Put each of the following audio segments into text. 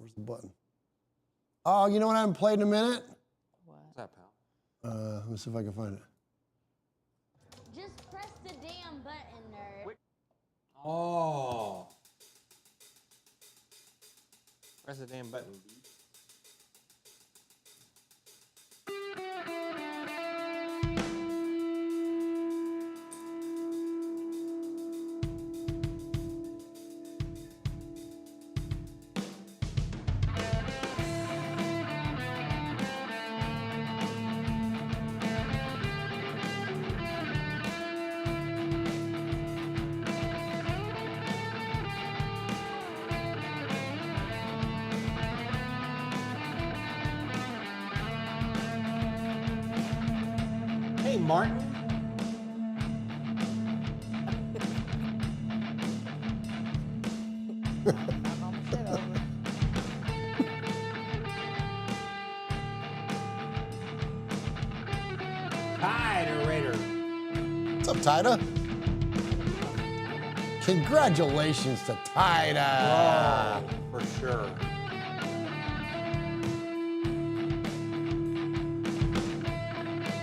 Where's the button? Oh, you know what I haven't played in a minute? What? What's that, pal? Let me see if I can find it. Just press the damn button, nerd. Oh. Press the damn button. Hey, Martin. Tider Raider. What's up, Tida? Congratulations to Tida. Oh, for sure.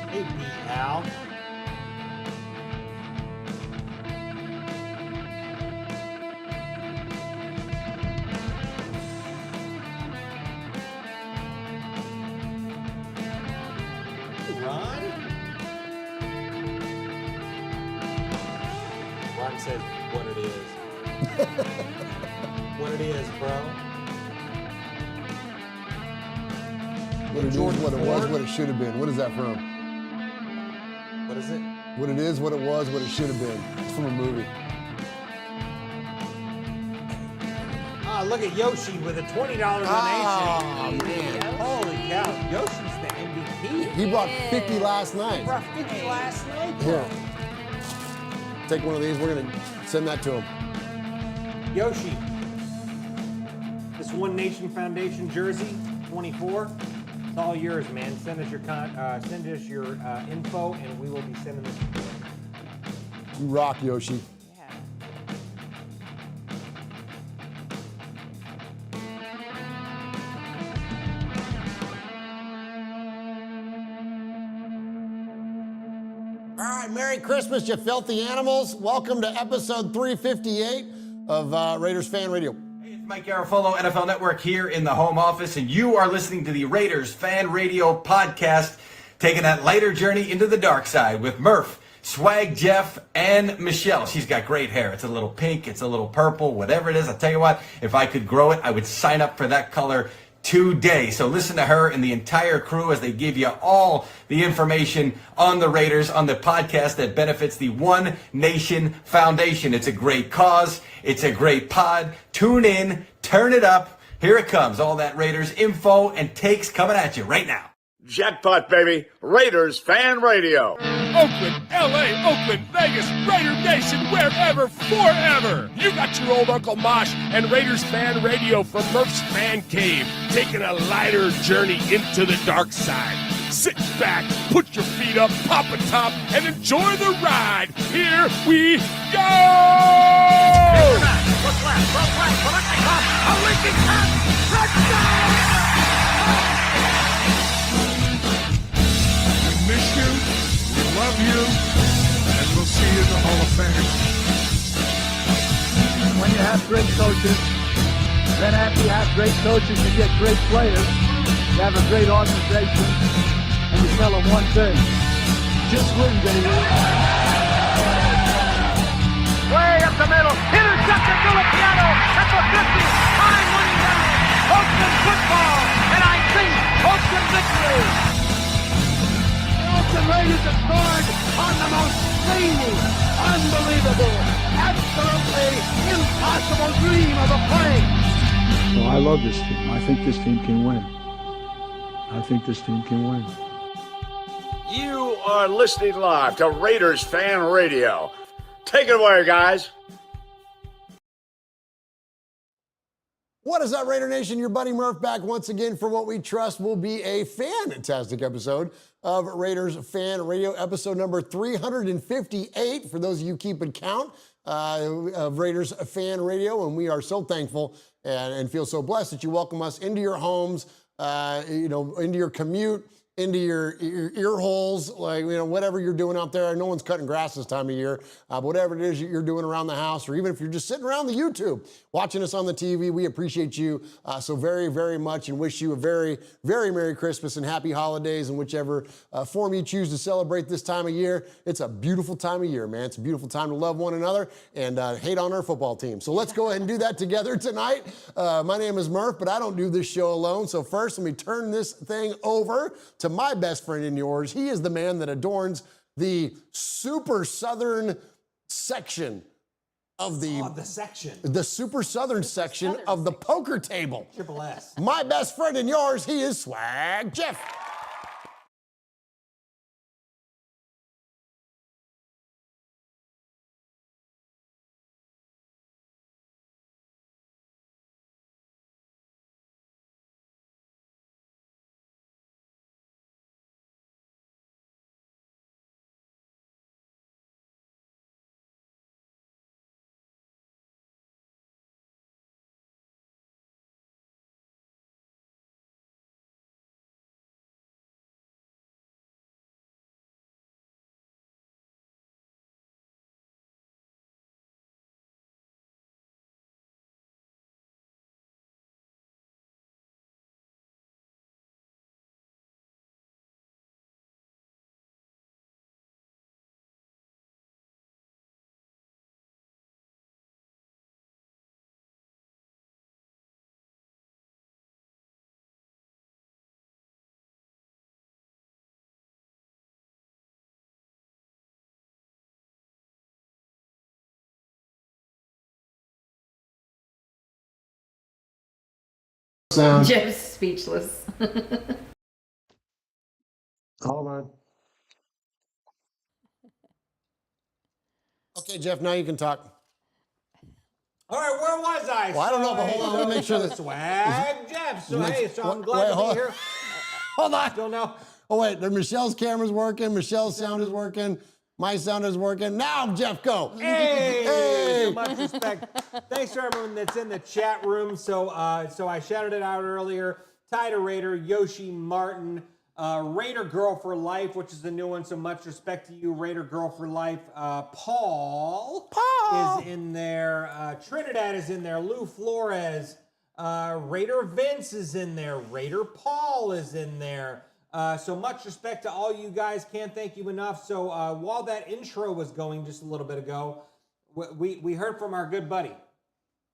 Hey, Al. Ron? Ron says what it is. What it is, bro. What it is, what it was, what it should have been. What is that from? What is it? What it is, what it was, what it should have been. It's from a movie. Ah, look at Yoshi with a $20 donation. Oh, man. Holy cow. Yoshi's the MVP. He brought 50 last He night. brought 50 last night. Here. Take one of these. We're going to send that to him. Yoshi, this One Nation Foundation jersey, 24. It's all yours, man. Send us your info, and we will be sending this. You rock, Yoshi. Yeah. All right, Merry Christmas, you filthy animals. Welcome to episode 358 of Raiders Fan Radio. Hey, it's Mike Garafolo, NFL Network here in the home office, and you are listening to the Raiders Fan Radio podcast, taking that lighter journey into the dark side with Murf, Swag Jeff, and Michelle. She's got great hair. It's a little pink, it's a little purple, whatever it is. I'll tell you what, if I could grow it, I would sign up for that color today. So listen to her and the entire crew as they give you all the information on the Raiders on the podcast that benefits the One Nation Foundation. It's a great cause. It's a great pod. Tune in, turn it up. Here it comes. All that Raiders info and takes coming at you right now. Jackpot, baby. Raiders Fan Radio. Oakland, LA, Oakland, Vegas, Raider Nation, wherever, forever. You got your old Uncle Mosh and Raiders Fan Radio from Murf's Man Cave, taking a lighter journey into the dark side. Sit back, put your feet up, pop a top, and enjoy the ride. Here we go! What's left? What's left? A leaking cut! Touchdown! We miss you, we love you, and we'll see you in the Hall of Fame. When you have great coaches, then after you have great coaches, you get great players. You have a great organization, and you tell them one thing: just win, baby. Way up the middle. Intercepted Filipiano at the 50. Time running down. Oakland football. And I think Oakland victory. The Raiders have scored on the most zany, unbelievable, absolutely impossible dream of a play. Well, I love this team. I think this team can win. I think this team can win. You are listening live to Raiders Fan Radio. Take it away, guys. What is up, Raider Nation? Your buddy Murf back once again for what we trust will be a fantastic episode of Raiders Fan Radio, episode number 358. For those of you keeping count of Raiders Fan Radio, and we are so thankful and feel so blessed that you welcome us into your homes, into your commute, into your ear holes, whatever you're doing out there. No one's cutting grass this time of year, but whatever it is you're doing around the house, or even if you're just sitting around the YouTube watching us on the TV, we appreciate you so very, very much, and wish you a very, very Merry Christmas and Happy Holidays in whichever form you choose to celebrate this time of year. It's a beautiful time of year, man. It's a beautiful time to love one another and hate on our football team. So let's go ahead and do that together tonight. My name is Murf, but I don't do this show alone. So first, let me turn this thing over to my best friend and yours. He is the man that adorns the super southern section of the super southern section of the poker table. Triple S. My best friend and yours, he is Swag Jeff. Sound. Jeff's speechless. Hold on. Okay, Jeff, now you can talk. All right, where was I? Well, I don't know, but hold on, let me make sure that Swag Jeff. So hey, I'm glad to be here. Hold on. Don't know. Oh wait, Michelle's camera's working. Michelle's sound is working. My sound is working. Now, Jeff, go. Hey, so much respect. Thanks to everyone that's in the chat room. So I shouted it out earlier. Tyler Raider, Yoshi Martin, Raider Girl for Life, which is the new one. So much respect to you, Raider Girl for Life. Paul is in there. Trinidad is in there. Lou Flores. Raider Vince is in there. Raider Paul is in there. So much respect to all you guys. Can't thank you enough. So while that intro was going just a little bit ago, we heard from our good buddy.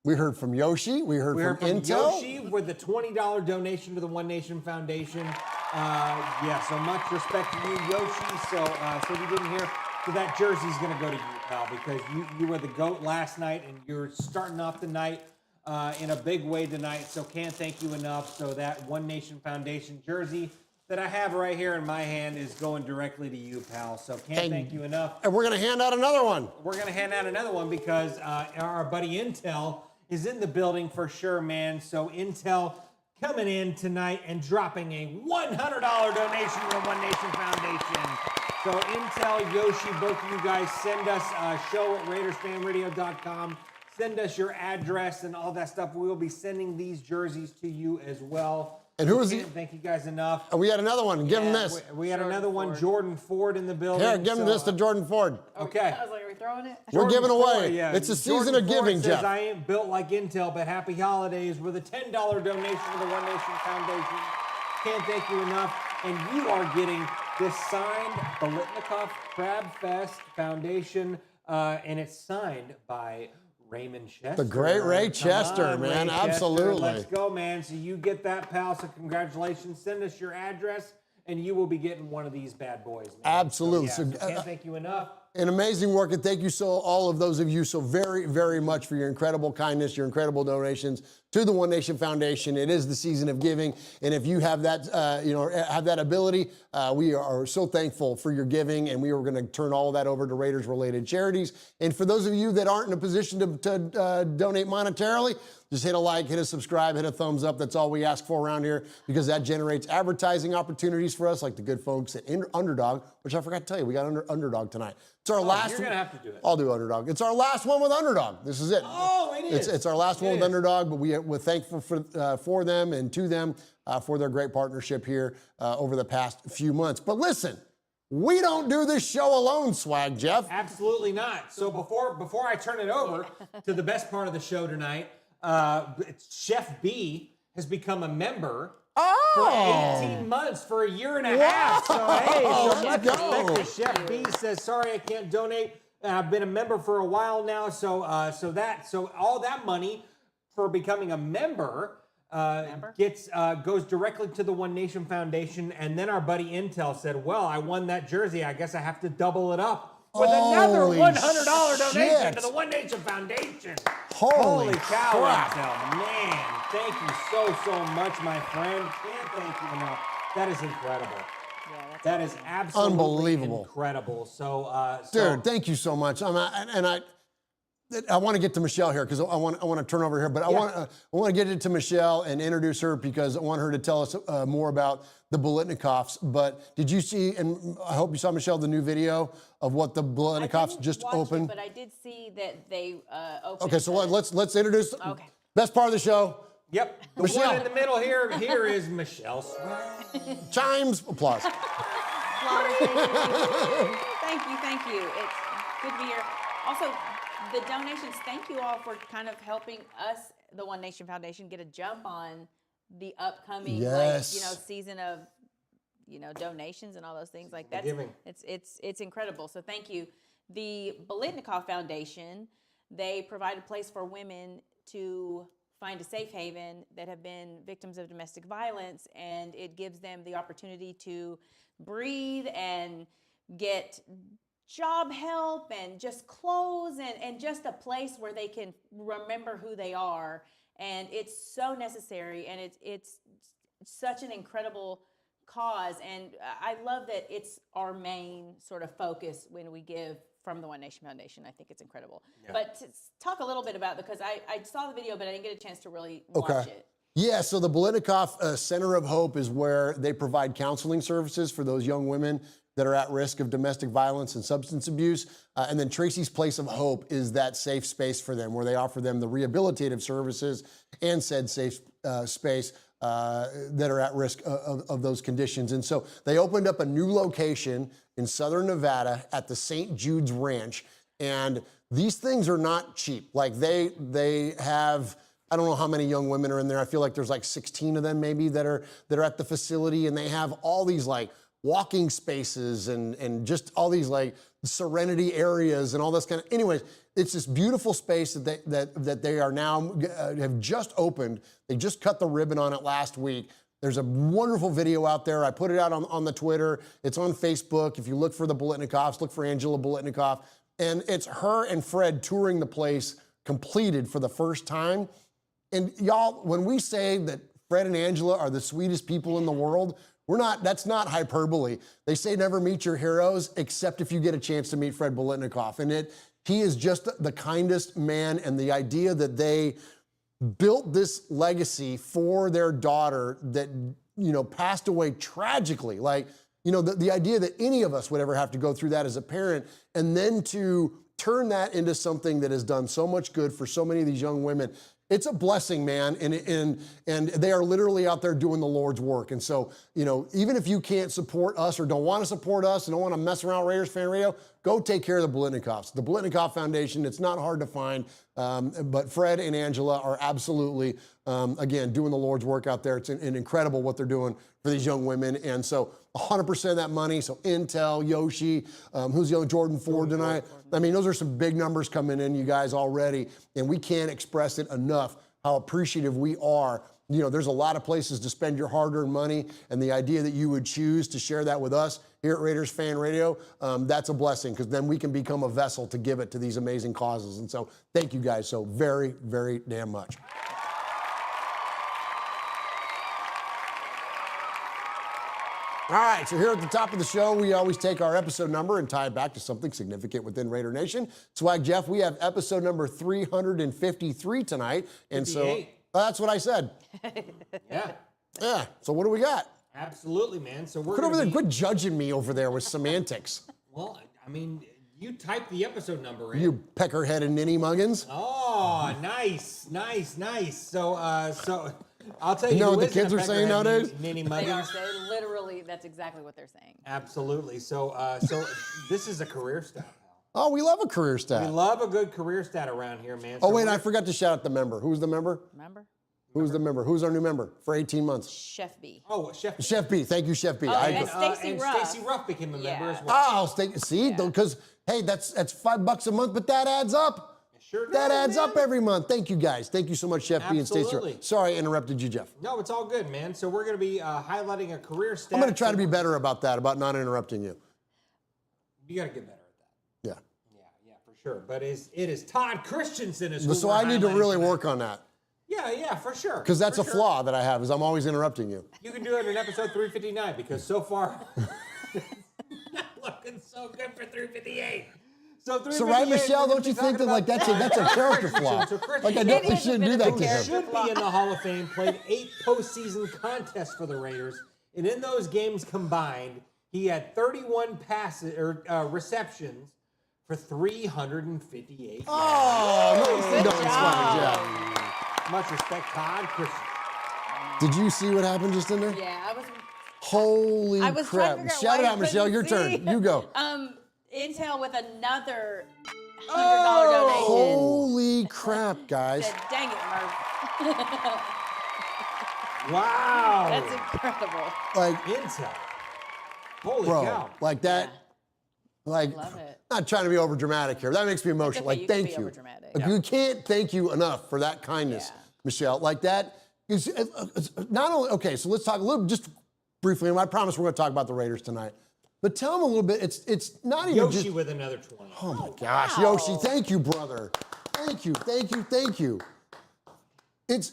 We heard from Yoshi. We heard from Intel. Yoshi with the $20 donation to the One Nation Foundation. Yeah, so much respect to you, Yoshi. So you didn't hear. So that jersey's going to go to you, pal, because you were the GOAT last night, and you're starting off the night in a big way tonight. So can't thank you enough. So that One Nation Foundation jersey that I have right here in my hand is going directly to you, pal. So can't thank you enough. And we're going to hand out another one. We're going to hand out another one because our buddy Intel is in the building for sure, man. So Intel coming in tonight and dropping a $100 donation to the One Nation Foundation. So Intel, Yoshi, both of you guys send us show at RaidersFanRadio.com. Send us your address and all that stuff. We will be sending these jerseys to you as well. And who is he? Thank you guys enough. We had another one. Give him this. We had another one, Jordan Ford in the building. Here, give him this to Jordan Ford. Okay. I was like, are we throwing it? We're giving away. Ford, yeah. It's a season Jordan of giving, Ford says, Jeff. I ain't built like Intel, but happy holidays with a $10 donation to the One Nation Foundation. Can't thank you enough. And you are getting this signed Bolitnikoff Crab Fest Foundation, and it's signed by Raymond Chester. The great Ray Chester, man. Ray Chester. Absolutely. Let's go, man. So you get that, pal. So congratulations. Send us your address, and you will be getting one of these bad boys, man. Absolutely. So, yeah, can't thank you enough. An amazing work, and thank you all of those of you so very, very much for your incredible kindness, your incredible donations. to the One Nation Foundation. It is the season of giving, and if you have that, have that ability, we are so thankful for your giving, and we are going to turn all of that over to Raiders-related charities. And for those of you that aren't in a position to donate monetarily, just hit a like, hit a subscribe, hit a thumbs up. That's all we ask for around here, because that generates advertising opportunities for us, like the good folks at Underdog, which I forgot to tell you, we got Underdog tonight. It's our last. You're gonna have to do it. I'll do Underdog. It's our last one with Underdog. This is it. Oh, it is. It's our last one with Underdog, but we're thankful for them and to them for their great partnership here over the past few months. But listen, we don't do this show alone, Swag Jeff. Absolutely not. So before I turn it over to the best part of the show tonight, Chef B has become a member for 18 months, for a year and a half. So hey, so much respect to Chef B. Says, sorry, I can't donate. I've been a member for a while now. So all that money for becoming a member goes directly to the One Nation Foundation. And then our buddy Intel said, well, I won that jersey. I guess I have to double it up with another $100 donation to the One Nation Foundation. Holy cow, crap. Intel. Man, thank you so much, my friend. Can't thank you enough. That is incredible. Yeah, that's That is absolutely Unbelievable. incredible. So, Dude, thank you so much. I want to get to Michelle here, because I want to turn over here, but I want to get it to Michelle and introduce her, because I want her to tell us more about the Bolitnikovs. But did you see, and I hope you saw, Michelle, the new video of what the Bolitnikovs just opened? But I did see that they opened. Okay, so let's introduce best part of the show. Yep. The Michelle. one in the middle here is Michelle Swag. Chimes, applause. Thank you. It's good to be here. Also, the donations, thank you all for kind of helping us, the One Nation Foundation, get a jump on the upcoming season of donations and all those things like that. It's incredible. So thank you. The Bolitnikov Foundation, they provide a place for women to find a safe haven that have been victims of domestic violence, and it gives them the opportunity to breathe and get job help and just clothes and just a place where they can remember who they are. And it's so necessary, and it's such an incredible cause. And I love that it's our main sort of focus when we give from the One Nation Foundation. I think it's incredible. Yeah. But to talk a little bit about, because I saw the video, but I didn't get a chance to really watch it. Yeah, so the Bolitnikov Center of Hope is where they provide counseling services for those young women that are at risk of domestic violence and substance abuse. And then Tracy's Place of Hope is that safe space for them, where they offer them the rehabilitative services and said safe space that are at risk of those conditions. And so they opened up a new location in Southern Nevada at the St. Jude's Ranch. And these things are not cheap. Like they have, I don't know how many young women are in there. I feel like there's like 16 of them maybe that are at the facility, and they have all these like walking spaces and just all these like serenity areas and all this kind of, anyways, it's this beautiful space that they are now, have just opened. They just cut the ribbon on it last week. There's a wonderful video out there. I put it out on the Twitter. It's on Facebook. If you look for the Bolitnikovs, look for Angela Bolitnikov. And it's her and Fred touring the place completed for the first time. And y'all, when we say that Fred and Angela are the sweetest people in the world, that's not hyperbole. They say never meet your heroes, except if you get a chance to meet Fred Bolitnikov. And he is just the kindest man, and the idea that they built this legacy for their daughter that, passed away tragically. Like, the idea that any of us would ever have to go through that as a parent, and then to turn that into something that has done so much good for so many of these young women. It's a blessing, man, and they are literally out there doing the Lord's work. And so, even if you can't support us or don't want to support us and don't want to mess around with Raiders Fan Radio, go take care of the Bolitnikovs. The Bolitnikov Foundation, it's not hard to find, but Fred and Angela are absolutely, again, doing the Lord's work out there. It's incredible what they're doing for these young women. And so 100% of that money, so Intel, Yoshi, who's the other, Jordan Ford tonight. I mean, those are some big numbers coming in, you guys, already, and we can't express it enough how appreciative we are. There's a lot of places to spend your hard-earned money, and the idea that you would choose to share that with us here at Raiders Fan Radio, that's a blessing, because then we can become a vessel to give it to these amazing causes. And so thank you guys so very, very damn much. All right, so here at the top of the show, we always take our episode number and tie it back to something significant within Raider Nation. Swag Jeff, we have episode number 353 tonight. And 58. so that's what I said. Yeah. Yeah, so what do we got? Absolutely, man. So we're Quit over gonna there, be, quit judging me over there with semantics. Well, I mean, you typed the episode number in. You peckerhead and ninny muggins. Oh, nice. So, I'll tell you. You know who what the isn't kids a are saying peckerhead, nowadays? Ninny They are muggins. saying literally, that's exactly what they're saying. Absolutely. So this is a career stat, pal. Oh, we love a career stat. We love a good career stat around here, man. Oh, So wait, we're- I forgot to shout out the member. Who's the member? Remember? Who's the member? Who's our new member for 18 months? Chef B. Oh, Chef. Chef B. Thank you, Chef B. Oh, I- and Stacey and Ruff. Stacey Ruff became a member Yeah. as well. Oh, see, because hey, that's $5 a month, but that adds up. Sure That does, adds man. up every month. Thank you, guys. Thank you so much, Chef B and Stacey. Absolutely. Sorry I interrupted you, Jeff. No, it's all good, man. So we're going to be highlighting a career stat. I'm going to try to be better about that, about not interrupting you. You got to get better at that. Yeah. Yeah, for sure. But it is Todd Christensen is who So we're I need to highlighting really tonight. work on that Yeah, for sure. because that's For a sure. flaw that I have is I'm always interrupting you. You can do it in episode 359 because so far it's not looking so good for 358. So, So right, 358, Michelle, we're gonna don't you be think that talking like about that's a character flaw? So Christensen Like I It definitely is a shouldn't bit do of that a to him. should be in the Hall of Fame, played 8 postseason contests for the Raiders, and in those games combined, he had 31 passes or receptions for 358 yards. Oh, no, Good don't job. Swag Jeff. Much respect, Todd Christensen. Did you see what happened just in there? Yeah, Holy I was crap. trying to figure out Shout why it you out, Michelle. couldn't Your see. turn. You go. Intel with another $100 donation. Holy crap, guys. Said, dang it, Murf. Wow. That's incredible. Like, Intel. Holy bro, cow. like that. Like, Love it. not trying to be over dramatic here. That makes me emotional. okay, Like, you can thank be you. overdramatic. Like, you can't thank you enough for that kindness, Yeah. Michelle. Like that is not only okay. So let's talk a little, just briefly. And I promise we're going to talk about the Raiders tonight. But tell them a little bit. It's not even Yoshi just. with another 20. Oh my gosh, wow. Yoshi! Thank you, brother. Thank you. It's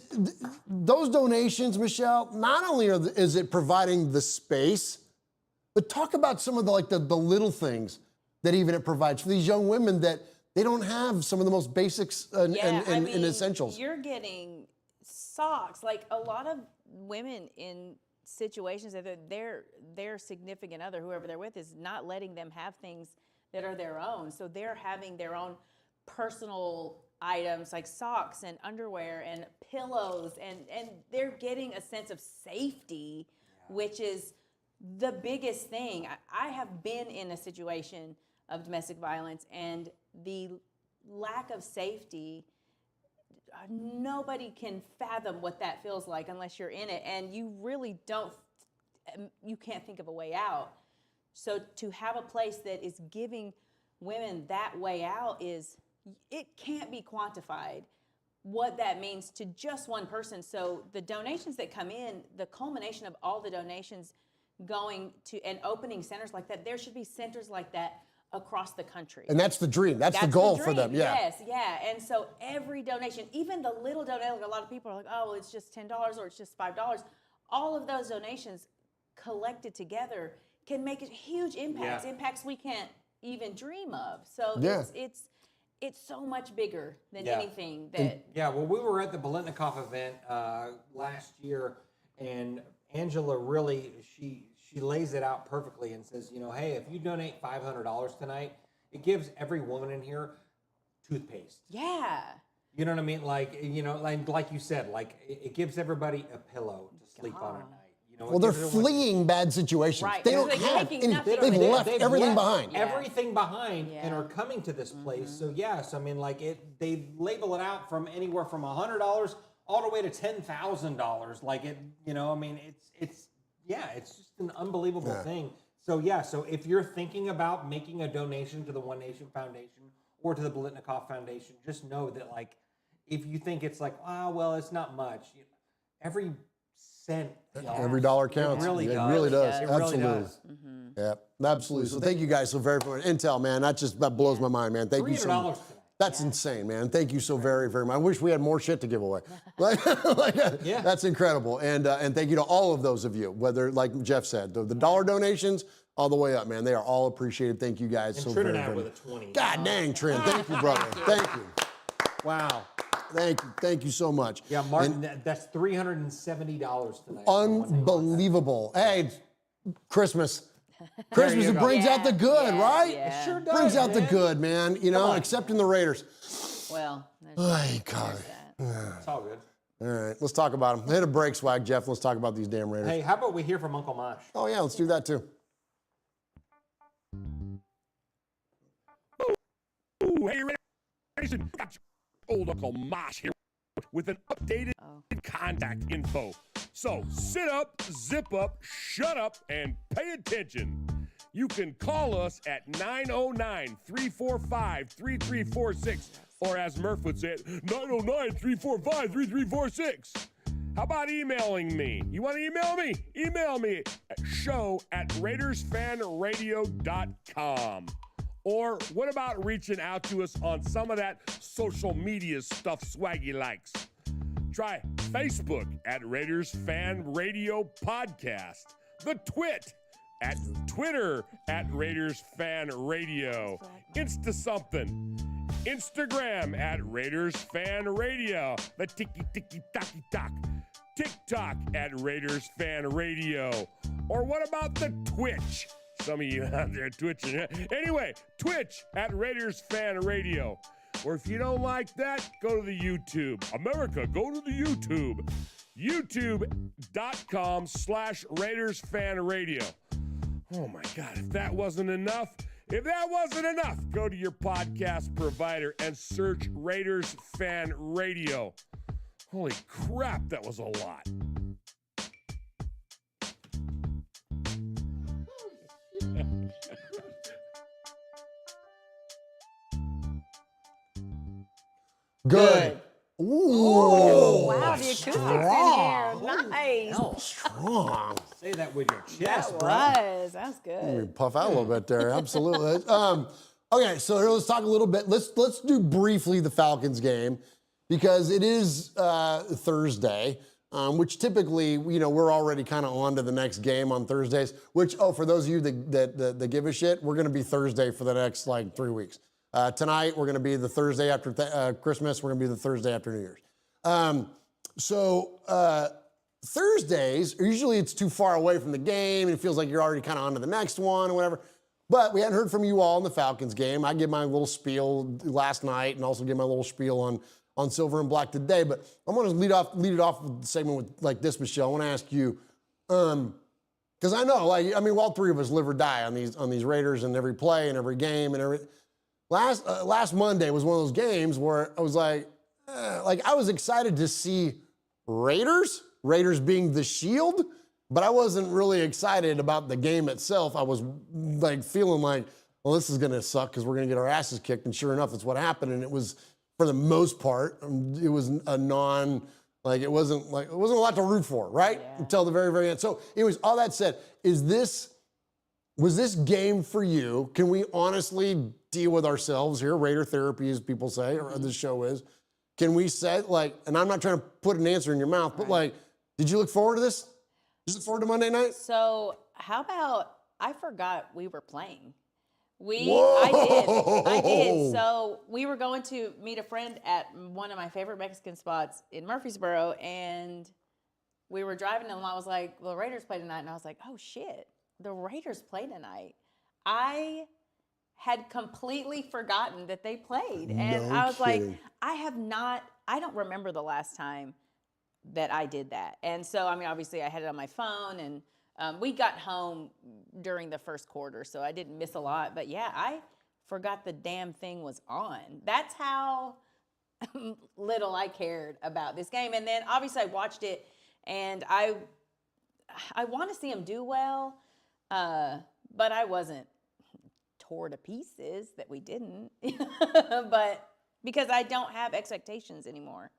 those donations, Michelle. Not only is it providing the space, but talk about some of the little things that even it provides for these young women that they don't have some of the most basics and essentials. You're getting socks. Like a lot of women in situations that their significant other, whoever they're with, is not letting them have things that are their own. So they're having their own personal items like socks and underwear and pillows, and they're getting a sense of safety, which is the biggest thing. I have been in a situation of domestic violence, and the lack of safety, nobody can fathom what that feels like unless you're in it, and you really you can't think of a way out. So to have a place that is giving women that way out it can't be quantified what that means to just one person. So the donations that come in, the culmination of all the donations going to and opening centers like that, there should be centers like that across the country. And that's the dream. That's the That's goal dream. for them. Yeah. Yes, yeah. And so every donation, even the little donation, like a lot of people are like, oh, well, it's just $10 or it's just $5. All of those donations collected together can make huge impacts, Yeah. impacts we can't even dream of. So Yeah. it's so much bigger than Yeah. anything that. Yeah, well, we were at the Bolitnikoff event last year, and Angela really, she lays it out perfectly and says, hey, if you donate $500 tonight, it gives every woman in here toothpaste. Yeah. You know what I mean? Like, like you said, like it gives everybody a pillow to sleep on at night. Well, they're fleeing bad situations. Right. They don't They're have taking any. nothing. They've left everything left behind. Yeah. Everything behind Yeah. and are coming to this place. So yes, I mean, like they label it out from anywhere from $100 all the way to $10,000. Like it, I mean, it's just an unbelievable thing. So so if you're thinking about making a donation to the One Nation Foundation or to the Bolitnikoff Foundation, just know that like if you think it's like, well, it's not much, every cent, Every dollar counts. It really does. It really does. It really Absolutely. does. Yeah, absolutely. So thank you guys so very much. Intel, man, that blows my mind, man. Thank you so $300 much. tonight. That's insane, man. Thank you so very, very much. I wish we had more shit to give away. That's incredible. And thank you to all of those of you, whether, like Jeff said, the dollar donations all the way up, man. They are all appreciated. Thank you guys so very, very much. with a 20. God dang, Trent. Thank you, brother. Thank you. Wow. Thank you so much. Yeah, Martin, that's $370 tonight. Unbelievable. Hey, Christmas. Christmas, it brings out the good, right? Yeah. It sure does. Brings out the man. good, man. You know, except in the Raiders. Well, Ay, God. It's all good. All right, let's talk about them. Hit a break, Swag, Jeff. Let's talk about these damn Raiders. Hey, how about we hear from Uncle Mosh? Oh, yeah, let's do that too. Ooh, hey, Nation, got your old Uncle Mosh here with an updated contact info. So sit up, zip up, shut up, and pay attention. You can call us at 909-345-3346, or as Murf would say it, 909-345-3346. How about emailing me? You want to email me? Email me at show@RaidersFanRadio.com. Or what about reaching out to us on some of that social media stuff Swaggy likes? Try Facebook at Raiders Fan Radio Podcast, the at Twitter at Raiders Fan Radio, Insta something, Instagram at Raiders Fan Radio, the tiki-tiki-taki-talk, TikTok at Raiders Fan Radio. Or what about the Twitch? Some of you out there twitching. Anyway, Twitch at Raiders Fan Radio. Or if you don't like that, go to the YouTube. America, go to the YouTube. YouTube.com/Raiders Fan Radio. Oh my God, if that wasn't enough, go to your podcast provider and search Raiders Fan Radio. Holy crap, that was a lot. Good. Ooh. wow, the acoustics in here. Nice. Strong. Say that with your chest, bro. That's Let good. me puff out a little bit there. Absolutely. Okay, so here, let's talk a little bit. Let's do briefly the Falcons game because it is Thursday, which typically, you know, we're already kind of on to the next game on Thursdays. Which, for those of you that give a shit, we're going to be Thursday for the next 3 weeks. Tonight we're going to be the Thursday after Christmas. We're going to be the Thursday after New Year's. Thursdays, usually it's too far away from the game and it feels like you're already kind of on to the next one or whatever. But we hadn't heard from you all in the Falcons game. I gave my little spiel last night and also give my little spiel on Silver and Black today. But I'm going to lead it off with the segment with this, Michelle. I want to ask you, because I know, all three of us live or die on these Raiders and every play and every game and every. Last Monday was one of those games where I was I was excited to see Raiders being the shield, but I wasn't really excited about the game itself. I was feeling well, this is going to suck because we're going to get our asses kicked. And sure enough, that's what happened. And it was, for the most part, it was a it wasn't a lot to root for, right? Yeah. Until the very, very end. So anyways, all that said, was this game for you? Can we honestly deal with ourselves here? Raider therapy, as people say, or this show is. Can we say, and I'm not trying to put an answer in your mouth, but did you look forward to this? Did you look forward to Monday night? So how about, I forgot we were playing. Whoa. I did. So we were going to meet a friend at one of my favorite Mexican spots in Murfreesboro, and we were driving and I was like, well, the Raiders play tonight. And I was like, oh shit, the Raiders play tonight. I had completely forgotten that they played. And I was kidding. I don't remember the last time that I did that. And so, obviously I had it on my phone and we got home during the first quarter, so I didn't miss a lot. But yeah, I forgot the damn thing was on. That's how little I cared about this game. And then obviously I watched it and I want to see them do well, but I wasn't tore to pieces that we didn't. But because I don't have expectations anymore.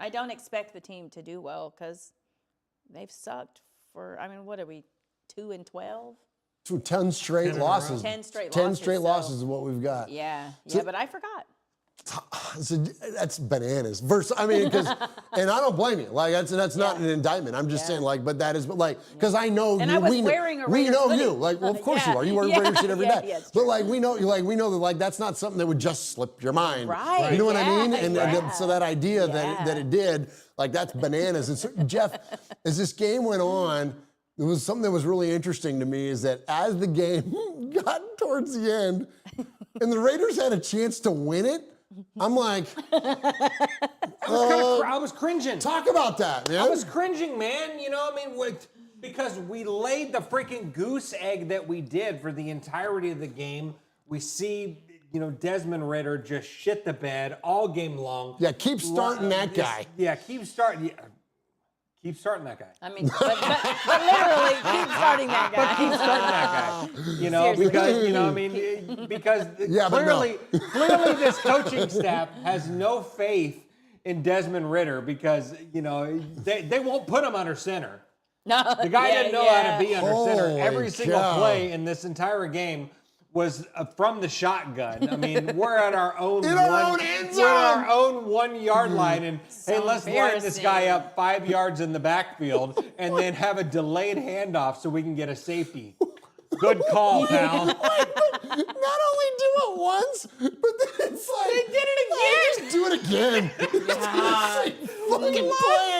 I don't expect the team to do well because they've sucked for, what are we, 2-12? 10 straight losses. 10 straight 10 losses. straight losses is what we've got. Yeah, So- but I forgot. So that's bananas. I mean, because, and I don't blame you. Like that's not an indictment. I'm just saying, like, but that is, like, because I know And you. I was wearing a we Raiders know hoodie. you. Like, well, of course you are. You wear Raiders shit every day. Yeah, it's but true. like we know that like that's not something that would just slip your mind. Right. You know what I mean? Yeah, And yeah. so that idea that it did, like, that's bananas. And so, Jeff, as this game went on, it was something that was really interesting to me is that as the game got towards the end, and the Raiders had a chance to win it. I'm like, I was cringing. Talk about that, man. I was cringing, man. You know, I mean, because we laid the freaking goose egg that we did for the entirety of the game. We see, you know, Desmond Ridder just shit the bed all game long. Yeah, keep starting that guy. Yeah, keep starting. Yeah. Keep starting that guy. I mean, but literally, keep starting that guy. But keep starting that guy. You know, Seriously. because, you know, I mean, because clearly this coaching staff has no faith in Desmond Ridder because, you know, they won't put him under center. No, The guy didn't know how to be under center. Holy Every single cow. play in this entire game was from the shotgun. I mean, we're at our own In our own end we're at our zone. own 1 yard line, and hey, So let's line this guy embarrassing. up 5 yards in the backfield, and then have a delayed handoff so we can get a safety. Good call, pal. Not only do it once, but then it's like They did it again. Just do it again. Fucking play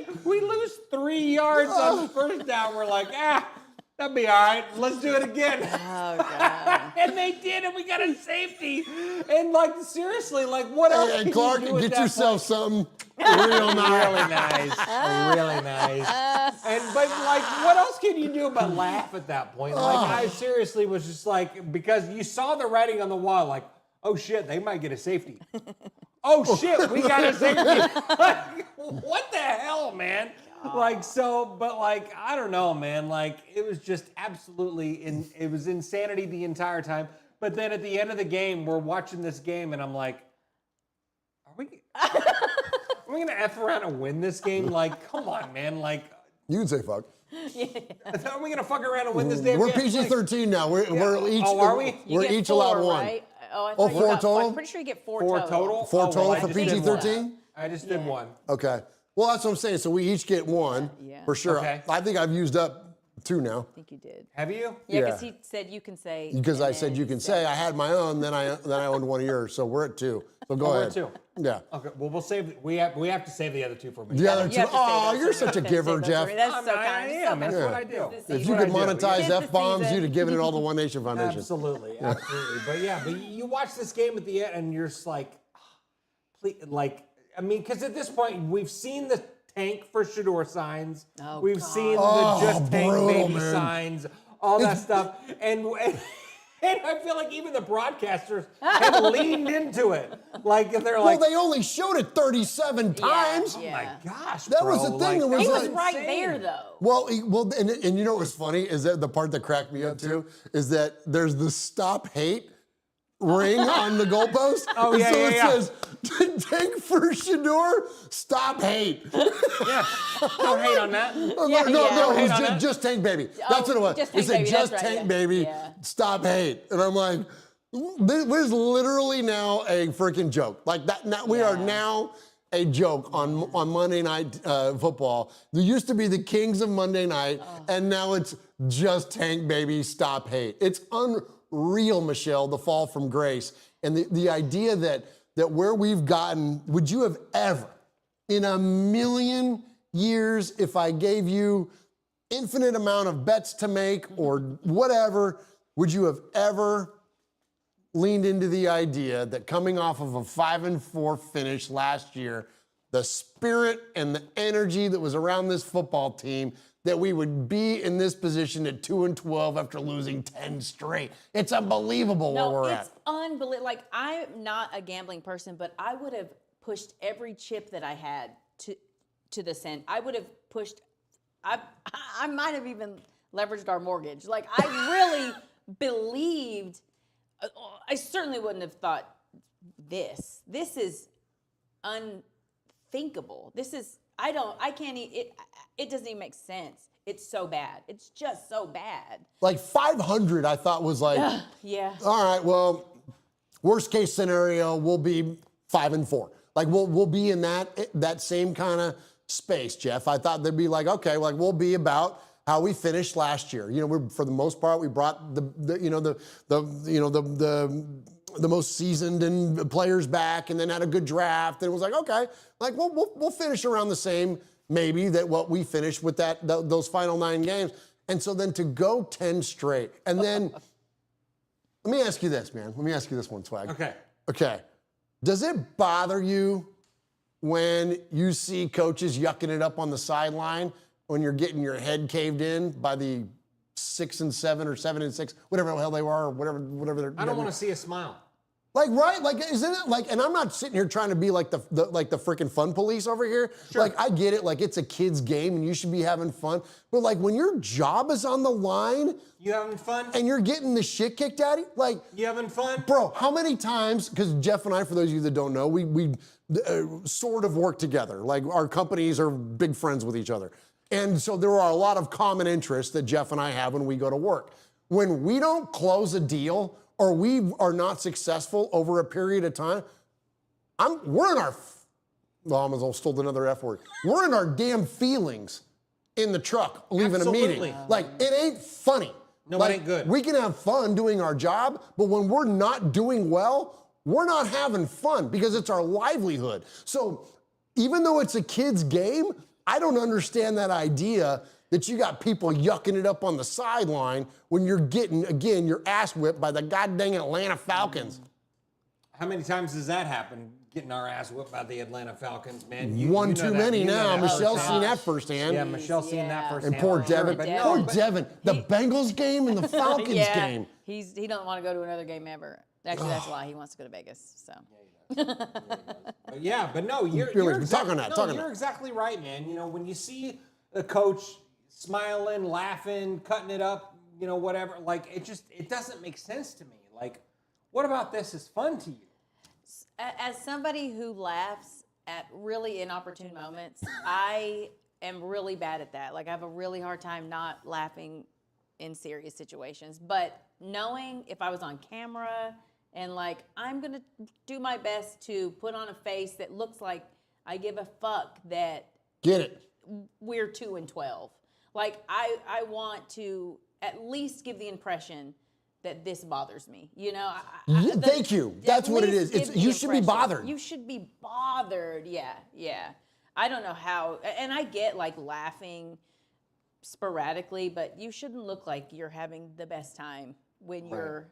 again. We lose 3 yards on the first down. We're like, that'd be all right. Let's do it again. Oh, God. And they did, and we got a safety. And like, seriously, like, what else? Hey, can Clark, you do at get that yourself something real point? nice. Really nice, really nice. But like, what else can you do but laugh at that point? Like, I seriously was just like, because you saw the writing on the wall, like, oh shit, they might get a safety. Oh shit, we got a safety. Like, what the hell, man? Like, so, but like, I don't know, man. Like, it was just absolutely, it was insanity the entire time. But then at the end of the game, we're watching this game, and I'm like, are we gonna F around and win this game? Like, come on, man. Like, You can say fuck. are we gonna fuck around and win this damn We're game? PG-13 now. We're each. Oh, are we? You We're get each 4, allowed one. right? Oh, I Oh, thought you 4 got total? I'm pretty sure you get 4 4 total. total? 4 Oh, total well, I for just did one. PG-13? I just did one. Okay. Well, that's what I'm saying. So we each get one Yeah. for sure. Okay. I think I've used up 2 now. I think you did. Have you? Yeah, because Yeah. he said you can say. Because and I said then you he can said- say I had my own, then I owned one of yours. So we're at 2. So go We're ahead. at 2. Yeah. Okay. Well, we'll save. We have to save the other 2 for me. The other You 2. have to say Oh, those you're three. such a You have to giver, say those Jeff. three. That's so I kind. am. That's Yeah. what I do. This is If That's you what could I do. monetize Tis the F-bombs, season. you'd have given it all to One Nation Foundation. Absolutely, absolutely. But you watch this game at the end, and you're just like, please, like, I mean, because at this point we've seen the tank for Shador signs, Oh, we've God. seen Oh, the just tank brutal, baby man. signs, all that stuff, and I feel like even the broadcasters have leaned into it, like they're Well, like, they only showed it 37 times. Yeah. my gosh, That was bro, the thing, like, it was He like- was right insane. there, though. Well, and you know what was funny is that the part that cracked me up too is that there's the stop hate ring on the goalpost. Oh, and yeah, so yeah, it yeah. says, tank for Shador, stop hate. Yeah, don't hate on that. No, Yeah, no, yeah. no, it Hate was on just, that? just tank baby. That's what it was. Just It Tank said Baby, just that's right, tank yeah. baby, Yeah. stop hate. And I'm like, there's literally now a freaking joke. Like that. Now, we are Yeah. now a joke on Monday Night Football. There used to be the Kings of Monday Night, and now it's just tank baby, stop hate. It's unreal, Michelle, the fall from grace. And the idea that where we've gotten, would you have ever, in a million years, if I gave you infinite amount of bets to make or whatever, would you have ever leaned into the idea that coming off of a 5-4 finish last year, the spirit and the energy that was around this football team, that we would be in this position at 2-12 after losing 10 straight? It's unbelievable where we're it's at. unbelievable. Like, I'm not a gambling person, but I would have pushed every chip that I had to this end. I would have pushed. I might have even leveraged our mortgage. Like, I really believed. I certainly wouldn't have thought this. This is unthinkable. This is. I can't. It doesn't even make sense. It's so bad. It's just so bad. Like 500, I thought was like, Yeah. all right, well, Worst case scenario, we'll be 5-4. Like we'll be in that same kind of space, Jeff. I thought they'd be like, okay, like we'll be about how we finished last year. You know, we're, for the most part, we brought the most seasoned and players back, and then had a good draft. And it was like, okay, like we'll finish around the same, maybe, that what we finished with those final 9 games. And so then to go 10 straight, and then let me ask you this, man. Let me ask you this one, Swag. Okay. Does it bother you when you see coaches yucking it up on the sideline when you're getting your head caved in by the 6-7 or 7-6, whatever the hell they were, or whatever they're. I don't want to see a smile. Like, right? Like, isn't it like? And I'm not sitting here trying to be like the freaking fun police over here. Sure. Like, I get it. Like, it's a kid's game and you should be having fun. But like, when your job is on the line, You having fun? and you're getting the shit kicked out of you, like, You having fun? bro, how many times? Because Jeff and I, for those of you that don't know, we sort of work together. Like, our companies are big friends with each other. And so there are a lot of common interests that Jeff and I have when we go to work. When we don't close a deal or we are not successful over a period of time, we're in our, well, I almost stole another F word. We're in our damn feelings in the truck leaving a Absolutely. meeting. Like, it ain't funny. No, like, it ain't good. We can have fun doing our job, but when we're not doing well, we're not having fun because it's our livelihood. So even though it's a kid's game, I don't understand that idea that you got people yucking it up on the sideline when you're getting, again, your ass whipped by the goddamn Atlanta Falcons. How many times does that happen? Getting our ass whipped by the Atlanta Falcons, man. One you know too that- many you know now. that Michelle's firsthand. seen that firsthand. Yeah, Michelle's seen that Yeah. firsthand. And poor for sure, Devin. but Poor no, but- Devin. The Bengals game and the Falcons game. He doesn't want to go to another game ever. Actually, that's why he wants to go to Vegas. So. Yeah, but no, you're talk on that, no, talk on you're that. exactly right, man. You know, when you see a coach smiling, laughing, cutting it up, you know, whatever, like it doesn't make sense to me. Like, what about this is fun to you? As somebody who laughs at really inopportune moments, I am really bad at that. Like, I have a really hard time not laughing in serious situations. But knowing if I was on camera and like, I'm going to do my best to put on a face that looks like I give a fuck that Get it. we're 2-12. Like, I want to at least give the impression that this bothers me. You know? Thank you. That's what it is. You should be bothered. You should be bothered. Yeah. I don't know how, and I get like laughing sporadically, but you shouldn't look like you're having the best time when you're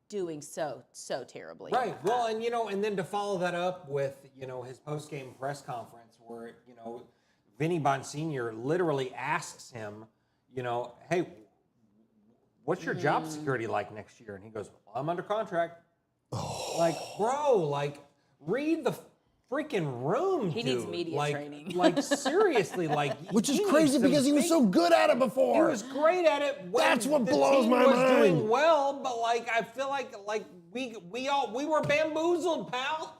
doing so terribly. Right. Well, and you know, and then to follow that up with, you know, his post-game press conference where, you know, Vinny Bonsignor literally asks him, you know, hey, what's your job security like next year? And he goes, well, I'm under contract. Like, bro, like, read the freaking room, He dude. needs media like, training. Like, seriously, like. Which is he crazy needs some because he was big- so good at it He before. was great at it when That's what the blows team my was mind. doing well, but like I feel like we were bamboozled, pal.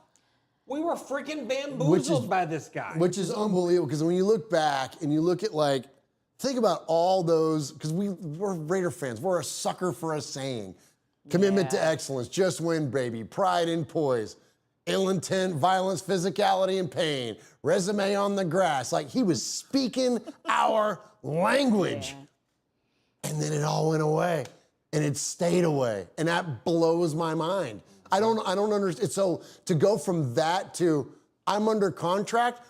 We were freaking bamboozled by this guy. Which is unbelievable because when you look back and you look at like, think about all those, because we're Raider fans. We're a sucker for a saying. Commitment to excellence, just win, baby. Pride and poise. Ill intent, violence, physicality, and pain. Resume on the grass. Like, he was speaking our language. And then it all went away. And it stayed away. And that blows my mind. I don't understand. So to go from that to I'm under contract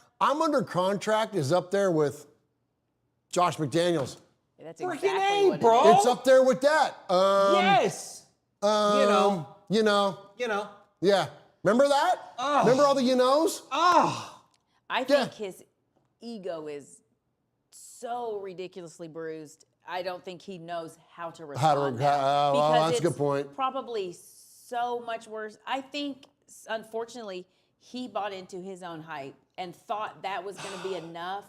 is up there with Josh McDaniels. That's freaking exactly A, what bro. It's up there with that. Yes. You know. Yeah. Remember that? Oh. Remember all the you knows? Oh. I think his ego is so ridiculously bruised. I don't think he knows how to respond. now. well, Because that's a good it's point. Probably so much worse. I think, unfortunately, he bought into his own hype and thought that was going to be enough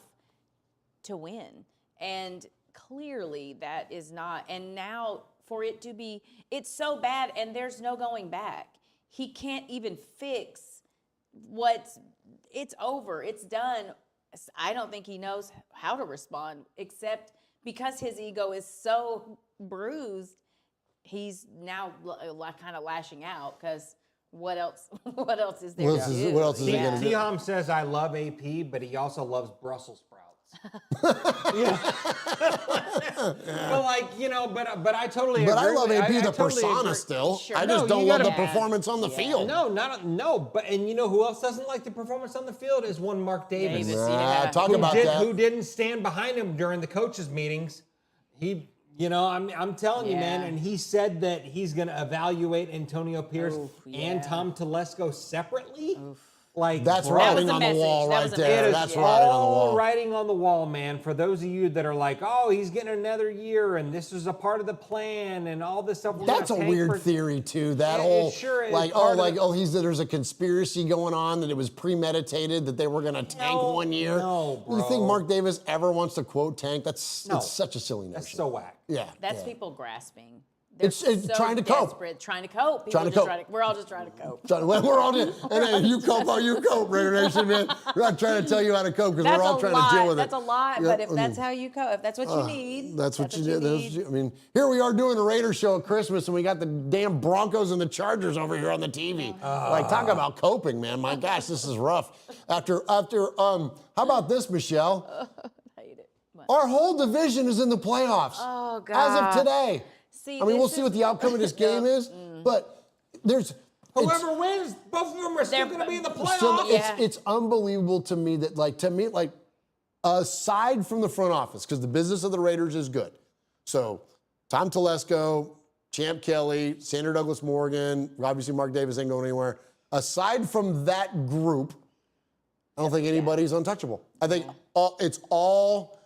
to win. And clearly that is not. And now for it to be, it's so bad and there's no going back. He can't even fix it's over. It's done. I don't think he knows how to respond, except because his ego is so bruised, he's now kind of lashing out because what else? What else is there? What else to is- do? what else is he gonna do? T-Hom says, I love AP, but he also loves Brussels sprouts. Yeah. Well, like, you know, but I totally But agree. I love with- AP the totally persona agree. still. Sure. I just No, don't you love the gotta- performance on the field. No, but and you know who else doesn't like the performance on the field is one Mark Davis. Davis, yeah. Talk who about that. Who didn't stand behind him during the coaches' meetings. He, you know, I'm telling you, man, Yeah. and he said that he's going to evaluate Antonio Pierce Oof, and yeah. Tom Telesco separately. Like, That's bro, writing a on the message. wall That right was a there. It is That's yeah. writing on the all wall. writing on the wall, man. For those of you that are like, oh, he's getting another year, and this is a part of the plan, and all this stuff. We're That's a gonna tank weird for- theory too. That Yeah, it whole sure is like part of there's a conspiracy going on that it was premeditated that they were going to tank No, 1 year. no, You think bro. Mark Davis ever wants to quote tank? No. It's such a silly notion. That's so whack. Yeah, That's yeah. people grasping. They're It's so trying to cope. desperate, trying to cope. People Trying to just cope. we're all just trying to cope. We're all just, and then you cope, Raider Nation, man. We're not trying to tell you how to cope because That's we're all a trying lot. to deal with That's it. a lot. Yeah, But if that's how you cope, if that's what you need, That's what you did. need. I mean, here we are doing the Raiders show at Christmas, and we got the damn Broncos and the Chargers over here on the TV. Like, talk about coping, man. My gosh, this is rough. How about this, Michelle? I hate it. What? Our whole division is in the playoffs. Oh, As God. of today. See, I mean, we'll this see is- what the outcome of this game is, but there's. Whoever wins, both of them are still They're- going to be in the Still, playoffs. Yeah. it's unbelievable to me that, like, aside from the front office, because the business of the Raiders is good. So, Tom Telesco, Champ Kelly, Sandra Douglas Morgan, obviously Mark Davis ain't going anywhere. Aside from that group, I don't think anybody's untouchable. I think it's all,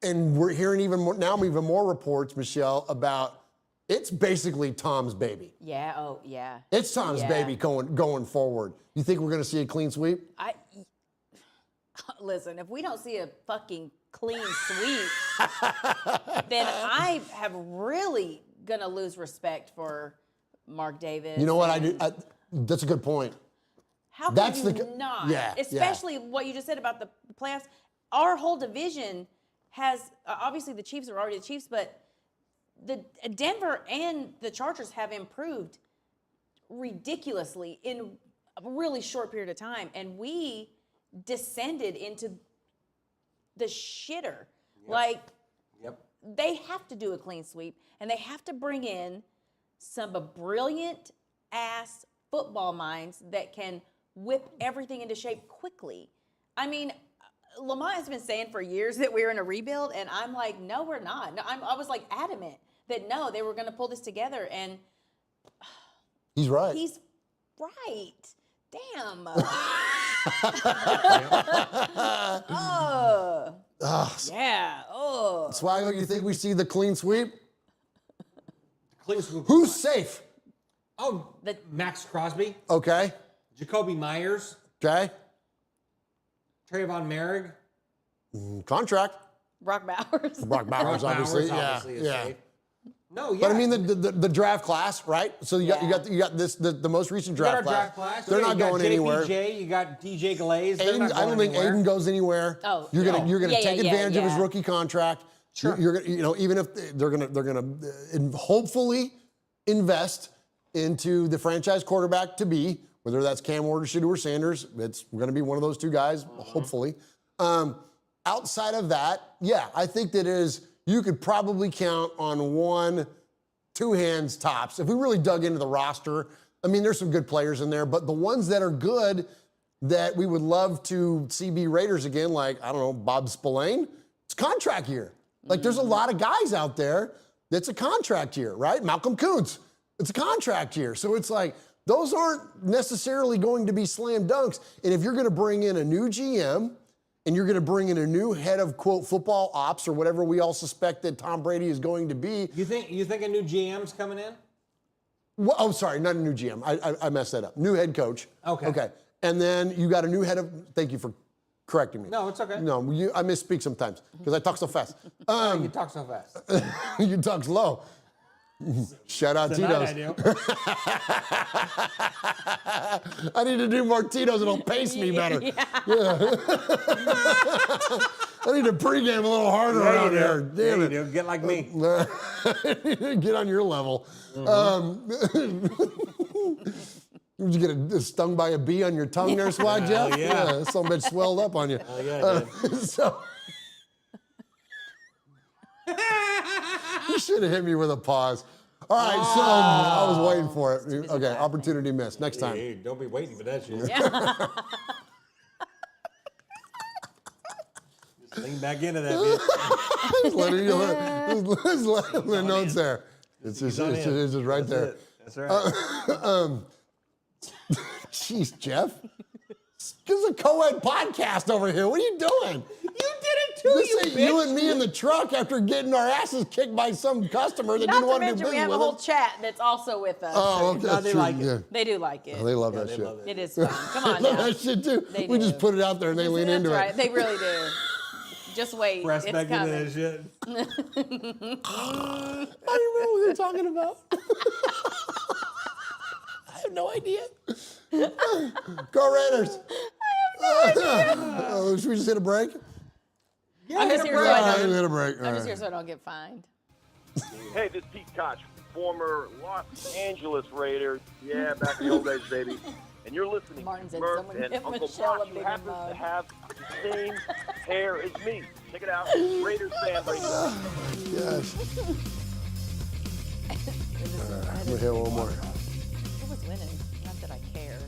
and we're hearing even more reports, Michelle, about it's basically Tom's baby. Yeah. Oh, yeah. It's Tom's Yeah. baby going forward. You think we're going to see a clean sweep? Listen, if we don't see a fucking clean sweep, then I have really gonna lose respect for Mark Davis. You know what and that's a good point. How could that's you the- not? yeah, Especially what you just said about the playoffs. Our whole division has obviously the Chiefs are already the Chiefs, but the Denver and the Chargers have improved ridiculously in a really short period of time, and we descended into the shitter. Like, they have to do a clean sweep, and they have to bring in some brilliant ass football minds that can whip everything into shape quickly. I mean, Lamont has been saying for years that we're in a rebuild, and I'm like, no, we're not. No, I was like adamant that no, they were going to pull this together, and He's right. he's right. Damn. Yeah. Oh. Swaggo, you think we see the clean sweep? Clean sweep. Who's safe? Oh, Max Crosby, Okay. Jacoby Myers, Okay. Trayvon Merrick. Contract. Brock Bowers. Brock Bowers, obviously. is Yeah. safe. No, yeah. But I mean the draft class, right? So you got this the most recent you got our draft draft class. They're Yeah, not you got going anywhere. JPJ, you got DJ Glaze. They're Aiden, not I don't going think anywhere. Aiden goes anywhere. Oh, you're gonna yeah, take yeah, advantage of his yeah. rookie contract. Sure. You're gonna even if they're gonna hopefully invest into the franchise quarterback to be, whether that's Cam Ward or Shedeur Sanders. It's going to be one of those two guys, hopefully. Outside of that, yeah, I think you could probably count on two hands tops. If we really dug into the roster, I mean, there's some good players in there, but the ones that are good that we would love to see be Raiders again, like, I don't know, Bob Spillane, it's contract year. Like, there's a lot of guys out there that's a contract year, right? Malcolm Kuntz, it's a contract year. So it's like, those aren't necessarily going to be slam dunks. And if you're going to bring in a new GM and you're going to bring in a new head of, quote, football ops or whatever we all suspect that Tom Brady is going to be. You think a new GM's coming in? Well, oh, sorry, not a new GM. I messed that up. New head coach. Okay. Okay. And then you got a new head of, thank you for correcting me. No, it's okay. No, I misspeak sometimes because I talk so fast. You talk so fast. You talk slow. Shout out Tonight Tito's. I do. I need to do more Tito's. It'll pace me better. Yeah. I need to pregame a little harder around here. Damn it. You do. Get like me. Get on your level. Did you get stung by a bee on your tongue there, Swag Jeff? yeah. Some bitch swelled up on you. Oh, yeah, So you should have hit me with a pause. All right, so I was waiting for it. Okay, opportunity missed. Next time. Hey, don't be waiting for that shit. Yeah. Just lean back into that bitch. Just let the notes there. It's just right there. That's right. Jeez, Jeff. This is a co-ed podcast over here. What are you doing? You did it too, This you ain't bitch. you and me in the truck after getting our asses kicked by some customer that Not didn't to want to do mention business we have a with whole us. chat that's also with us. Oh, okay. No, That's they true. like it. Yeah. They do like it. Oh, they love that they shit. love It is fun. Come on They love now. that shit too. They We do. just put it out there and they lean That's into right. it. They really do. Just wait. Press it's back coming. into that shit. I don't remember what they're talking about. I have no idea. Go Raiders. Should we just hit a break? I'm just here so All I right, don't. hit a break. All I'm just right. here so I don't get fined. Hey, this is Pete Koch, former Los Angeles Raider. Yeah, back in the old days, baby. And you're listening Martin to said Murf someone and give Uncle Michelle a Bosch, who bigger happens mug. to have the same hair as me. Check it out. Raiders fan radio. Yes. I'm gonna hit one more. Who was winning? Not that I care.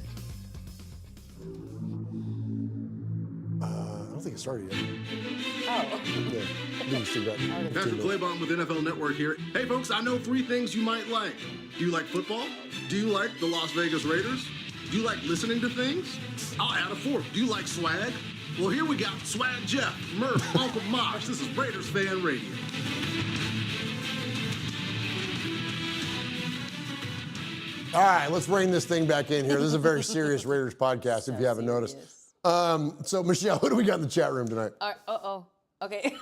I don't think it started yet. Oh. Yeah. I think we still got 15 Patrick minutes. Claybon with NFL Network here. Hey, folks, I know 3 things you might like. Do you like football? Do you like the Las Vegas Raiders? Do you like listening to things? I'll add a 4th. Do you like swag? Well, here we got Swag Jeff, Murf, Uncle Mosh. This is Raiders Fan Radio. All right, let's rein this thing back in here. This is a very serious Raiders podcast, if you haven't noticed. So, Michelle, who do we got in the chat room tonight? Uh-oh. Okay.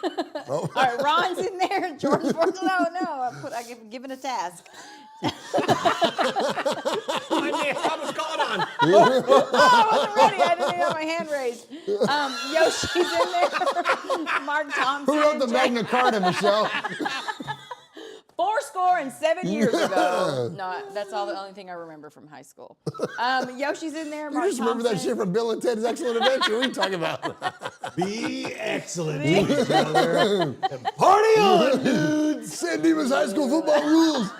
Oh. All right, Ron's in there. Jordan Ford. No. I give given a task. What's going on? I wasn't ready. I didn't have my hand raised. Yoshi's in there. Mark Thompson. Who wrote the Jay- Magna Carta, Michelle? 7 years ago. No, that's the only thing I remember from high school. Yoshi's in there. You Mark just remember that Thompson. shit from Bill and Ted's Excellent Adventure. What are you talking about? Be excellent, brother. Party on, dude. San Dimas High School football rules.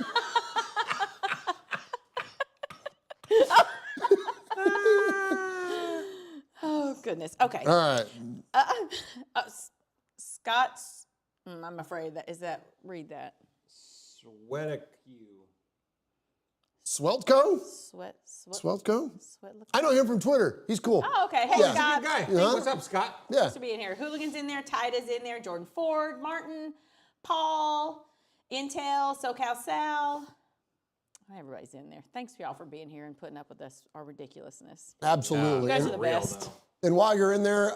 Oh, goodness. Okay. All right. Scott's. I'm afraid read that. Sweat Sweltco? Sweat. Sweltco? Sweat. I know him from Twitter. He's cool. Oh, okay. Hey, Yeah. Scott. Good guy. Hey, Uh-huh. what's up, Scott? Yeah. Thanks for being here. Hooligan's in there. Tida's in there. Jordan Ford, Martin, Paul, Intel, SoCal Sal. Everybody's in there. Thanks for y'all for being here and putting up with us, our ridiculousness. Absolutely. You guys are And- the best. And while you're in there,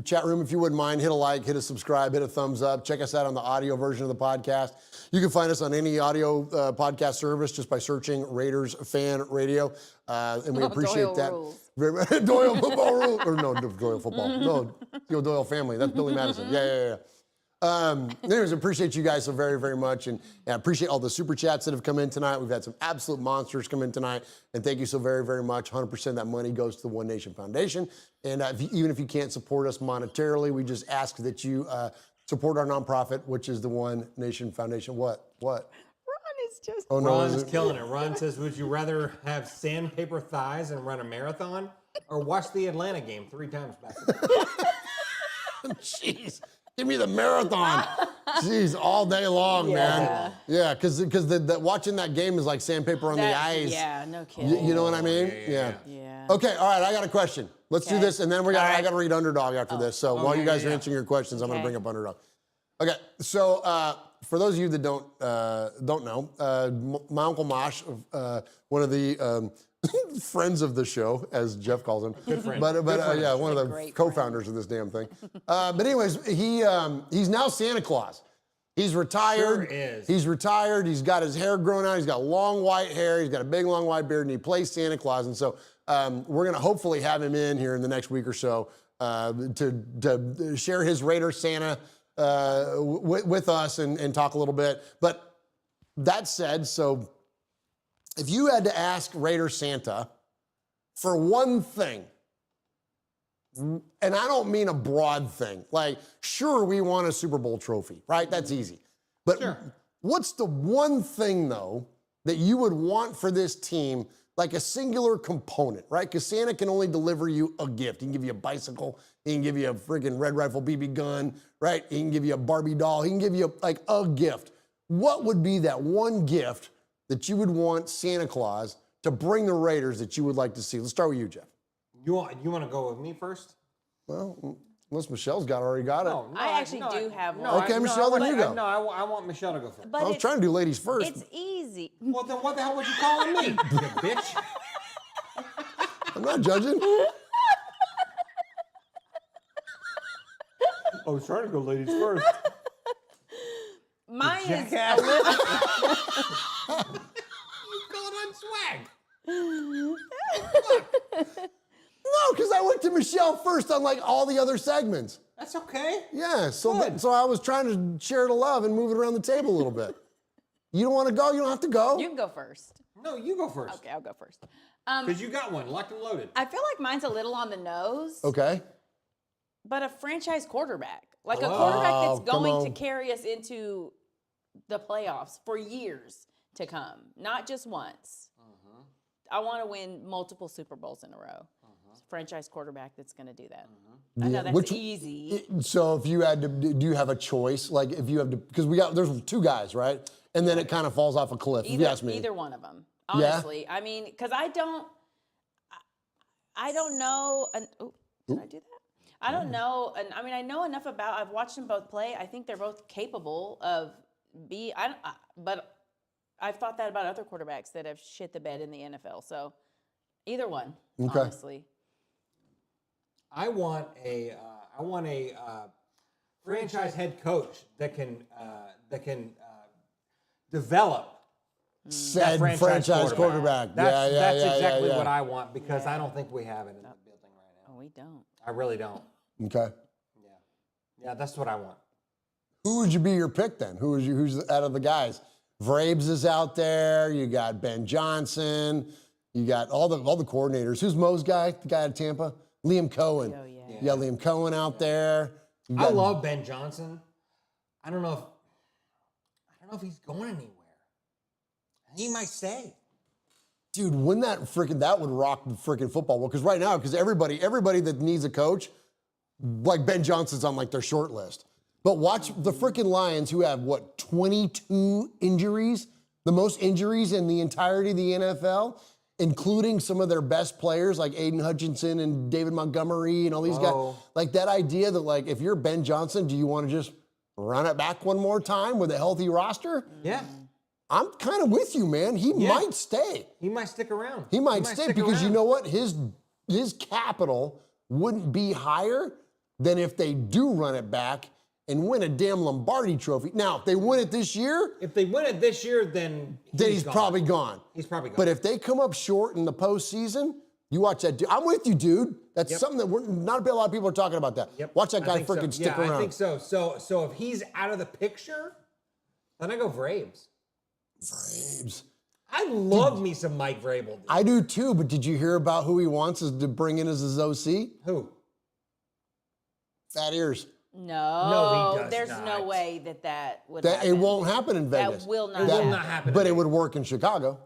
chat room, if you wouldn't mind, hit a like, hit a subscribe, hit a thumbs up. Check us out on the audio version of the podcast. You can find us on any audio podcast service just by searching Raiders Fan Radio. And we appreciate Doyle that. rules. Doyle football rule. Or no, Doyle football. No, the Doyle family. That's Billy Madison. Yeah. Anyways, appreciate you guys so very, very much. And I appreciate all the super chats that have come in tonight. We've had some absolute monsters come in tonight. And thank you so very, very much. 100% of that money goes to the One Nation Foundation. And even if you can't support us monetarily, we just ask that you support our nonprofit, which is the One Nation Foundation. What? Ron is just. Oh, no. Ron's is it- killing it. Ron says, would you rather have sandpaper thighs and run a marathon or watch the Atlanta game 3 times back to back? Jeez. Give me the marathon. Jeez, all day long, man. Yeah, because watching that game is like sandpaper on the eyes. Yeah, no kidding. You know what I mean? Yeah. Okay, all right, I got a question. Let's do Okay. this, and then I got to read Underdog after this. So while you guys are answering your questions, I'm going to Okay. bring up Underdog. Okay, so for those of you that don't know, my Uncle Mosh, one of the friends of the show, as Jeff calls him. Good friend. But yeah, one of the Great co-founders of this damn thing. But anyways, he's now Santa Claus. He's retired. Sure is. He's retired. He's got his hair grown out. He's got long white hair. He's got a big long white beard, and he plays Santa Claus. And so we're going to hopefully have him in here in the next week or so to share his Raider Santa with us and talk a little bit. But that said, so if you had to ask Raider Santa for one thing, and I don't mean a broad thing, like, sure, we want a Super Bowl trophy, right? That's easy. But what's the one thing, though, that you would want for this team, like a singular component, right? Because Santa can only deliver you a gift. He can give you a bicycle. He can give you a friggin' Red Rifle BB gun, right? He can give you a Barbie doll. He can give you like a gift. What would be that one gift that you would want Santa Claus to bring the Raiders that you would like to see? Let's start with you, Jeff. You want to go with me first? Well, unless Michelle's already got it. No, I actually do have one. Okay, Michelle, then you go. No, I want Michelle to go first. But I was trying to do ladies first. It's easy. Well, then what the hell was you calling me, you bitch? I'm not judging. I was trying to go ladies first. Mine is Jackass. a little. You going on swag? No, because I went to Michelle first on like all the other segments. That's okay. Yeah, so I was trying to share the love and move it around the table a little bit. You don't want to go? You don't have to go. You can go first. No, you go first. Okay, I'll go first. Because you got one, locked and loaded. I feel like mine's a little on the nose. Okay. But a franchise quarterback. Like a quarterback that's come going on. to carry us into the playoffs for years to come, not just once. I want to win multiple Super Bowls in a row. Franchise quarterback that's going to do that. I know that's easy. So if you had to, do you have a choice? Like if you have to, because there's two guys, right? And then it kind of falls off a cliff, if you ask me. Either one of them, honestly. I mean, because I don't know. Did I do that? I don't know. And I mean, I know enough about, I've watched them both play. I think they're both capable of but I've thought that about other quarterbacks that have shit the bed in the NFL. So either one, honestly. I want a franchise head coach that can develop Said that franchise quarterback. That's exactly what I want because I don't think we have it in the building right now. Oh, we don't. I really don't. Okay. Yeah, that's what I want. Who would you be your pick then? Who's out of the guys? Vrabes is out there. You got Ben Johnson. You got all the coordinators. Who's Mo's guy? The guy at Tampa? Liam Cohen. Oh, yeah. You got Liam Cohen out there. I love Ben Johnson. I don't know if he's going anywhere. He might stay. Dude, that would rock the freaking football world. Because right now, everybody that needs a coach, like Ben Johnson's on like their short list. But watch the freaking Lions, who have 22 injuries, the most injuries in the entirety of the NFL, including some of their best players like Aiden Hutchinson and David Montgomery and all these guys. Like that idea that like if you're Ben Johnson, do you want to just run it back one more time with a healthy roster? Yeah. I'm kind of with you, man. He might stay. He might stick around. He might stay because you know what? His capital wouldn't be higher than if they do run it back and win a damn Lombardi trophy. Now, if they win it this year... then he's probably gone. He's probably gone. But if they come up short in the postseason, you watch that dude. I'm with you, dude. That's something that not a lot of people are talking about that. Watch that guy freaking stick around. I think so. So if he's out of the picture, then I go Vrabes. I love me some Mike Vrabel. Dude. I do too, but did you hear about who he wants to bring in as his OC? Who? Fat ears. No, he does there's not. no way that would happen. It won't happen in Vegas. That will not It will not happen. But it would work in Chicago.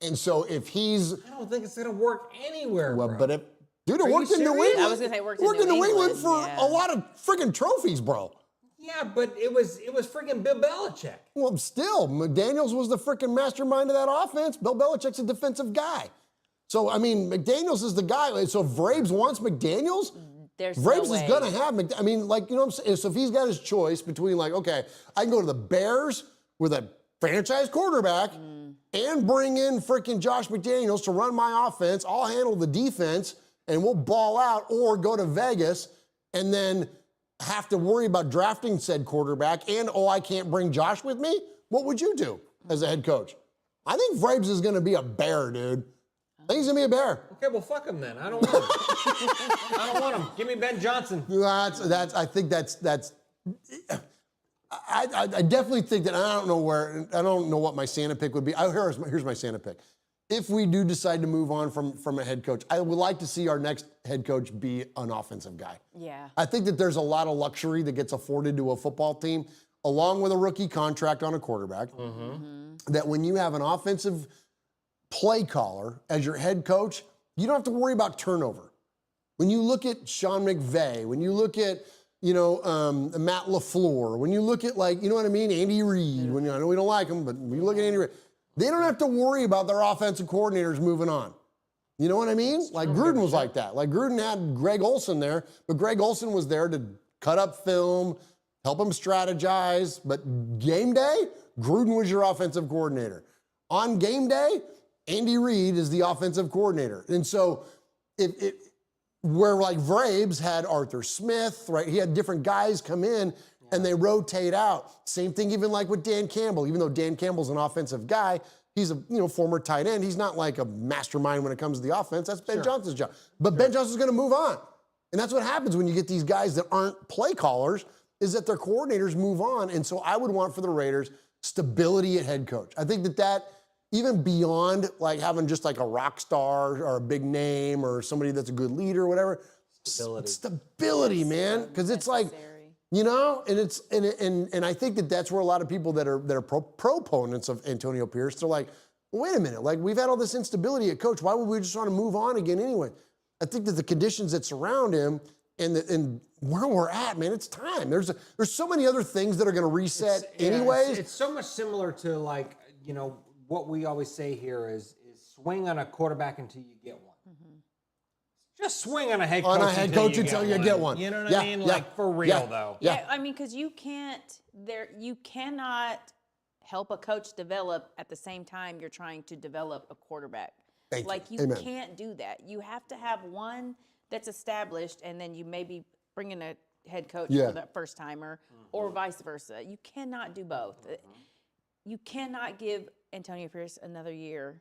And so if he's... I don't think it's going to work anywhere, Well, bro. but it worked in New England. I was going to say it worked in New England for a lot of friggin' trophies, bro. Yeah, but it was freaking Bill Belichick. Well, still, McDaniels was the freaking mastermind of that offense. Bill Belichick's a defensive guy. So, I mean, McDaniels is the guy. So if Vrabes wants McDaniels... Vrabes is going to have, I mean, like, you know what I'm saying? So if he's got his choice between, like, okay, I can go to the Bears with a franchise quarterback and bring in freaking Josh McDaniels to run my offense, I'll handle the defense, and we'll ball out, or go to Vegas and then have to worry about drafting said quarterback and, I can't bring Josh with me? What would you do as a head coach? I think Vrabes is going to be a Bear, dude. I think he's going to be a Bear. Okay, well, fuck him then. I don't want him. I don't want him. Give me Ben Johnson. I definitely think that I don't know what my Santa pick would be. Here's my Santa pick. if we do decide to move on from a head coach, I would like to see our next head coach be an offensive guy. Yeah. I think that there's a lot of luxury that gets afforded to a football team, along with a rookie contract on a quarterback, that when you have an offensive play caller as your head coach, you don't have to worry about turnover. When you look at Sean McVay, when you look at, Matt LaFleur, when you look at, you know what I mean, Andy Reid, when I know we don't like him, but when you look at Andy Reid, they don't have to worry about their offensive coordinators moving on. You know what I mean? Like Gruden was like that. Like Gruden had Greg Olson there, but Greg Olson was there to cut up film, help him strategize. But game day, Gruden was your offensive coordinator. On game day, Andy Reid is the offensive coordinator. And so where like Vrabes had Arthur Smith, right? He had different guys come in and they rotate out. Same thing even like with Dan Campbell. Even though Dan Campbell's an offensive guy, he's a former tight end. He's not like a mastermind when it comes to the offense. That's Ben Johnson's job. But Ben Johnson's going to move on. And that's what happens when you get these guys that aren't play callers, is that their coordinators move on. And so I would want for the Raiders stability at head coach. I think that even beyond like having just like a rock star or a big name or somebody that's a good leader or whatever, stability, man. Because it's like, and I think that's where a lot of people that are proponents of Antonio Pierce, they're like, well, wait a minute, like we've had all this instability at coach. Why would we just want to move on again anyway? I think that the conditions that surround him and where we're at, man, it's time. There's so many other things that are going to reset anyways. It's so much similar to what we always say here is swing on a quarterback until you get one. Just swing on a head coach until you get one. You know what I mean? Like for real though. Yeah, I mean, because you cannot help a coach develop at the same time you're trying to develop a quarterback. You can't do that. You have to have one that's established, and then you maybe bring in a head coach for the first timer, or vice versa. You cannot do both. You cannot give Antonio Pierce another year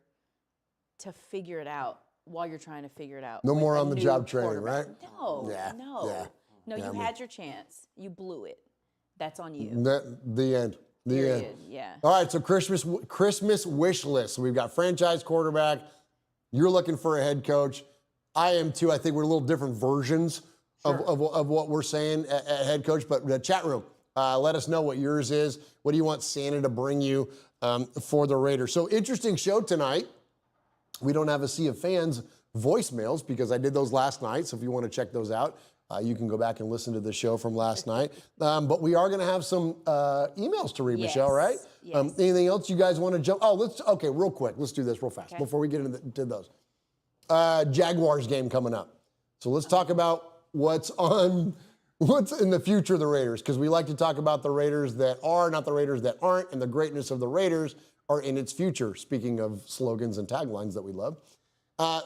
to figure it out while you're trying to figure it out. No more on the job training, right? No, no. You had your chance. You blew it. That's on you. The end. Period. Yeah. All right, so Christmas wish list. So we've got franchise quarterback. You're looking for a head coach. I am too. I think we're a little different versions of what we're saying at head coach. But the chat room, let us know what yours is. What do you want Santa to bring you for the Raiders? So interesting show tonight. We don't have a sea of fans voicemails because I did those last night. So if you want to check those out, you can go back and listen to the show from last night. But we are going to have some emails to read, Michelle, right? Yes. Anything else you guys want to jump? Okay, real quick. Let's do this real fast before we get into those. Jaguars game coming up. So let's talk about what's in the future of the Raiders, because we like to talk about the Raiders that are, not the Raiders that aren't, and the greatness of the Raiders are in its future, speaking of slogans and taglines that we love.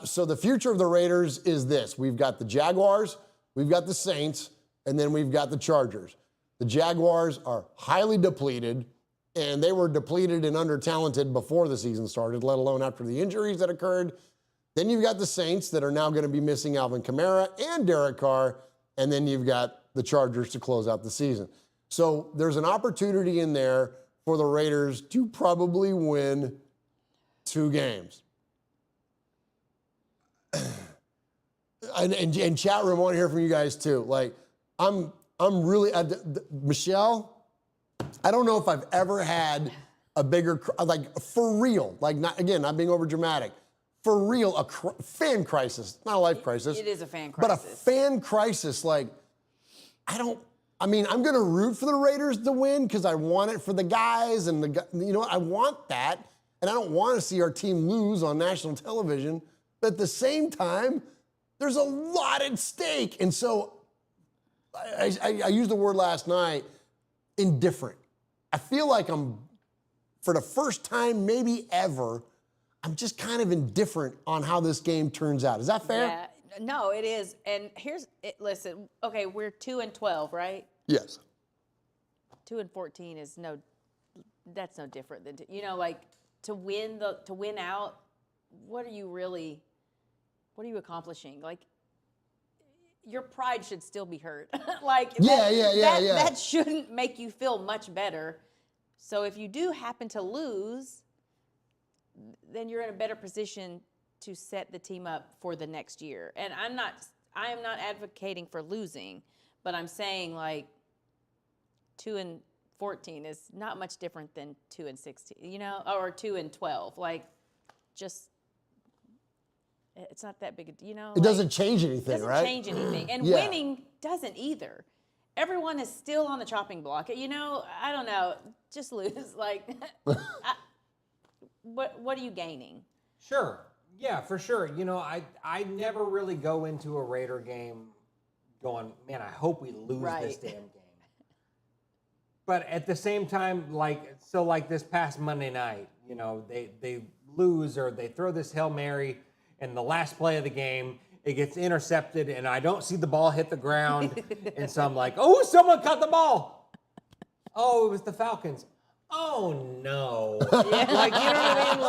So the future of the Raiders is this. We've got the Jaguars, we've got the Saints, and then we've got the Chargers. The Jaguars are highly depleted, and they were depleted and under-talented before the season started, let alone after the injuries that occurred. Then you've got the Saints that are now going to be missing Alvin Kamara and Derek Carr, and then you've got the Chargers to close out the season. So there's an opportunity in there for the Raiders to probably win 2 games. And chat room, I want to hear from you guys too. Like, I'm really, Michelle, I don't know if I've ever had a bigger, like for real, like not being over dramatic, for real, a fan crisis, not a life crisis. It is a fan crisis. But a fan crisis, like, I'm going to root for the Raiders to win because I want it for the guys and I want that. And I don't want to see our team lose on national television. But at the same time, there's a lot at stake. And so I used the word last night, indifferent. I feel like for the first time, maybe ever, I'm just kind of indifferent on how this game turns out. Is that fair? Yeah. No, it is. And listen, okay, we're 2-12, right? Yes. 2-14 is that's no different than, to win out, what are you accomplishing? Like, your pride should still be hurt. That shouldn't make you feel much better. So if you do happen to lose, then you're in a better position to set the team up for the next year. And I am not advocating for losing, but I'm saying like 2-14 is not much different than 2-16, you know, or 2-12. Like, just it's not that big, you know. It doesn't change anything, right? It doesn't change anything, and winning doesn't either. Everyone is still on the chopping block. You know, I don't know, just lose. Like, what are you gaining? Sure. Yeah, for sure. You know, I never really go into a Raider game going, man, I hope we lose this damn game. But at the same time, like this past Monday night, you know, they lose or they throw this Hail Mary and the last play of the game, it gets intercepted and I don't see the ball hit the ground. And so I'm like, oh, someone caught the ball. Oh, it was the Falcons. Oh no. Yeah. Like, you know what I mean?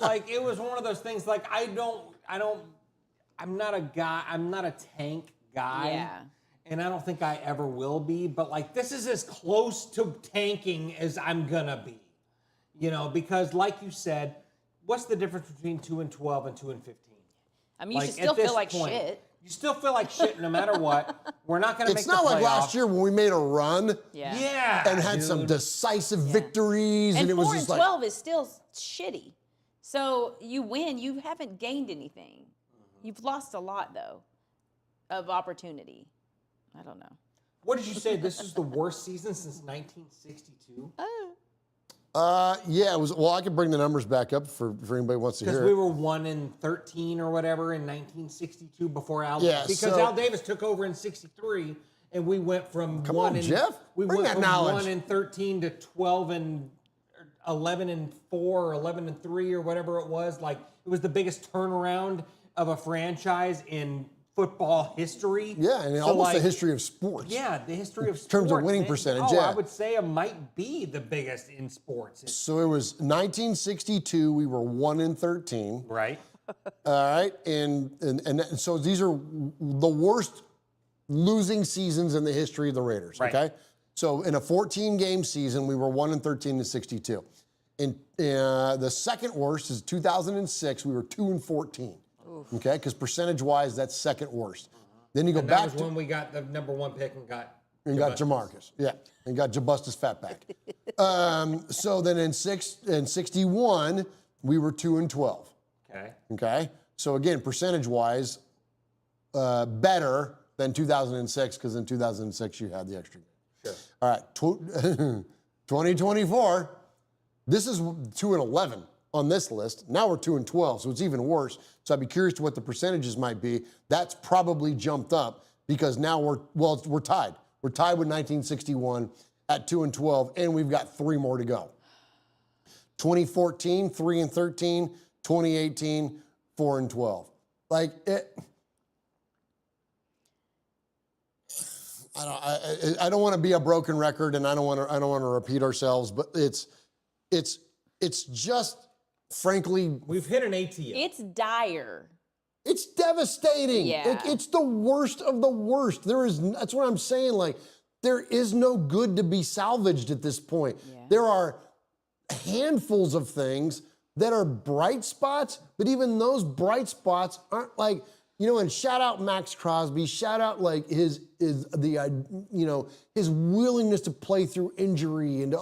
Like it was one of those things like I'm not a tank guy. Yeah. And I don't think I ever will be, but like this is as close to tanking as I'm gonna be. You know, because like you said, what's the difference between 2-12 and 2-15? I mean, you should still feel like shit. You still feel like shit no matter what. We're not going to make the playoffs. It's not like last year when we made a run and had some decisive victories. And it was just 4-12 is still shitty. So you win, you haven't gained anything. You've lost a lot, though, of opportunity. I don't know. What did you say? This is the worst season since 1962? Yeah, it was. Well, I can bring the numbers back up for anybody who wants to hear. Because we were 1-13 or whatever in 1962 before Al. Yeah, because Al Davis took over in '63, and we went from Jeff. We Bring went that knowledge. 1-13 to 12-11-4 or 11-3 or whatever it was. Like it was the biggest turnaround of a franchise in football history. Yeah, and almost the history of sports. Yeah, the history of sports. In terms of winning percentage, I would say it might be the biggest in sports. So it was 1962, we were 1-13. Right. All right, and so these are the worst losing seasons in the history of the Raiders, okay? So in a 14-game season, we were 1-13 to 62. And the second worst is 2006, we were 2-14. Okay, because percentage-wise, that's second worst. Then you go back that was when we got the number 1 pick and got Jamarcus. Yeah, and got Jabustus Fatback. So then in 61, we were 2-12. Okay. Okay. So again, percentage-wise, better than 2006 because in 2006 you had the extra game. Sure. All right, 2024. This is 2-11. On this list. Now we're 2-12, so it's even worse. So I'd be curious to what the percentages might be. That's probably jumped up because now we're tied. We're tied with 1961 at 2-12, and we've got 3 more to go. 2014, 3-13, 2018, 4-12. Like it. I don't want to be a broken record, and I don't want to repeat ourselves, but it's just. Frankly, we've hit an ATM. It's dire. It's devastating. Yeah. It's the worst of the worst. That's what I'm saying. Like, there is no good to be salvaged at this point. Yeah. There are handfuls of things that are bright spots, but even those bright spots aren't like, you know, and shout out Max Crosby, shout out like his willingness to play through injury and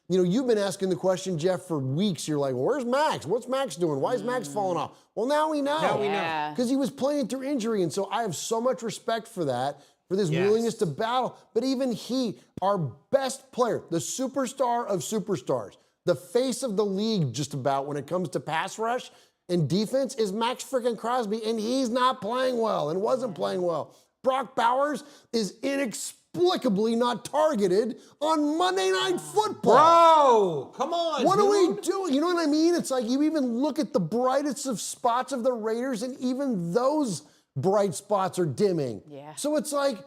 you know, you've been asking the question, Jeff, for weeks. You're like, well, where's Max? What's Max doing? Why is Max falling off? Well, now we know. Now we know. Because he was playing through injury. And so I have so much respect for that, for this willingness to battle. But even he, our best player, the superstar of superstars, the face of the league just about when it comes to pass rush and defense is Max freaking Crosby. And he's not playing well and wasn't playing well. Brock Bowers is inexplicably not targeted on Monday Night Football. Bro, come on, What dude. are we doing? You know what I mean? It's like you even look at the brightest of spots of the Raiders, and even those bright spots are dimming. Yeah. So it's like,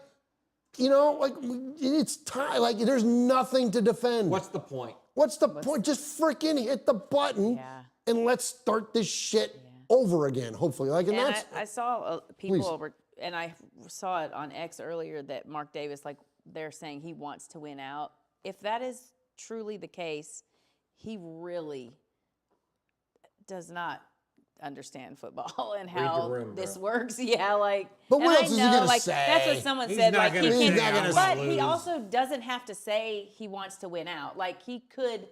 you know, like it's time. Like there's nothing to defend. What's the point? What's the point? Just freaking hit the button and let's start this shit over again. Hopefully, like, and that's. I saw people were. And I saw it on X earlier that Mark Davis, like, they're saying he wants to win out. If that is truly the case, he really does not understand football and the how room, this bro. works. Yeah, like. But and what I else is he know, gonna like, say? That's what someone He's said. not Like gonna he say, He's not can't, gonna but lose. he also doesn't have to say he wants to win out. Like he could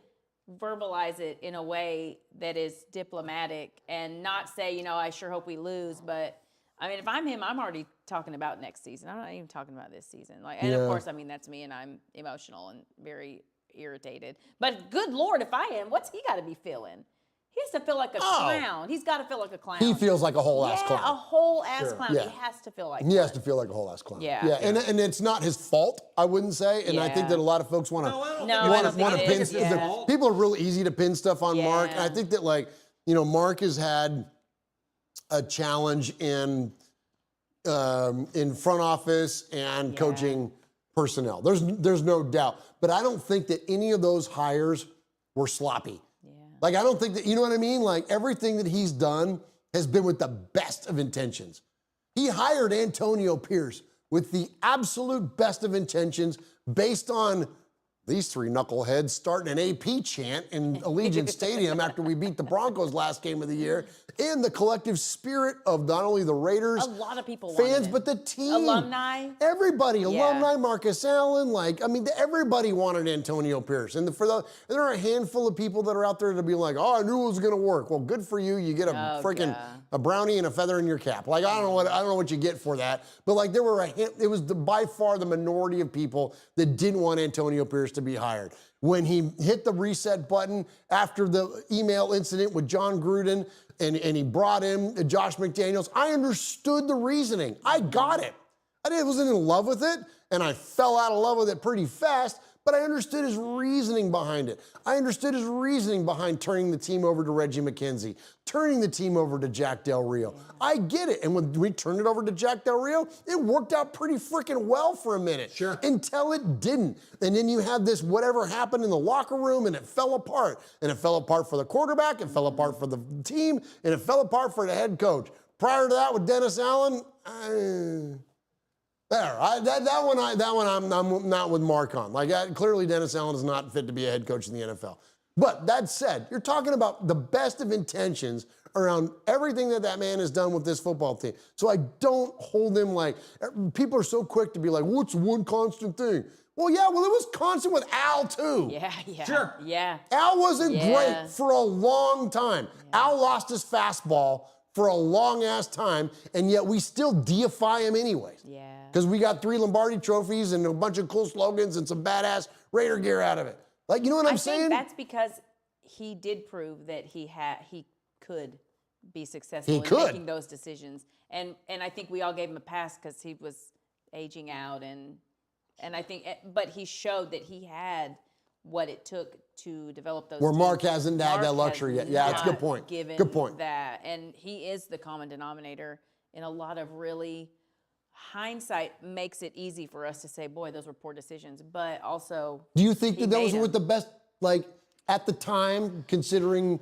verbalize it in a way that is diplomatic and not say, you know, I sure hope we lose. But I mean, if I'm him, I'm already talking about next season. I'm not even talking about this season. Like, and of course, I mean that's me, and I'm emotional and very irritated. But good Lord, if I am, what's he got to be feeling? He has to feel like a clown. He's got to feel like a clown. He feels like a whole ass clown. Yeah, a whole ass clown. Yeah. He has to feel like He has one. to feel like a whole ass clown. Yeah. Yeah. And it's not his fault, I wouldn't say. And I think Yeah. that a lot of folks want to No, I don't No, I don't want to think pin it is. Yeah. fault. people are really easy to pin stuff on Mark. And I Yeah. think that, like, you know, Mark has had a challenge in front office and coaching personnel. There's no doubt. But I don't think that any of those hires were sloppy. Yeah. Like, I don't think that, you know what I mean? Like, everything that he's done has been with the best of intentions. He hired Antonio Pierce with the absolute best of intentions based on these three knuckleheads starting an AP chant in Allegiant Stadium after we beat the Broncos last game of the year, and the collective spirit of not only the Raiders A lot of people wanted fans, him. but the team. Alumni. Everybody, Yeah. alumni, Marcus Allen, like, I mean, everybody wanted Antonio Pierce. And there are a handful of people that are out there to be like, oh, I knew it was gonna work. Well, good for you. You get a freaking a brownie and a feather in your cap. Like, I don't know what you get for that. But like, there were it was by far the minority of people that didn't want Antonio Pierce to be hired. When he hit the reset button after the email incident with John Gruden and he brought in Josh McDaniels, I understood the reasoning. I got it. I wasn't in love with it, and I fell out of love with it pretty fast, but I understood his reasoning behind it. I understood his reasoning behind turning the team over to Reggie McKenzie, turning the team over to Jack Del Rio. I get it. And when we turned it over to Jack Del Rio, it worked out pretty freaking well for a minute. Sure. Until it didn't. And then you had this whatever happened in the locker room, and it fell apart. And it fell apart for the quarterback, it fell apart for the team, and it fell apart for the head coach. Prior to that with Dennis Allen, that one I'm not with Mark on. Like, clearly Dennis Allen is not fit to be a head coach in the NFL. But that said, you're talking about the best of intentions around everything that man has done with this football team. So I don't hold him like, people are so quick to be like, what's one constant thing? Well, yeah, well, it was constant with Al too. Yeah. Sure. Yeah. Al wasn't great for a long time. Al lost his fastball for a long ass time, and yet we still deify him anyways. Yeah. Because we got 3 Lombardi trophies and a bunch of cool slogans and some badass Raider gear out of it. Like, you know what I'm saying? I think that's because he did prove that he could be successful in making those decisions. And I think we all gave him a pass because he was aging out and I think, but he showed that he had what it took to develop those. Where teams. Mark hasn't had that Mark luxury has yet. Yeah, that's a good not point. given Good point. That, and he is the common denominator in a lot of really. Hindsight makes it easy for us to say, boy, those were poor decisions, but also. Do you think he that those made were them. the best, like, at the time, considering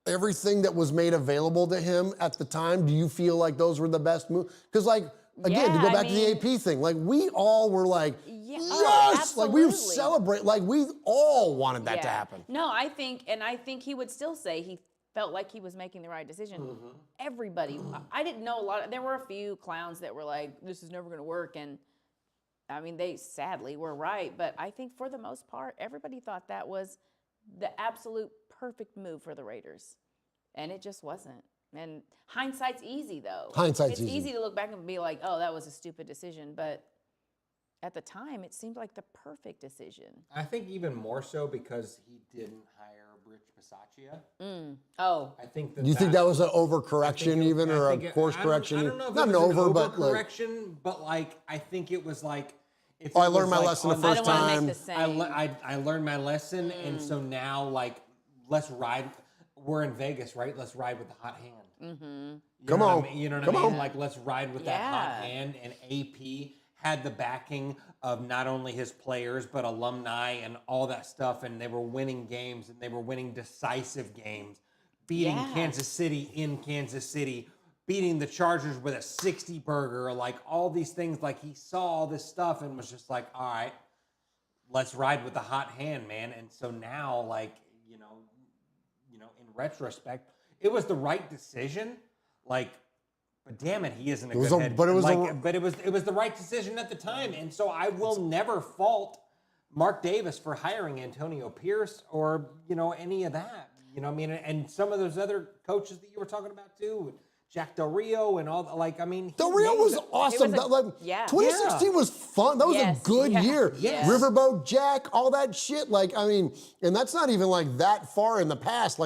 everything that was made available to him at the time? Do you feel like those were the best moves? Because, like, again, to go back to the AP thing, like, we all were like, yes! Like, we would absolutely. celebrate. Like, we all wanted that to happen. No, I think he would still say he felt like he was making the right decision. Everybody, I didn't know a lot. There were a few clowns that were like, this is never going to work. And I mean, they sadly were right. But I think for the most part, everybody thought that was the absolute perfect move for the Raiders. And it just wasn't. And hindsight's easy, though. Hindsight's It's easy. easy to look back and be like, oh, that was a stupid decision. But at the time, it seemed like the perfect decision. I think even more so because he didn't hire Rich Bisaccia. Oh. I think that. Do you think that was an overcorrection even, or a course correction? I don't know if Not it an was over, an but like, overcorrection, but like I think it was like. If oh, I it learned was my like lesson the on first I don't wanna time. make the same. I learned my lesson, and so now like let's ride. We're in Vegas, right? Let's ride with the hot hand. You Come know what on. I mean? You know what Come I mean? on. Like let's ride with that hot Yeah. hand. And AP had the backing of not only his players but alumni and all that stuff, and they were winning games, and they were winning decisive games, beating Yeah. Kansas City in Kansas City, beating the Chargers with a 60 burger, like all these things. Like he saw all this stuff and was just like, all right, let's ride with the hot hand, man. And so now, like, in retrospect, it was the right decision. Like, but damn it, he isn't a good head. But it was the right decision at the time, and so I will never fault Mark Davis for hiring Antonio Pierce or any of that. And some of those other coaches that you were talking about too, Jack Del Rio and all. Del Rio was awesome. 2016 was fun. That was a good year. Yes. Riverboat Jack, all that shit. And that's not even that far in the past.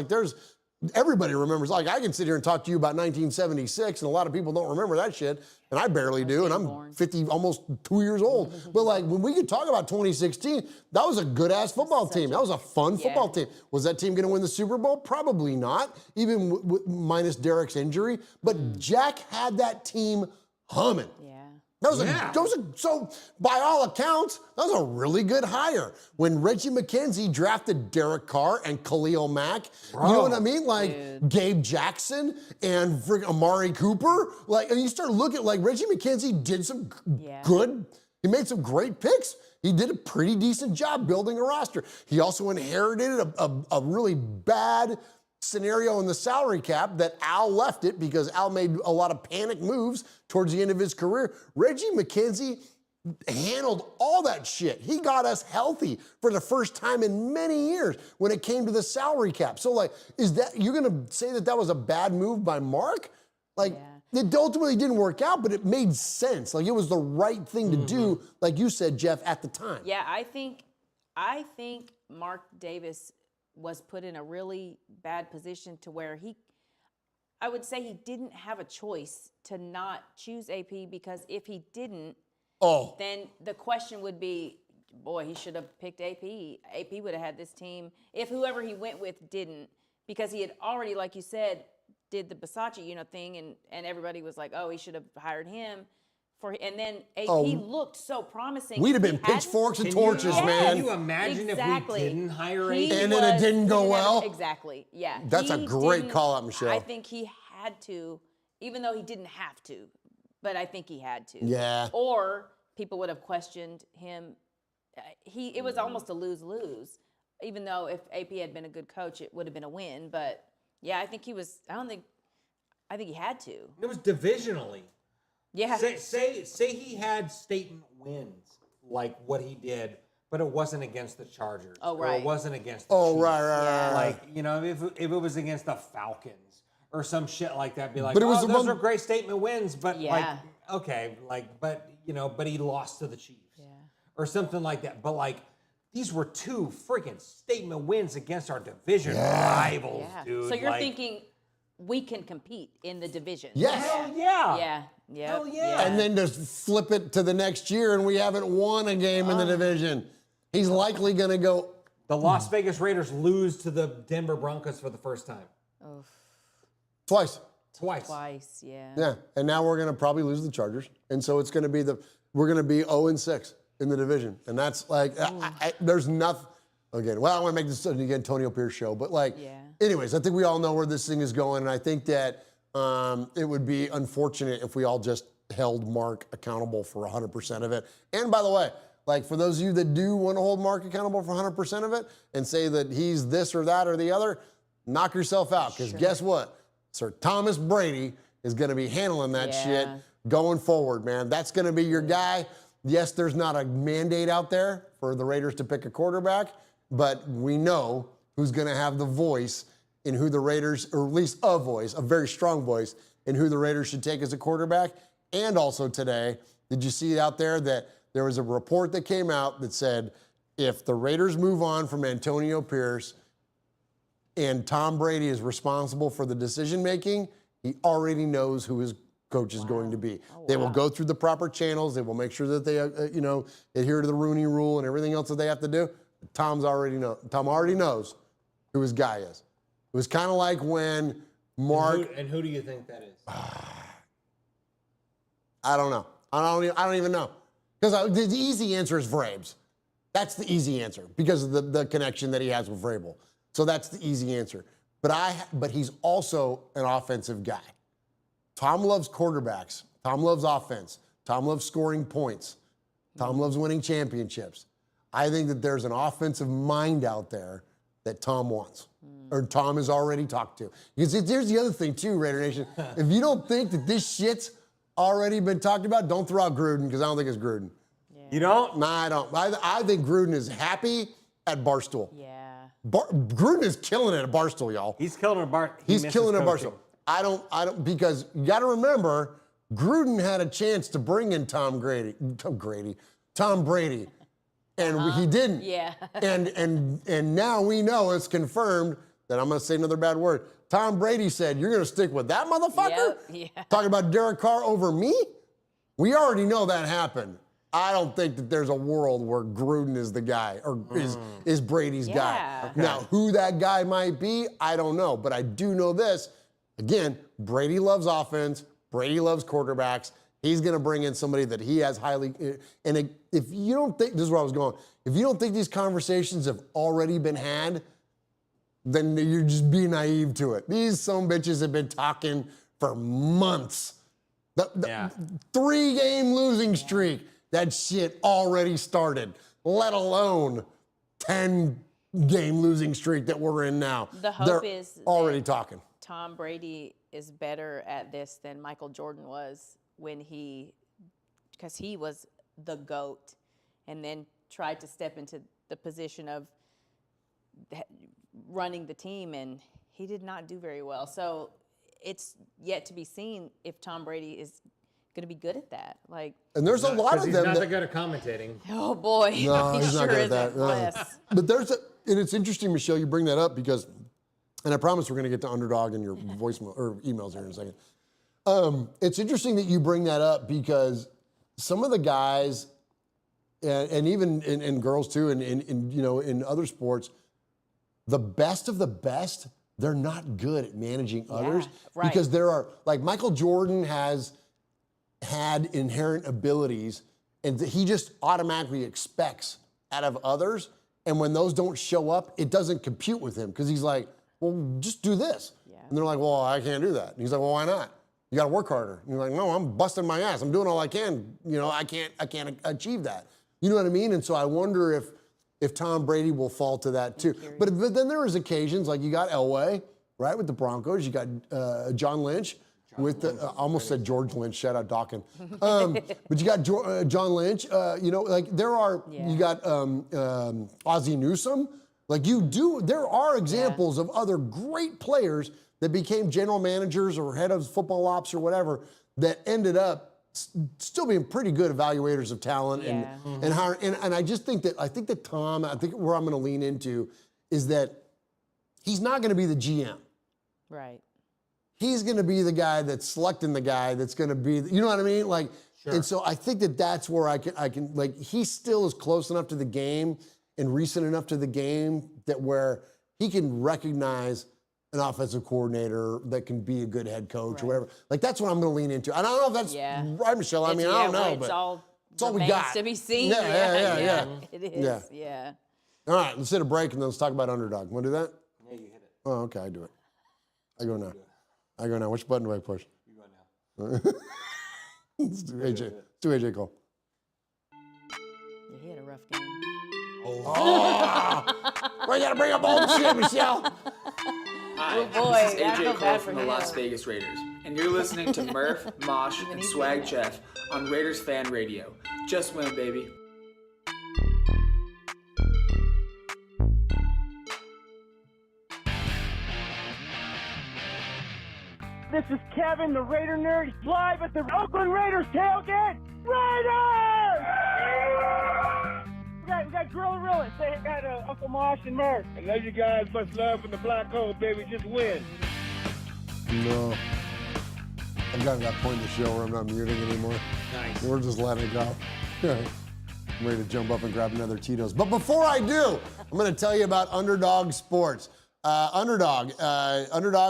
Everybody remembers. I can sit here and talk to you about 1976, and a lot of people don't remember that shit, and I barely do, and I'm 50, almost 2 years old. But when we could talk about 2016, that was a good-ass football team. That was a fun football team. Was that team going to win the Super Bowl? Probably not, even minus Derek's injury. But Jack had that team humming. So by all accounts, that was a really good hire. When Reggie McKenzie drafted Derek Carr and Khalil Mack, you know what I mean? Gabe Jackson and Amari Cooper. And you start looking Reggie McKenzie did some good, he made some great picks. He did a pretty decent job building a roster. He also inherited a really bad scenario in the salary cap that Al left it because Al made a lot of panic moves towards the end of his career. Reggie McKenzie handled all that shit. He got us healthy for the first time in many years when it came to the salary cap. So is that, you're going to say that was a bad move by Mark? It ultimately didn't work out, but it made sense. It was the right thing to do, like you said, Jeff, at the time. Yeah, I think Mark Davis was put in a really bad position to where I would say he didn't have a choice to not choose AP, because if he didn't, then the question would be, boy, he should have picked AP. AP would have had this team if whoever he went with didn't, because he had already, like you said, did the Versace, thing, and everybody was like, oh, he should have hired him. And then AP looked so promising. We'd have been pitchforks and torches, man. Can you imagine if we didn't hire AP? And then it didn't go well? Exactly, yeah. That's a great call out, Michelle. I think he had to, even though he didn't have to, but I think he had to. Yeah. Or people would have questioned him. It was almost a lose-lose. Even though if AP had been a good coach, it would have been a win. But yeah, I think I think he had to. It was divisionally. Yeah. Say he had statement wins like what he did, but it wasn't against the Chargers. Oh, right. Or it wasn't against the Chiefs. Right. If it was against the Falcons or some shit like that, be like, but it was those are great statement wins, but but he lost to the Chiefs. Yeah. Or something like that. But these were two freaking statement wins against our division rivals, dude. So you're thinking we can compete in the division. Yes. Hell yeah. Yeah. Hell yeah. And then just flip it to the next year and we haven't won a game in the division. He's likely going to go. The Las Vegas Raiders lose to the Denver Broncos for the first time. Twice. Yeah. Yeah. And now we're going to probably lose the Chargers. And so it's going to be we're going to be 0-6 in the division. And that's there's nothing. Again, I want to make this an Antonio Pierce show, but anyways, I think we all know where this thing is going, and I think that it would be unfortunate if we all just held Mark accountable for 100% of it. And by the way, for those of you that do want to hold Mark accountable for 100% of it and say that he's this or that or the other, knock yourself out, because guess what? Sir Thomas Brady is going to be handling that shit going forward, man. That's going to be your guy. Yes, there's not a mandate out there for the Raiders to pick a quarterback, but we know who's going to have the voice in who the Raiders, or at least a voice, a very strong voice, in who the Raiders should take as a quarterback. And also today, did you see out there that there was a report that came out that said if the Raiders move on from Antonio Pierce and Tom Brady is responsible for the decision-making, he already knows who his coach is going to be. They will go through the proper channels. They will make sure that they, adhere to the Rooney Rule and everything else that they have to do. Tom already knows who his guy is. It was kind of like when Mark. And who do you think that is? I don't know. I don't even know. Because the easy answer is Vrabes. That's the easy answer because of the connection that he has with Vrabel. So that's the easy answer. But he's also an offensive guy. Tom loves quarterbacks. Tom loves offense. Tom loves scoring points. Tom loves winning championships. I think that there's an offensive mind out there that Tom wants, or Tom has already talked to. Because here's the other thing too, Raider Nation. If you don't think that this shit's already been talked about, don't throw out Gruden, because I don't think it's Gruden. Yeah. You don't? Nah, I don't. I think Gruden is happy at Barstool. Yeah. Gruden is killing it at Barstool, y'all. He's killing it at He's killing it at Barstool. I don't, because you got to remember, Gruden had a chance to bring in Tom Brady, and he didn't. Yeah. And now we know it's confirmed that I'm going to say another bad word. Tom Brady said, "You're going to stick with that motherfucker?" Yep, yeah. Talking about Derek Carr over me? We already know that happened. I don't think that there's a world where Gruden is the guy, or is Brady's guy. Okay. Now, who that guy might be, I don't know. But I do know this. Again, Brady loves offense. Brady loves quarterbacks. He's going to bring in somebody that he has highly. And if you don't think, this is where I was going, if you don't think these conversations have already been had, then you're just being naive to it. These sumbitches have been talking for months. The 3-game losing streak, that shit already started, let alone 10-game losing streak that we're in now. The hope They're is already talking. Tom Brady is better at this than Michael Jordan was because he was the GOAT and then tried to step into the position of running the team, and he did not do very well. So it's yet to be seen if Tom Brady is going to be good at that. And there's a lot of he's them not that, that good at commentating. Oh boy, No, he he's sure not good at isn't. that. No. Bless. But and it's interesting, Michelle, you bring that up because, and I promise we're going to get to Underdog and your voicemail or emails here in a second. It's interesting that you bring that up because some of the guys, and even in girls too, and in other sports, the best of the best, they're not good at managing others right. because there are, like Michael Jordan has had inherent abilities and he just automatically expects out of others. And when those don't show up, it doesn't compute with him because he's like, well, just do this. Yeah. And they're like, well, I can't do that. And he's like, well, why not? You got to work harder. And you're like, no, I'm busting my ass. I'm doing all I can. I can't achieve that. You know what I mean? And so I wonder if Tom Brady will fall to that too. But then there is occasions like you got Elway, right, with the Broncos. You got John Lynch. I almost said George Lynch. Shout out Dawkins. But you got John Lynch. There are. Yeah. You got Ozzie Newsome. There are examples of other great players that became general managers or head of football ops or whatever that ended up still being pretty good evaluators of talent and hire. And I just think that Tom. I think where I'm going to lean into is that he's not going to be the GM. Right. He's going to be the guy that's selecting the guy that's going to be, you know what I mean? Sure. And so I think that's where I can, he still is close enough to the game and recent enough to the game that where he can recognize an offensive coordinator that can be a good head coach or whatever. That's what I'm going to lean into. And I don't know if that's right, Michelle. I don't know, but it's all we got. To be seen. Yeah. It is, yeah. All right, let's hit a break and then let's talk about Underdog. Want to do that? Yeah, you hit it. Oh, okay, I do it. I go now. Which button do I push? You go now. Let's do AJ. Let's do AJ Cole. Yeah, he had a rough game. We got to bring up old shit, Michelle. Hi, Oh boy, this is I feel AJ Cole bad from for the him. Las Vegas Raiders, and you're listening to Murf, Mosh, and Swag Jeff on Raiders Fan Radio. Just win, baby. This is Kevin, the Raider Nerd, live at the Oakland Raiders tailgate. Raiders! We got Gorilla. Say hi to Uncle Mosh and Murf. I love you guys. Much love from the black hole, baby. Just win. No. I've gotten to that point in the show where I'm not muting anymore. Nice. We're just letting it go. I'm ready to jump up and grab another Tito's. But before I do, I'm going to tell you about Underdog Sports. Underdog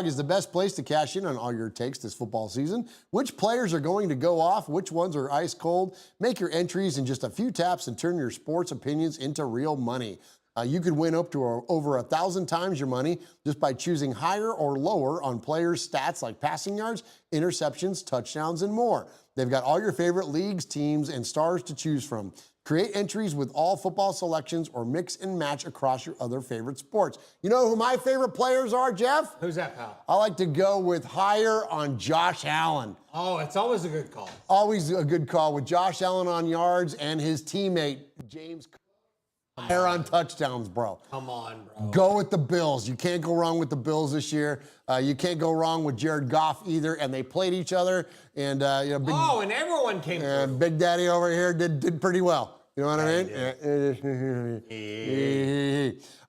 is the best place to cash in on all your takes this football season. Which players are going to go off? Which ones are ice cold? Make your entries in just a few taps and turn your sports opinions into real money. You could win up to over 1,000 times your money just by choosing higher or lower on players' stats like passing yards, interceptions, touchdowns, and more. They've got all your favorite leagues, teams, and stars to choose from. Create entries with all football selections or mix and match across your other favorite sports. You know who my favorite players are, Jeff? Who's that, pal? I like to go with higher on Josh Allen. Oh, it's always a good call. Always a good call with Josh Allen on yards and his teammate, James higher on touchdowns, bro. Come on, bro. Go with the Bills. You can't go wrong with the Bills this year. You can't go wrong with Jared Goff either. And they played each other. And and everyone came through. Big Daddy over here did pretty well. You know what I mean?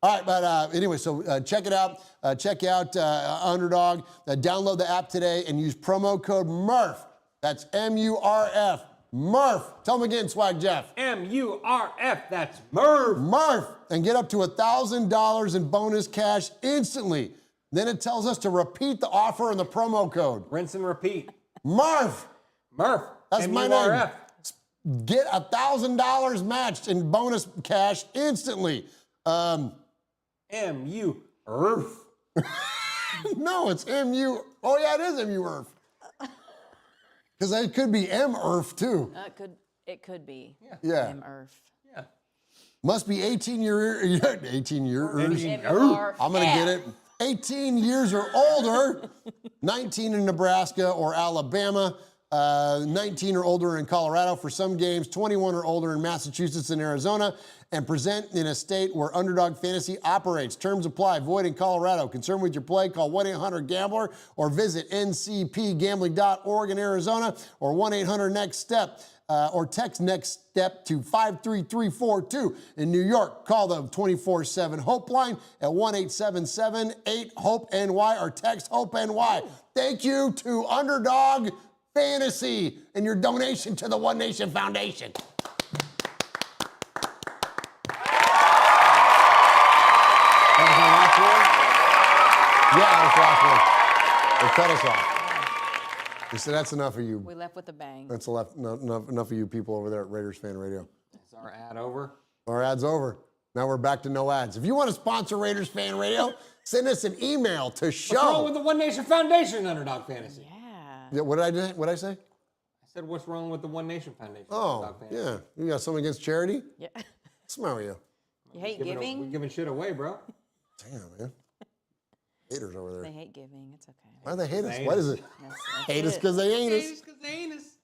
All right, but anyway, so check it out. Check out Underdog. Download the app today and use promo code MURF. That's M-U-R-F. Murf. Tell them again, Swag Jeff. M-U-R-F. That's Murf. Murf. And get up to $1,000 in bonus cash instantly. Then it tells us to repeat the offer and the promo code. Rinse and repeat. Murf. Murf. That's my name. Get $1,000 matched in bonus cash instantly. M-U-R-F. No, it's M-U. Oh, yeah, it is M-U-R-F. Because it could be M-U-R-F, too. It could be. Yeah. M-U-R-F. Yeah. Must be 18 years. I'm going to get it. 18 years or older, 19 in Nebraska or Alabama, 19 or older in Colorado for some games, 21 or older in Massachusetts and Arizona, and present in a state where Underdog Fantasy operates. Terms apply. Void in Colorado. Concerned with your play? Call 1-800-GAMBLER or visit ncpgambling.org in Arizona or 1-800-NEXT-STEP. Or text NEXT STEP to 53342 in New York. Call the 24/7 Hope line at 1-877-8-HOPE-NY or text HOPE-NY. Thank you to Underdog Fantasy and your donation to the One Nation Foundation. They cut us off. They said, that's enough of you. We left with a bang. That's enough of you people over there at Raiders Fan Radio. Is our ad over? Our ad's over. Now we're back to no ads. If you want to sponsor Raiders Fan Radio, send us an email to show. What's wrong with the One Nation Foundation, Underdog Fantasy? Yeah, what did I say? I said, what's wrong with the One Nation Foundation? Oh, yeah. You got something against charity? Yeah. Smell you. You hate giving? We're giving shit away, bro. Damn, man. Haters over there. They hate giving. It's okay. Why do they hate us? What is it? Hate us because they ain't us. Hate us because they ain't us.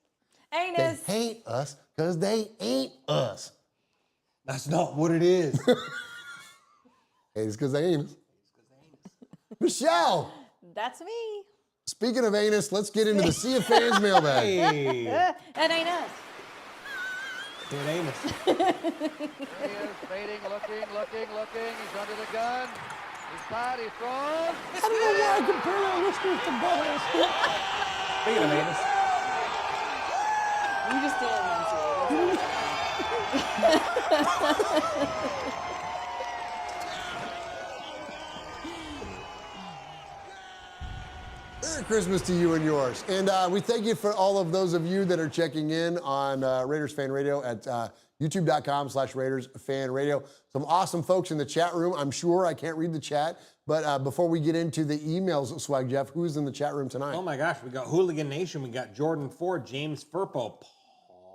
Ain't They us. hate us because they ain't us. That's not what it is. Hate us because they ain't us. Michelle. That's me. Speaking of anus, let's get into the Sea of Fans mailbag. Hey. That ain't us. It ain't us. There he is, fading, looking. He's under the gun. He's tied, he's thrown. I don't know why I compare our listeners to balls. Speaking of anus. You just didn't Merry Christmas to you and yours. And we thank you for all of those of you that are checking in on Raiders Fan Radio at youtube.com/Raiders Fan Radio. Some awesome folks in the chat room. I'm sure I can't read the chat, but before we get into the emails, Swag Jeff, who's in the chat room tonight? Oh my gosh, we got Hooligan Nation, we got Jordan Ford, James Furpo,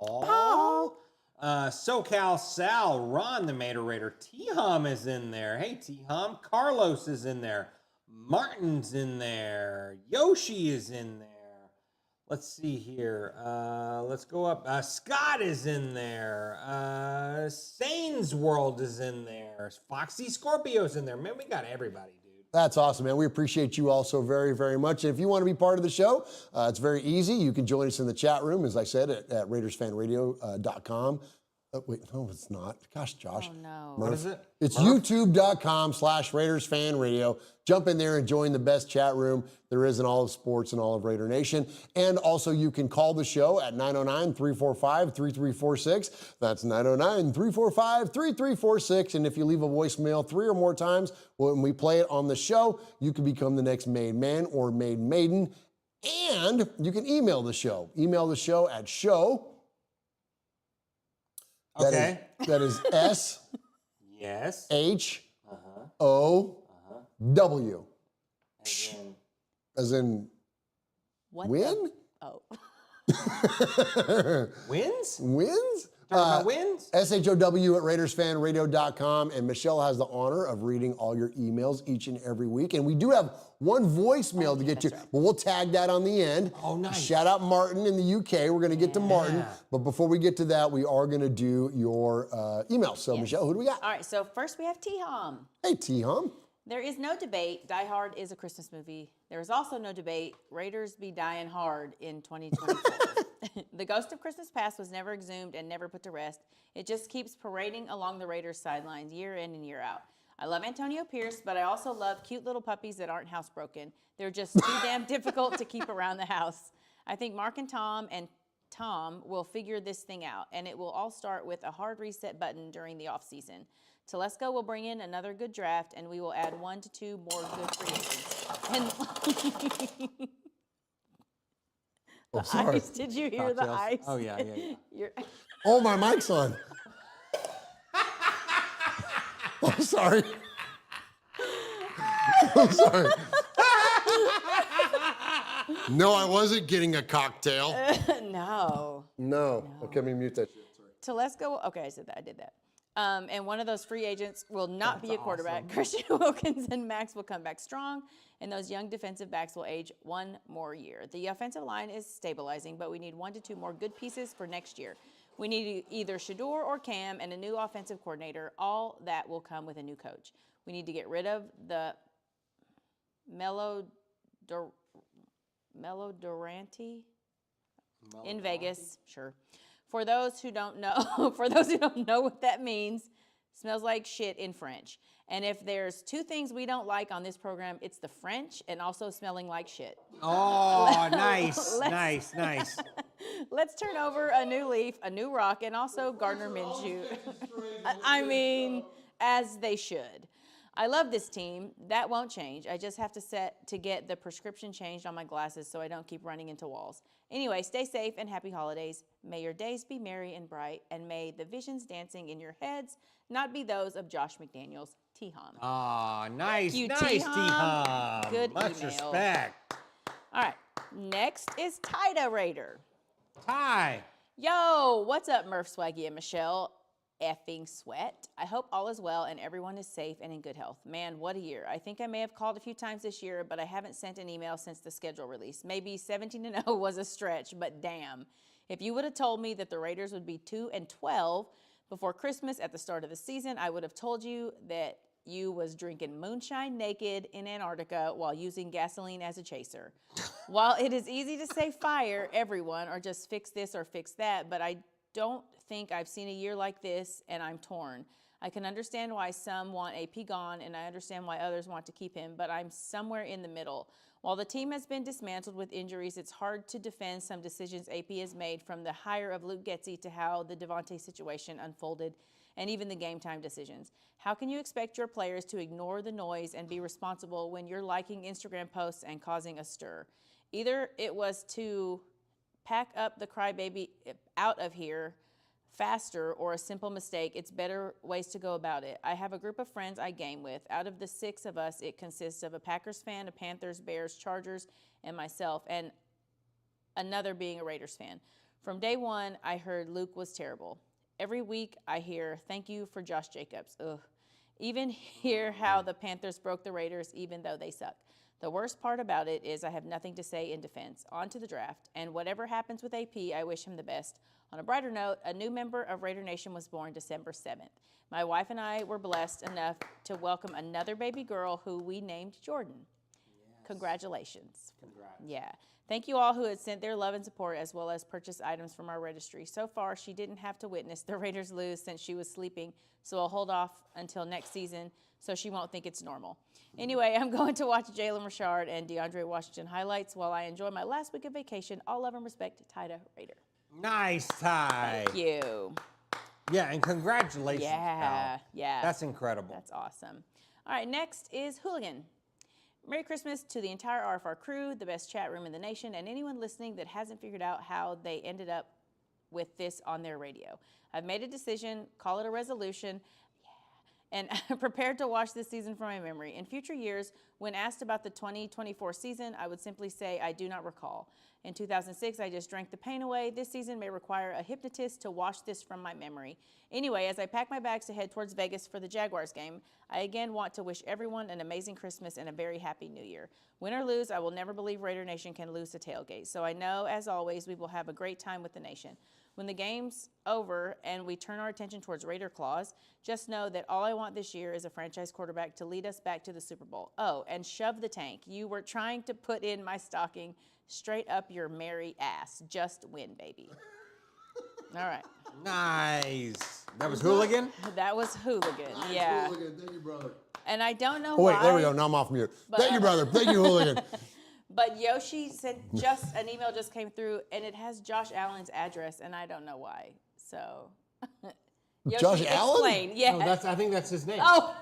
Paul, SoCal Sal, Ron the Mater Raider, T-Hum is in there. Hey T-Hum, Carlos is in there. Martin's in there. Yoshi is in there. Let's see here. Let's go up. Scott is in there. Sane's World is in there. Foxy Scorpio's in there. Man, we got everybody, dude. That's awesome, man. We appreciate you all so very, very much. And if you want to be part of the show, it's very easy. You can join us in the chat room, as I said, at RaidersFanRadio.com. Wait, no, it's not. Gosh, Josh. Oh, no. What is it? It's youtube.com/RaidersFanRadio. Jump in there and join the best chat room there is in all of sports and all of Raider Nation. And also you can call the show at 909-345-3346. That's 909-345-3346. And if you leave a voicemail 3 or more times when we play it on the show, you can become the next made man or made maiden. And you can email the show. Email the show at show. That is S. Yes. H-O-W. As in What win? Wins? Wins? Wins? SHOW at RaidersFanRadio.com. And Michelle has the honor of reading all your emails each and every week. And we do have one voicemail to get to, but we'll tag that on the end. Oh, nice. Shout out Martin in the UK. We're going to get to Martin. But before we get to that, we are going to do your email. So, Michelle, who do we got? All right, so first we have T-Hom. Hey, T-Hom. There is no debate. Die Hard is a Christmas movie. There is also no debate. Raiders be dying hard in 2024. The ghost of Christmas past was never exhumed and never put to rest. It just keeps parading along the Raiders sidelines year in and year out. I love Antonio Pierce, but I also love cute little puppies that aren't housebroken. They're just too damn difficult to keep around the house. I think Mark and Tom will figure this thing out, and it will all start with a hard reset button during the offseason. Telesco will bring in another good draft, and we will add 1 to 2 more good free agents. And Oh, sorry. ice. Did you hear the ice? Oh, yeah. Oh, my mic's on. I'm sorry. I'm sorry. No, I wasn't getting a cocktail. No. Okay, let me mute that shit. Sorry. Telesco, okay, I did that. And one of those free agents will not be a quarterback. Awesome. Christian Wilkins and Max will come back strong, and those young defensive backs will age 1 more year. The offensive line is stabilizing, but we need 1 to 2 more good pieces for next year. We need either Shador or Cam and a new offensive coordinator. All that will come with a new coach. We need to get rid of the Durante in Vegas. Sure. For those who don't know, what that means, smells like shit in French. And if there's 2 things we don't like on this program, it's the French and also smelling like shit. Oh, nice. Let's turn over a new leaf, a new rock, and also Gardner Minshew. I mean, as they should. I love this team. That won't change. I just have to get the prescription changed on my glasses so I don't keep running into walls. Anyway, stay safe and happy holidays. May your days be merry and bright, and may the visions dancing in your heads not be those of Josh McDaniels. T-Hom. Ah, nice. You, Nice, T-Hom. T-Hom. Good Much email. respect. All right. Next is Tida Raider. Hi. Yo, what's up, Murf, Swaggy, and Michelle? Effing sweat. I hope all is well and everyone is safe and in good health. Man, what a year. I think I may have called a few times this year, but I haven't sent an email since the schedule release. Maybe 17-0 was a stretch, but damn. If you would have told me that the Raiders would be 2-12 before Christmas at the start of the season, I would have told you that you was drinking moonshine naked in Antarctica while using gasoline as a chaser. While it is easy to say fire everyone or just fix this or fix that, but I don't think I've seen a year like this, and I'm torn. I can understand why some want AP gone, and I understand why others want to keep him, but I'm somewhere in the middle. While the team has been dismantled with injuries, it's hard to defend some decisions AP has made, from the hire of Luke Getsy to how the Devontae situation unfolded, and even the game time decisions. How can you expect your players to ignore the noise and be responsible when you're liking Instagram posts and causing a stir? Either it was to pack up the crybaby out of here faster or a simple mistake. It's better ways to go about it. I have a group of friends I game with. Out of the 6 of us, it consists of a Packers fan, a Panthers, Bears, Chargers, and myself, and another being a Raiders fan. From day one, I heard Luke was terrible. Every week I hear, thank you for Josh Jacobs. Ugh. Even hear how the Panthers broke the Raiders even though they suck. The worst part about it is I have nothing to say in defense. On to the draft. And whatever happens with AP, I wish him the best. On a brighter note, a new member of Raider Nation was born December 7th. My wife and I were blessed enough to welcome another baby girl who we named Jordan. Yes. Congratulations. Congrats. Yeah. Thank you all who had sent their love and support as well as purchased items from our registry. So far, she didn't have to witness the Raiders lose since she was sleeping, so I'll hold off until next season so she won't think it's normal. Anyway, I'm going to watch Jalen Richard and DeAndre Washington highlights while I enjoy my last week of vacation. All love and respect, Tida Raider. Nice, Ty. Thank you. Yeah, and congratulations, Yeah, pal. yeah. That's incredible. That's awesome. All right, next is Hooligan. Merry Christmas to the entire RFR crew, the best chat room in the nation, and anyone listening that hasn't figured out how they ended up with this on their radio. I've made a decision, call it a resolution, and prepared to watch this season from my memory. In future years, when asked about the 2024 season, I would simply say I do not recall. In 2006, I just drank the pain away. This season may require a hypnotist to wash this from my memory. Anyway, as I pack my bags to head towards Vegas for the Jaguars game, I again want to wish everyone an amazing Christmas and a very happy New Year. Win or lose, I will never believe Raider Nation can lose the tailgate. So I know, as always, we will have a great time with the nation. When the game's over and we turn our attention towards Raider Claus, just know that all I want this year is a franchise quarterback to lead us back to the Super Bowl. Oh, and shove the tank. You were trying to put in my stocking straight up your merry ass. Just win, baby. All right. Nice. That was Hooligan? That was Hooligan, yeah. Hooligan. Thank you, brother. And I don't know Oh, wait, why. there we go. Now I'm off mute. Thank you, brother. Thank you, Hooligan. But Yoshi said just an email just came through, and it has Josh Allen's address, and I don't know why. So, Yoshi, Josh Allen? explain. Yeah. No, I think that's his name. Oh.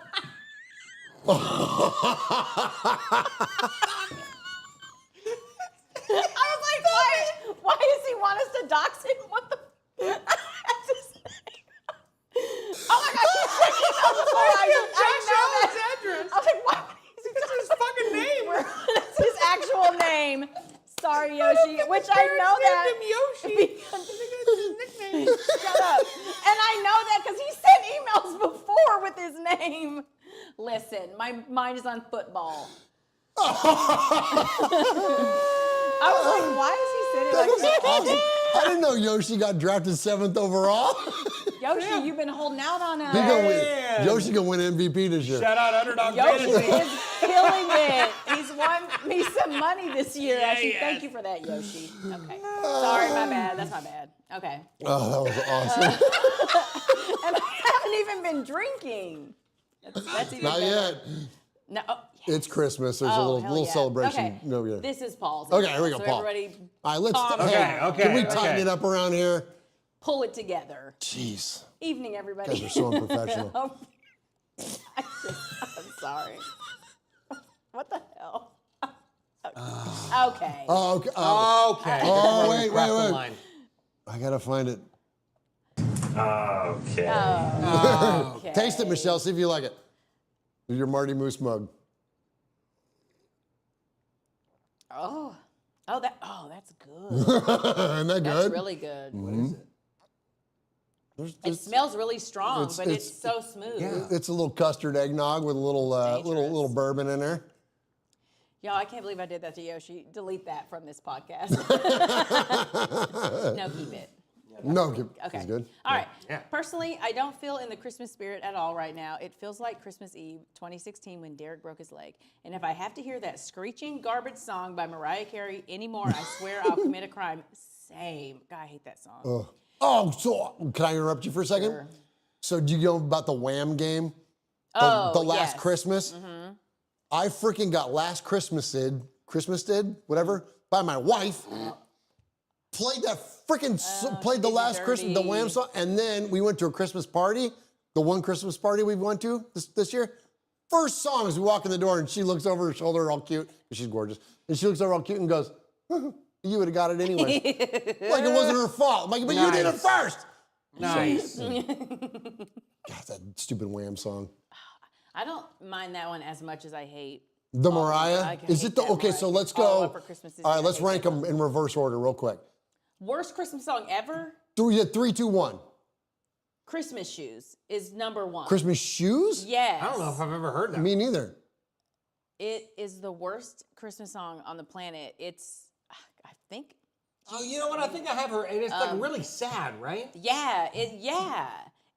I was like, why does he want us to dox him? What the? That's his name. Oh my gosh, he's taking out before I know that address. I was like, why would he? That's his fucking name. That's his actual name. Sorry, Yoshi. Which I know that. Him Yoshi. Shut up. And I know that because he sent emails before with his name. Listen, my mind is on football. I was like, why is he sitting like that? Awesome. I didn't know Yoshi got drafted 7th overall. Yoshi, you've been holding out on us. Yoshi gonna win MVP this year. Shout out Underdog Yoshi Fantasy. is killing it. He's won me some money this year. Actually, thank you for that, Yoshi. Okay. Sorry, my bad. That's my bad. Okay. Oh, that was awesome. And I haven't even been drinking. That's even Not better. yet. No. It's Christmas. There's a Oh, little yeah. celebration. Okay. No, yeah. This is Paul's. Okay, here we go, so Paul. Everybody All right, let's. calm Hey, down. can we tighten it up around here? Pull it together. Jeez. Evening, everybody. You guys are so unprofessional. I'm sorry. What the hell? Okay. Oh, okay. Okay. Oh, wait. Drop the I line. gotta find it. Okay. Okay. Taste it, Michelle. See if you like it. With your Marty Moose mug. That's good. Isn't that good? That's really good. What is it? It smells really strong, but it's so smooth. Yeah. It's a little custard eggnog with a little bourbon in there. Y'all, I can't believe I did that to Yoshi. Delete that from this podcast. No, keep it. No, Okay. it's good. All right. Yeah. Personally, I don't feel in the Christmas spirit at all right now. It feels like Christmas Eve 2016 when Derek broke his leg. And if I have to hear that screeching garbage song by Mariah Carey anymore, I swear I'll commit a crime. Same. God, I hate that song. Oh, so can I interrupt you for a second? Sure. So do you know about the Wham game? The last Christmas? Mm-hmm. I freaking got Last Christmas did, whatever, by my wife. Played that played the last Christmas, the Wham song, and then we went to a Christmas party, the one Christmas party we went to this year. First song as we walk in the door, and she looks over her shoulder all cute, because she's gorgeous, and she looks over all cute and goes, you would have got it anyway. Like it wasn't her fault. I'm like, but you did it first. Nice. God, that stupid Wham song. I don't mind that one as much as I hate. The Mariah? Is it the, okay, Mariah. so let's All go. Up for Christmas is All right, I let's hate rank that them in reverse order real quick. Worst Christmas song ever? 3, 2, 1. Christmas Shoes is number one. Christmas Shoes? Yes. I don't know if I've ever heard that. Me neither. It is the worst Christmas song on the planet. It's, I think. Oh, you know what? I think I have heard, and it's like really sad, right? Yeah,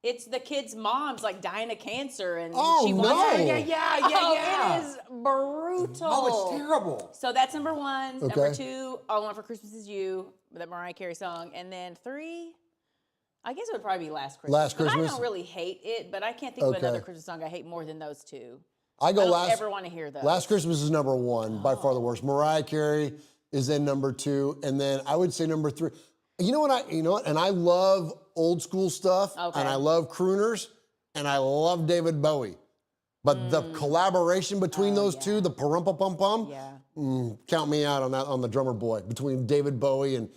It's the kid's mom's like dying of cancer, and Oh, she no. wants her. Yeah. It is brutal. Oh, it's terrible. So that's number one. Okay. Number 2, All I Want for Christmas Is You, that Mariah Carey song, and then 3, I guess it would probably be Last Christmas. Last But Christmas? I don't really hate it, but I can't think of Okay. another Christmas song I hate more than those two. I go don't last. ever want to hear those. Last Christmas is number 1, by far the worst. Mariah Carey is then number 2, and then I would say number 3. You know what? And I love old school stuff, Okay. and I love crooners, and I love David Bowie. But the collaboration between those two, the parumpa-pum-pum, count me out on that, on the drummer boy, between David Bowie and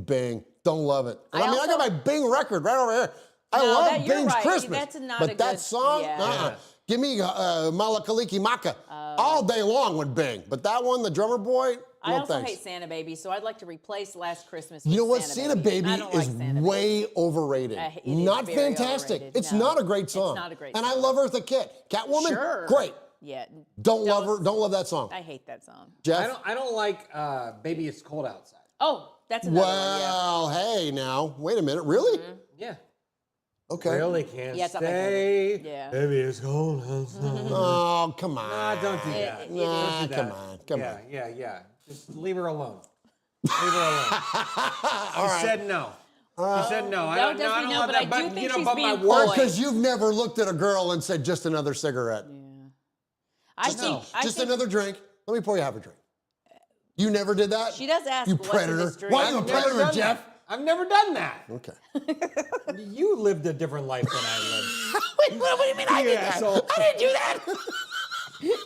Bing. Don't love it. And I mean, I got my Bing record right over here. I No, love you're Bing's right. Christmas. That's not but a that good- song, yeah. give me Malakaliki Maka all day long with Bing. But that one, the drummer boy, I no also thanks. hate Santa Baby, so I'd like to replace Last Christmas You with know what? Santa Santa Baby I don't is like Santa way Baby. overrated. It is Not very fantastic. overrated. It's No, not a great song. It's not a great And song. I love Eartha Kitt. Catwoman, Sure. great. Yeah. Don't love her. Don't love that song. I hate that song. Jeff? I don't like Baby It's Cold Outside. Oh, that's another one, yeah. Well, hey now, wait a minute. Really? Yeah. Okay. Really can't Yeah, it's not my stay. favorite. Yeah. Baby It's Cold Outside. Oh, come on. Nah, don't do that. Nah, Don't do come that. on. Come on. Yeah. Just leave her alone. Leave her alone. She said no. She said no. I don't no, love but that. I do But, think you know, she's but being my Or work. because you've never looked at a girl and said, just another cigarette. I think Another drink. Let me pour you half a drink. You never did that? She does ask You what's in predator. this drink. Why are you a I've never predator, done Jeff? that. I've never done that. Okay. You lived a different life than I lived. Wait, what do you mean I did that? asshole. I didn't do that.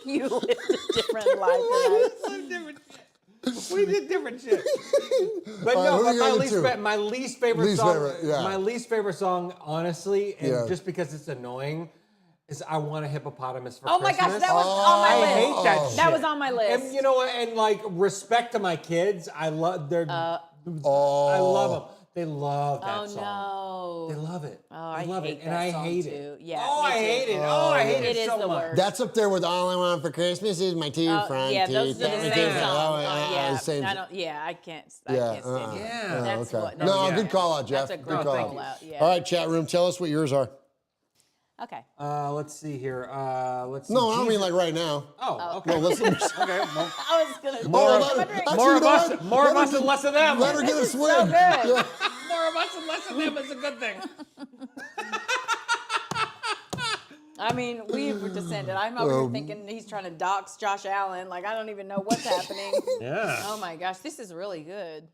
You lived a different life than We did different shit. But All right, no, who but you my gonna least, do? my least favorite Least song. favorite, yeah. My least favorite song, honestly, and Yeah. just because it's annoying, is "I Want a Hippopotamus for Oh my Christmas." gosh, that was on my I list. hate that shit. That was on my list. And you know what? And like respect to my kids, I love their. I Oh. love them. They love that Oh song. no. They love it. Oh, I they love hate it, and that I song hate too. it. Yeah, Oh, me I too. hate it. Oh, I hate It it is so the much. worst. That's up there with all I want for Christmas is my two front yeah, teeth. those are the That- same yeah, song. yeah, same. I don't. Yeah, I can't. I Yeah, can't stand it. Yeah. That's okay. what. No, that's- good call out, Jeff. That's a Good great call call out. Yeah. All right, chat room, tell us what yours are. Okay. Let's see here. Let's see. No, I don't mean Jesus- like right now. Oh, okay. No, listen. Okay. Well, I was gonna. More Oh, of- let her- drink. actually, more you of know us, what? more of Let us, her and less of them. Let her get a is swig. so good. Yeah. More of us and less of them is a good thing. I mean, we were descended. I'm over here thinking he's trying to dox Josh Allen. Like, I don't even know what's happening. Yeah. Oh my gosh, this is really good.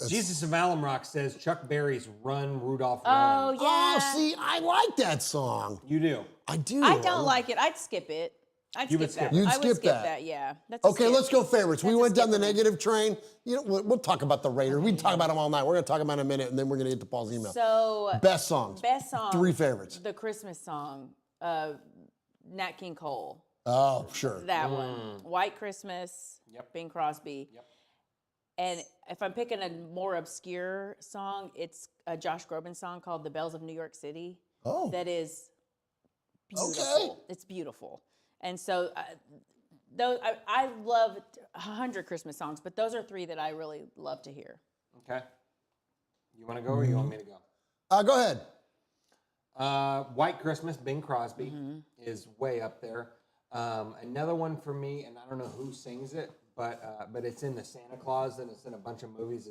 Jesus of Alamrock says Chuck Berry's "Run, Rudolph, Run." Oh yeah. Oh, see, I like that song. You do. I do. I don't like it. I'd skip it. You would skip that. it. You'd I would skip skip that. that. Yeah. That's a Okay, skip. let's go favorites. We That's a went down skip the for me. negative train. You know, we'll talk about the Raiders. We can talk about them all night. We're going to talk about them in a minute, and then we're going to get to Paul's email. So Best songs. best song. 3 favorites. The Christmas song, Nat King Cole. Oh, sure. That one. White Christmas. Yep. Bing Crosby. Yep. And if I'm picking a more obscure song, it's a Josh Groban song called "The Bells of New York City." Oh. That is beautiful. Okay. It's beautiful. And so, those I love 100 Christmas songs, but those are 3 that I really love to hear. Okay. You want to go or you want me to go? Go ahead. White Christmas, Bing Crosby is way up there. Another one for me, and I don't know who sings it, but it's in the Santa Claus and it's in a bunch of movies.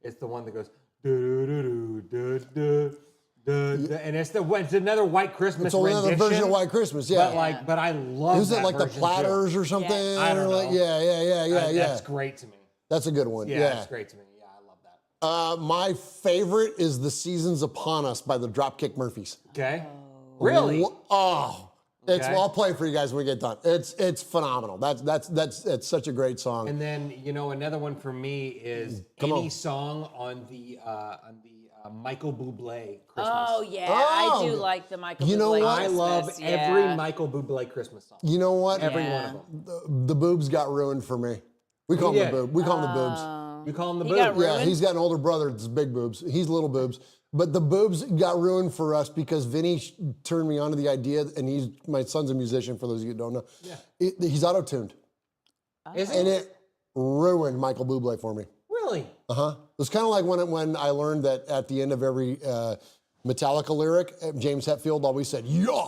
It's the one that goes do do do do do do, and it's another White Christmas. It's another rendition, version of White Christmas, yeah. But I love. Is it that like the version, Platters too. or something? I don't Or like- know. Yeah. That's great to me. That's a good one. Yeah, Yeah. that's great to me. Yeah, I love that. My favorite is "The Season's Upon Us" by the Dropkick Murphys. Okay. Really? Oh, it's. Okay. Well, I'll play it for you guys when we get done. It's phenomenal. It's such a great song. And then another one for me is Come any on. song on the Michael Bublé Christmas. Oh yeah, I do Oh. like the Michael. You know Bublé what? I love Christmas, every yeah. Michael Bublé Christmas song. You know what? Every Yeah. one of them. The boobs got ruined for me. We call Who them the did? boobs. We call them the boobs. You call him the He boo. got Yeah, ruined? he's got an older brother that's big boobs. He's little boobs. But the boobs got ruined for us because Vinny turned me on to the idea, and my son's a musician, for those of you who don't know. Yeah. He's auto-tuned. Is And it? it ruined Michael Bublé for me. Really? It was kind of like when I learned that at the end of every Metallica lyric, James Hetfield always said, "Yeah."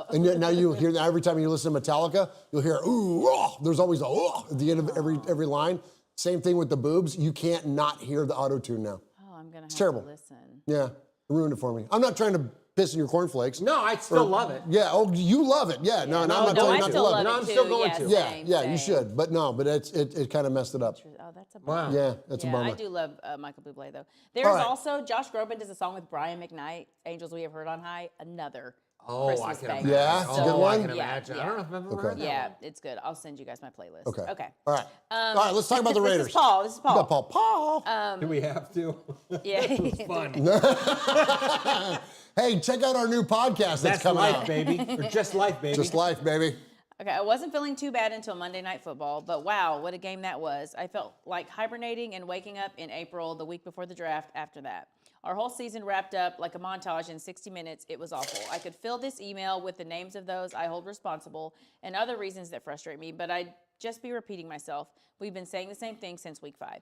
And yet now you hear that every time you listen to Metallica, you'll hear, "Ooh, oh." There's always a "oh" at the end of every line. Same thing with the boobs. You can't not hear the auto-tune now. Oh, I'm gonna have terrible. to listen. Yeah, it ruined it for me. I'm not trying to piss in your cornflakes. No, I still love it. Yeah, oh, you love it. Yeah, no, and I'm not No, telling I you not to still love love it. No, it I'm too. still going yeah, to. Yeah, same, you same. should. But no, but it kind of messed it up. Oh, that's a bummer. Wow. Yeah, that's a Yeah, bummer. I do love Michael Bublé though. There's right. also Josh Groban does a song with Brian McKnight, "Angels We Have Heard on High," another Oh, Christmas I can banger. imagine. Yeah, it's a good one? I can Yeah, imagine. yeah. I don't know if I've ever Okay. heard that Yeah, one. it's good. I'll send you guys my playlist. Okay. Okay. All right. All right, let's talk about the Raiders. This is Paul. This is We Paul. got Paul. Do we have to? Yeah. It was fun. Hey, check out our new podcast that's coming life, out. baby. Or Just Life, baby. Just Life, baby. Okay, I wasn't feeling too bad until Monday Night Football, but wow, what a game that was. I felt like hibernating and waking up in April, the week before the draft after that. Our whole season wrapped up like a montage in 60 minutes. It was awful. I could fill this email with the names of those I hold responsible and other reasons that frustrate me, but I'd just be repeating myself. We've been saying the same thing since week 5.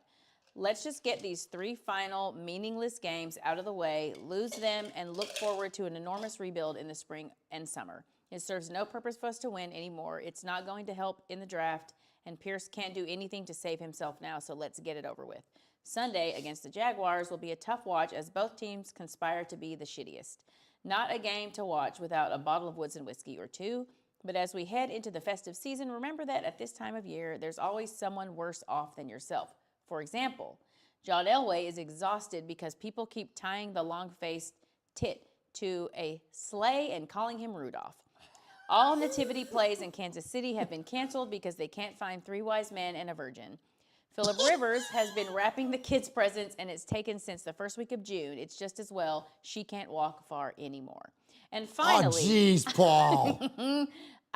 Let's just get these 3 final meaningless games out of the way, lose them, and look forward to an enormous rebuild in the spring and summer. It serves no purpose for us to win anymore. It's not going to help in the draft, and Pierce can't do anything to save himself now, so let's get it over with. Sunday against the Jaguars will be a tough watch as both teams conspire to be the shittiest. Not a game to watch without a bottle of Woods and whiskey or 2, but as we head into the festive season, remember that at this time of year, there's always someone worse off than yourself. For example, John Elway is exhausted because people keep tying the long-faced tit to a sleigh and calling him Rudolph. All nativity plays in Kansas City have been canceled because they can't find 3 wise men and a virgin. Phillip Rivers has been wrapping the kids' presents, and it's taken since the first week of June. It's just as well she can't walk far anymore. And finally... Oh, jeez, Paul.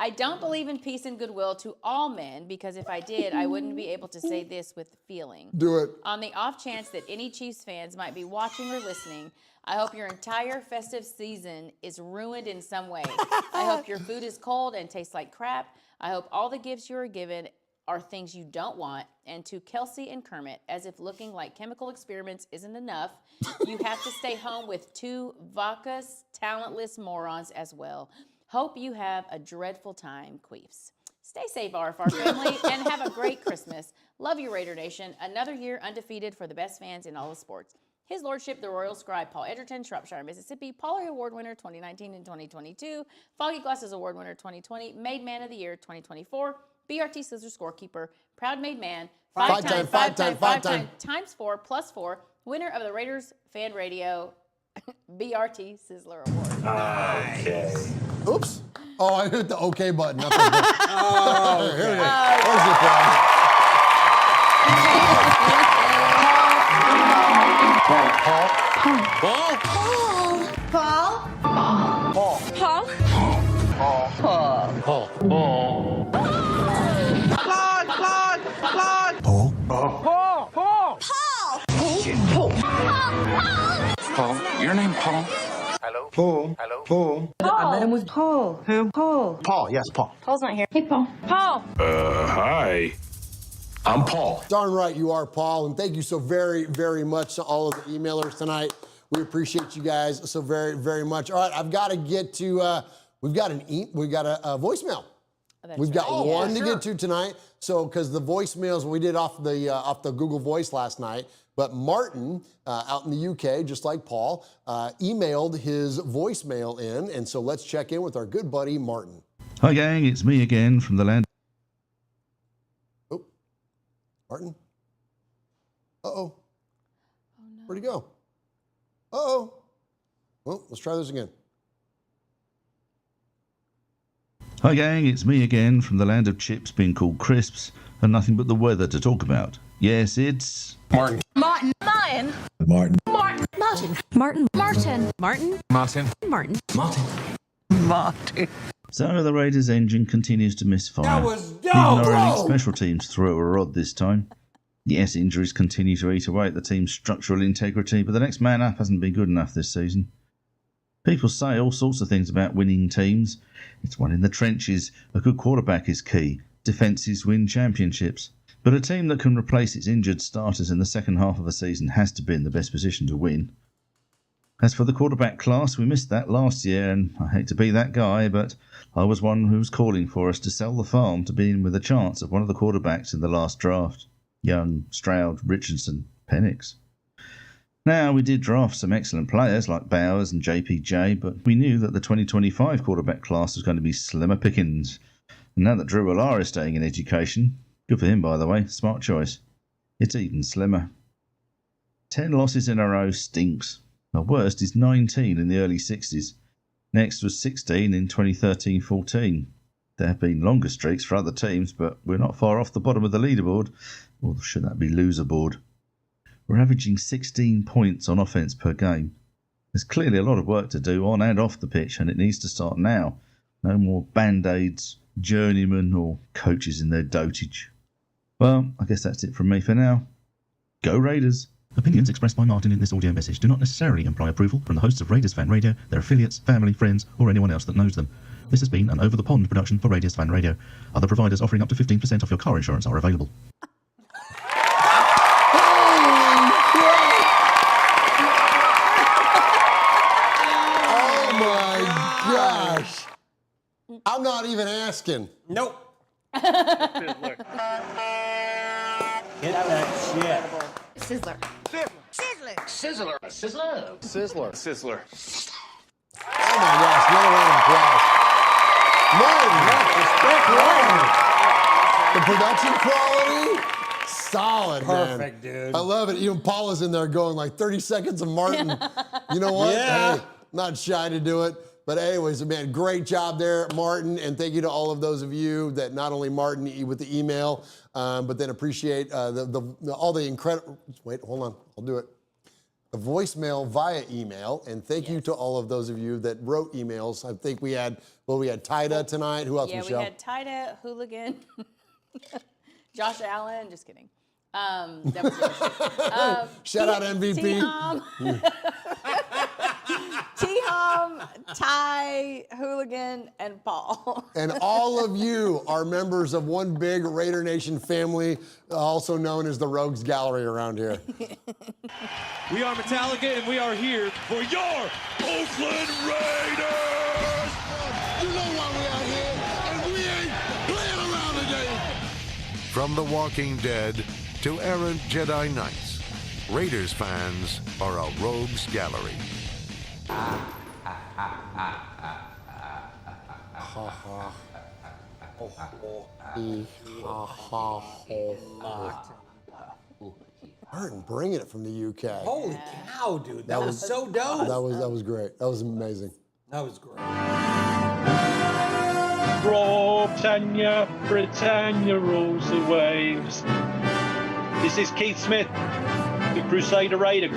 I don't believe in peace and goodwill to all men, because if I did, I wouldn't be able to say this with feeling. Do it. On the off chance that any Chiefs fans might be watching or listening, I hope your entire festive season is ruined in some way. I hope your food is cold and tastes like crap. I hope all the gifts you are given are things you don't want. And to Kelsey and Kermit, as if looking like chemical experiments isn't enough, you have to stay home with 2 vacuous, talentless morons as well. Hope you have a dreadful time, Queefs. Stay safe, RFR family, and have a great Christmas. Love you, Raider Nation. Another year undefeated for the best fans in all of sports. His Lordship, the Royal Scribe, Paul Edgerton, Shropshire, Mississippi, Pollard Award winner 2019 and 2022, Foggy Glasses Award winner 2020, Made Man of the Year 2024, BRT Scissor Scorekeeper, Proud Made Man, 5-time, 5-time, times 4 plus 4, winner of the Raiders Fan Radio BRT Sizzler Award. Okay. Oops. Oh, I hit the OK button. Here it is. Where's your Paul, your name Paul? Hello? Paul. Hello? Paul. I met him with Paul. Who? Paul. Paul, yes, Paul. Paul's not here. Hey, Paul. Paul! Hi. I'm Paul. Darn right you are, Paul, and thank you so very, very much to all of the emailers tonight. We appreciate you guys so very, very much. All right, I've got to get to, we've got a voicemail. We've got one to get to tonight. So, because the voicemails we did off the Google Voice last night, but Martin out in the UK, just like Paul, emailed his voicemail in, and so let's check in with our good buddy Martin. Hi gang, it's me again from the land. Oh, Martin. Uh-oh. Where'd he go? Uh-oh. Well, let's try this again. Hi gang, it's me again from the land of chips being called crisps and nothing but the weather to talk about. Yes, it's... Martin. Martin. Martin. Martin. Martin. Martin. Martin. Martin. Martin. Martin. Martin. Martin. Martin. So the Raiders' engine continues to misfire. That was dope, Even our bro! elite special teams threw a rod this time. Yes, injuries continue to eat away at the team's structural integrity, but the next man up hasn't been good enough this season. People say all sorts of things about winning teams. It's one in the trenches. A good quarterback is key. Defences win championships. But a team that can replace its injured starters in the second half of a season has to be in the best position to win. As for the quarterback class, we missed that last year, and I hate to be that guy, but I was one who was calling for us to sell the farm to be in with a chance of one of the quarterbacks in the last draft. Young, Stroud, Richardson, Penix. Now, we did draft some excellent players like Bowers and JPJ, but we knew that the 2025 quarterback class was going to be slimmer pickings. And now that Drew Allar is staying in education, good for him by the way, smart choice, it's even slimmer. 10 losses in a row stinks. Our worst is 19 in the early 60s. Next was 16 in 2013-14. There have been longer streaks for other teams, but we're not far off the bottom of the leaderboard. Or should that be loser board? We're averaging 16 points on offense per game. There's clearly a lot of work to do on and off the pitch, and it needs to start now. No more band-aids, journeymen, or coaches in their dotage. Well, I guess that's it from me for now. Go Raiders! Opinions expressed by Martin in this audio message do not necessarily imply approval from the hosts of Raiders Fan Radio, their affiliates, family, friends, or anyone else that knows them. This has been an over-the-pond production for Raiders Fan Radio. Other providers offering up to 15% off your car insurance are available. Oh my gosh. I'm not even asking. Nope. Sizzler. Hit that shit. Sizzler. Sizzler. Sizzler. Sizzler. Sizzler. Oh my gosh, another round of applause. Martin. The production quality, solid, Perfect, man. dude. I love it. Even Paula's in there going like 30 seconds of Martin. You know what? Yeah. Hey, not shy to do it. But anyways, man, great job there, Martin. And thank you to all of those of you that not only Martin with the email, but then appreciate all the incredible, wait, hold on, I'll do it. The voicemail via email. And thank you to all of those of you that wrote emails. I think we had Tida tonight. Who else, Michelle? We had Tida, Hooligan, Josh Allen, just kidding. That was good. Shout out MVP. T-Hom, Ty, Hooligan, and Paul. And all of you are members of one big Raider Nation family, also known as the Rogues Gallery around here. We are Metallica, and we are here for your Oakland Raiders! You know why we're out here, and we ain't playing around today. From The Walking Dead to errant Jedi Knights, Raiders fans are a rogues gallery. Martin bringing it from the UK. Holy cow, dude. That was so dope. That was great. That was amazing. That was great. Britannia, Britannia rules the waves. This is Keith Smith, the Crusader Raider,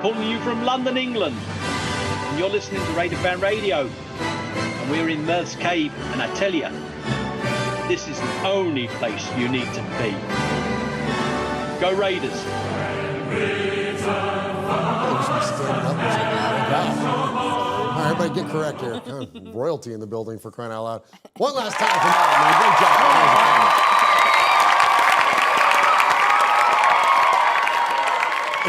calling you from London, England. And you're listening to Raider Fan Radio. And we're in Murf's Cave, and I tell you, this is the only place you need to be. Go Raiders. All right, everybody get correct here. Royalty in the building for crying out loud. One last time for Martin, man. Great job.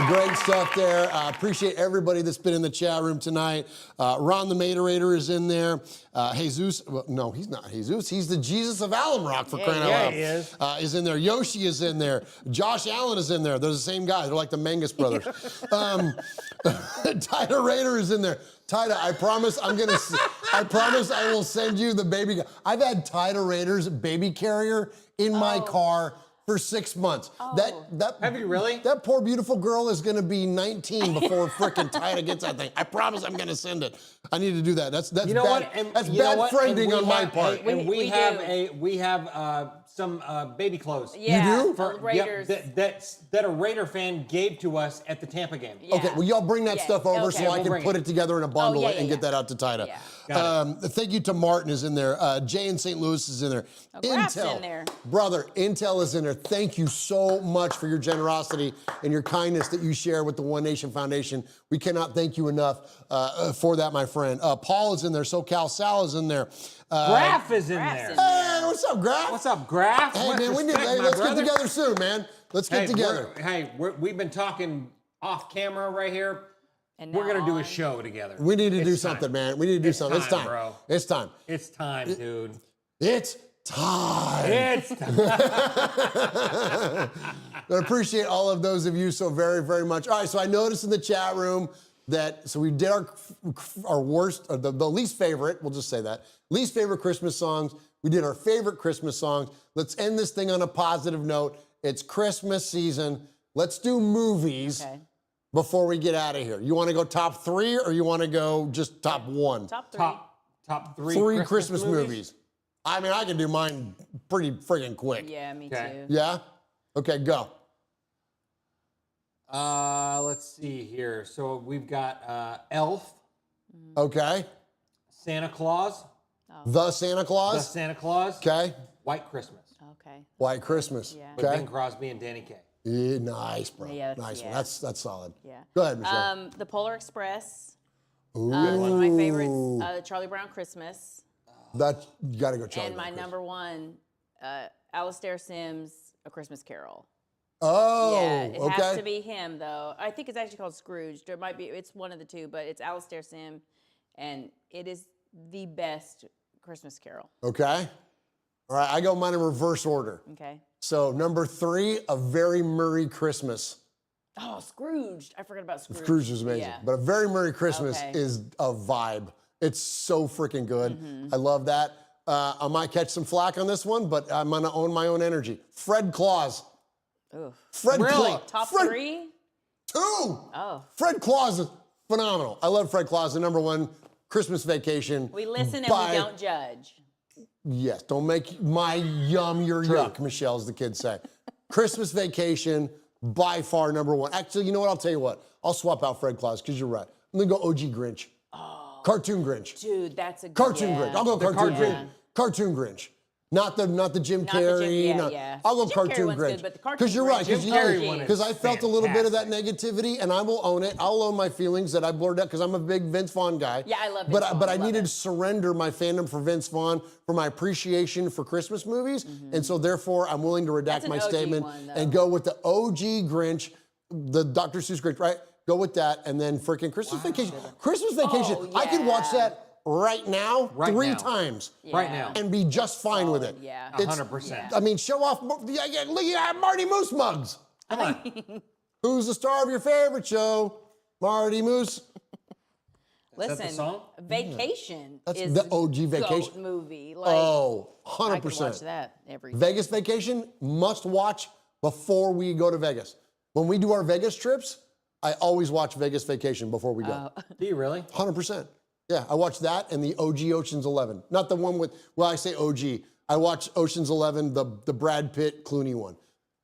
Great stuff there. Appreciate everybody that's been in the chat room tonight. Ron the Materator is in there. Jesus, well, no, he's not Jesus. He's the Jesus of Alum Rock for crying out loud. He is. Is in there. Yoshi is in there. Josh Allen is in there. They're the same guys. They're like the Mangus brothers. Tida Raider is in there. Tida, I promise I will send you the baby. I've had Tida Raider's baby carrier in my car for 6 months. Have you really? That poor beautiful girl is gonna be 19 before frickin' Tida gets that thing. I promise I'm gonna send it. I need to do that. That's You know bad. what? And That's you know bad what? friending And on my have- part. And we have some baby clothes. Yeah, You do? the Raiders. That a Raider fan gave to us at the Tampa game. Okay, well, y'all bring that stuff over okay. so I We'll can bring put it. it together in a bundle yeah, and get that out to Tida. Yeah. Thank you to Martin is in there. Jay in St. Louis is in there. Graf's Intel, in there. brother, Intel is in there. Thank you so much for your generosity and your kindness that you share with the One Nation Foundation. We cannot thank you enough for that, my friend. Paul is in there. SoCal Sal is in there. Graf is in there. Hey, what's up, Graf? What's up, Graf? Hey, Much man, respect, my let's brother. get together soon, man. Let's get together. We've been talking off camera right here. And We're now gonna do a on. show together. We need to do It's time. something, man. We need to do something. It's time, bro. It's time. It's time, dude. It's time. It's time. I appreciate all of those of you so very, very much. All right, so I noticed in the chat room that, so we did our worst, or the least favorite, we'll just say that, least favorite Christmas songs. We did our favorite Christmas songs. Let's end this thing on a positive note. It's Christmas season. Let's do movies before we get out of here. You want to go top 3 or you want to go just top 1? Top 3. Top 3 3 Christmas movies. I mean, I can do mine pretty friggin' quick. Yeah, me Okay. too. Yeah? Okay, go. Let's see here. So we've got Elf. Okay. Santa Claus. The Santa Claus. The Santa Claus. Okay. White Christmas. Okay. White Christmas. Yeah. With Okay. Bing Crosby and Danny Kaye. Yeah, nice, bro. Yeah, nice one. yeah. That's solid. Yeah. Go ahead, Michelle. The Polar Express. Ooh. One of my favorites, Charlie Brown Christmas. That you got to go Charlie. And my number one, Alastair Sims, A Christmas Carol. Oh, yeah, it okay. has to be him though. I think it's actually called Scrooge. It might be. It's one of the two, but it's Alastair Sim, and it is the best Christmas Carol. Okay. All right, I go mine in reverse order. Okay. So number 3, A Very Merry Christmas. Oh, Scrooge! I forgot about Scrooge. Scrooge is amazing, Yeah. but A Very Merry Christmas Okay. is a vibe. It's so freaking good. Mm-hmm. I love that. I might catch some flack on this one, but I'm gonna own my own energy. Fred Claus. Oof. Fred Really? Claus. Top Fred, 3? 2. Oh. Fred Claus is phenomenal. I love Fred Claus. The number 1, Christmas Vacation. We listen and by- we don't judge. Yes, don't make my yum your yuck, Michelle, as the kids say. Christmas Vacation, by far number 1. Actually, you know what? I'll tell you what. I'll swap out Fred Claus because you're right. I'm gonna go OG Grinch. Oh. Cartoon Grinch. Dude, that's a good Cartoon yeah. Grinch. I'll go The cartoon cartoon. Grinch. Cartoon Grinch. Not the Jim Not the Jim- Carrey. yeah, not- yeah. I'll go Jim Carrey cartoon one's Grinch. good, but the cartoon Because you're right. Grinch Because is you know, OG. because I felt a little bit of that negativity, and I will own it. I'll own my feelings that I blurred out because I'm a big Vince Vaughn guy. Yeah, I love Vince But Vaughn. but I Love needed it. to surrender my fandom for Vince Vaughn for my appreciation for Christmas movies, and so therefore I'm willing to redact That's an my OG statement one, though. and go with the OG Grinch, the Dr. Seuss Grinch, right? Go with that, and then freaking Christmas Vacation. Christmas Vacation. Oh, I could watch yeah. that right now, Right 3 now. times. Right now. And be just fine with it. Yeah. It's- 100%. I mean, show off. Look at Marty Moose mugs. Come on. Who's the star of your favorite show? Marty Moose. Listen, the song? Vacation That's is the OG Vacation. GOAT movie. Like, Oh, I could 100%. watch that every day. Vegas Vacation, must watch before we go to Vegas. When we do our Vegas trips, I always watch Vegas Vacation before we go. Do you really? 100%. Yeah, I watch that and the OG Ocean's 11. Not the one with, well, I say OG. I watch Ocean's 11, the Brad Pitt Clooney one.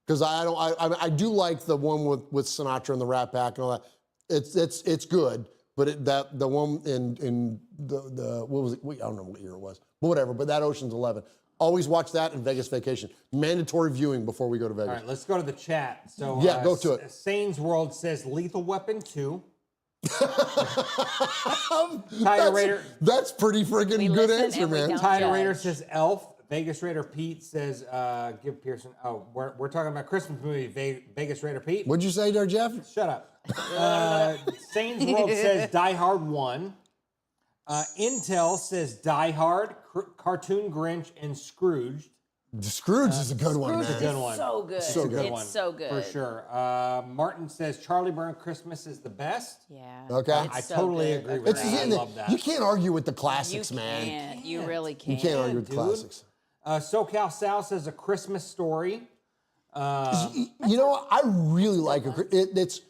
Because I do like the one with Sinatra and the Rat Pack and all that. It's good, but the one in the what was it? I don't know what year it was, but whatever. But that Ocean's 11. Always watch that and Vegas Vacation. Mandatory viewing before we go to Vegas. All right, let's go to the chat. So Yeah, go to it. Sane's World says Lethal Weapon 2. Tiger Raider. That's pretty freaking good listen answer, and we man. don't Tiger Raider judge. says Elf. Vegas Raider Pete says give Pearson. Oh, we're talking about Christmas movie. Vegas Raider Pete. What'd you say there, Jeff? Shut up. Sane's World says Die Hard 1. Intel says Die Hard, Cartoon Grinch, and Scrooge. Scrooge is a good one, Scrooge man. is Good one. so good. So good. It's one. so good. For sure. Martin says Charlie Brown Christmas is the best. Yeah. Okay. I It's so totally good. agree with that. I love that. You can't argue with the You classics, man. can't. You really You can't. can't argue with the dude. classics. SoCal Sal says A Christmas Story. You know what? I really like it's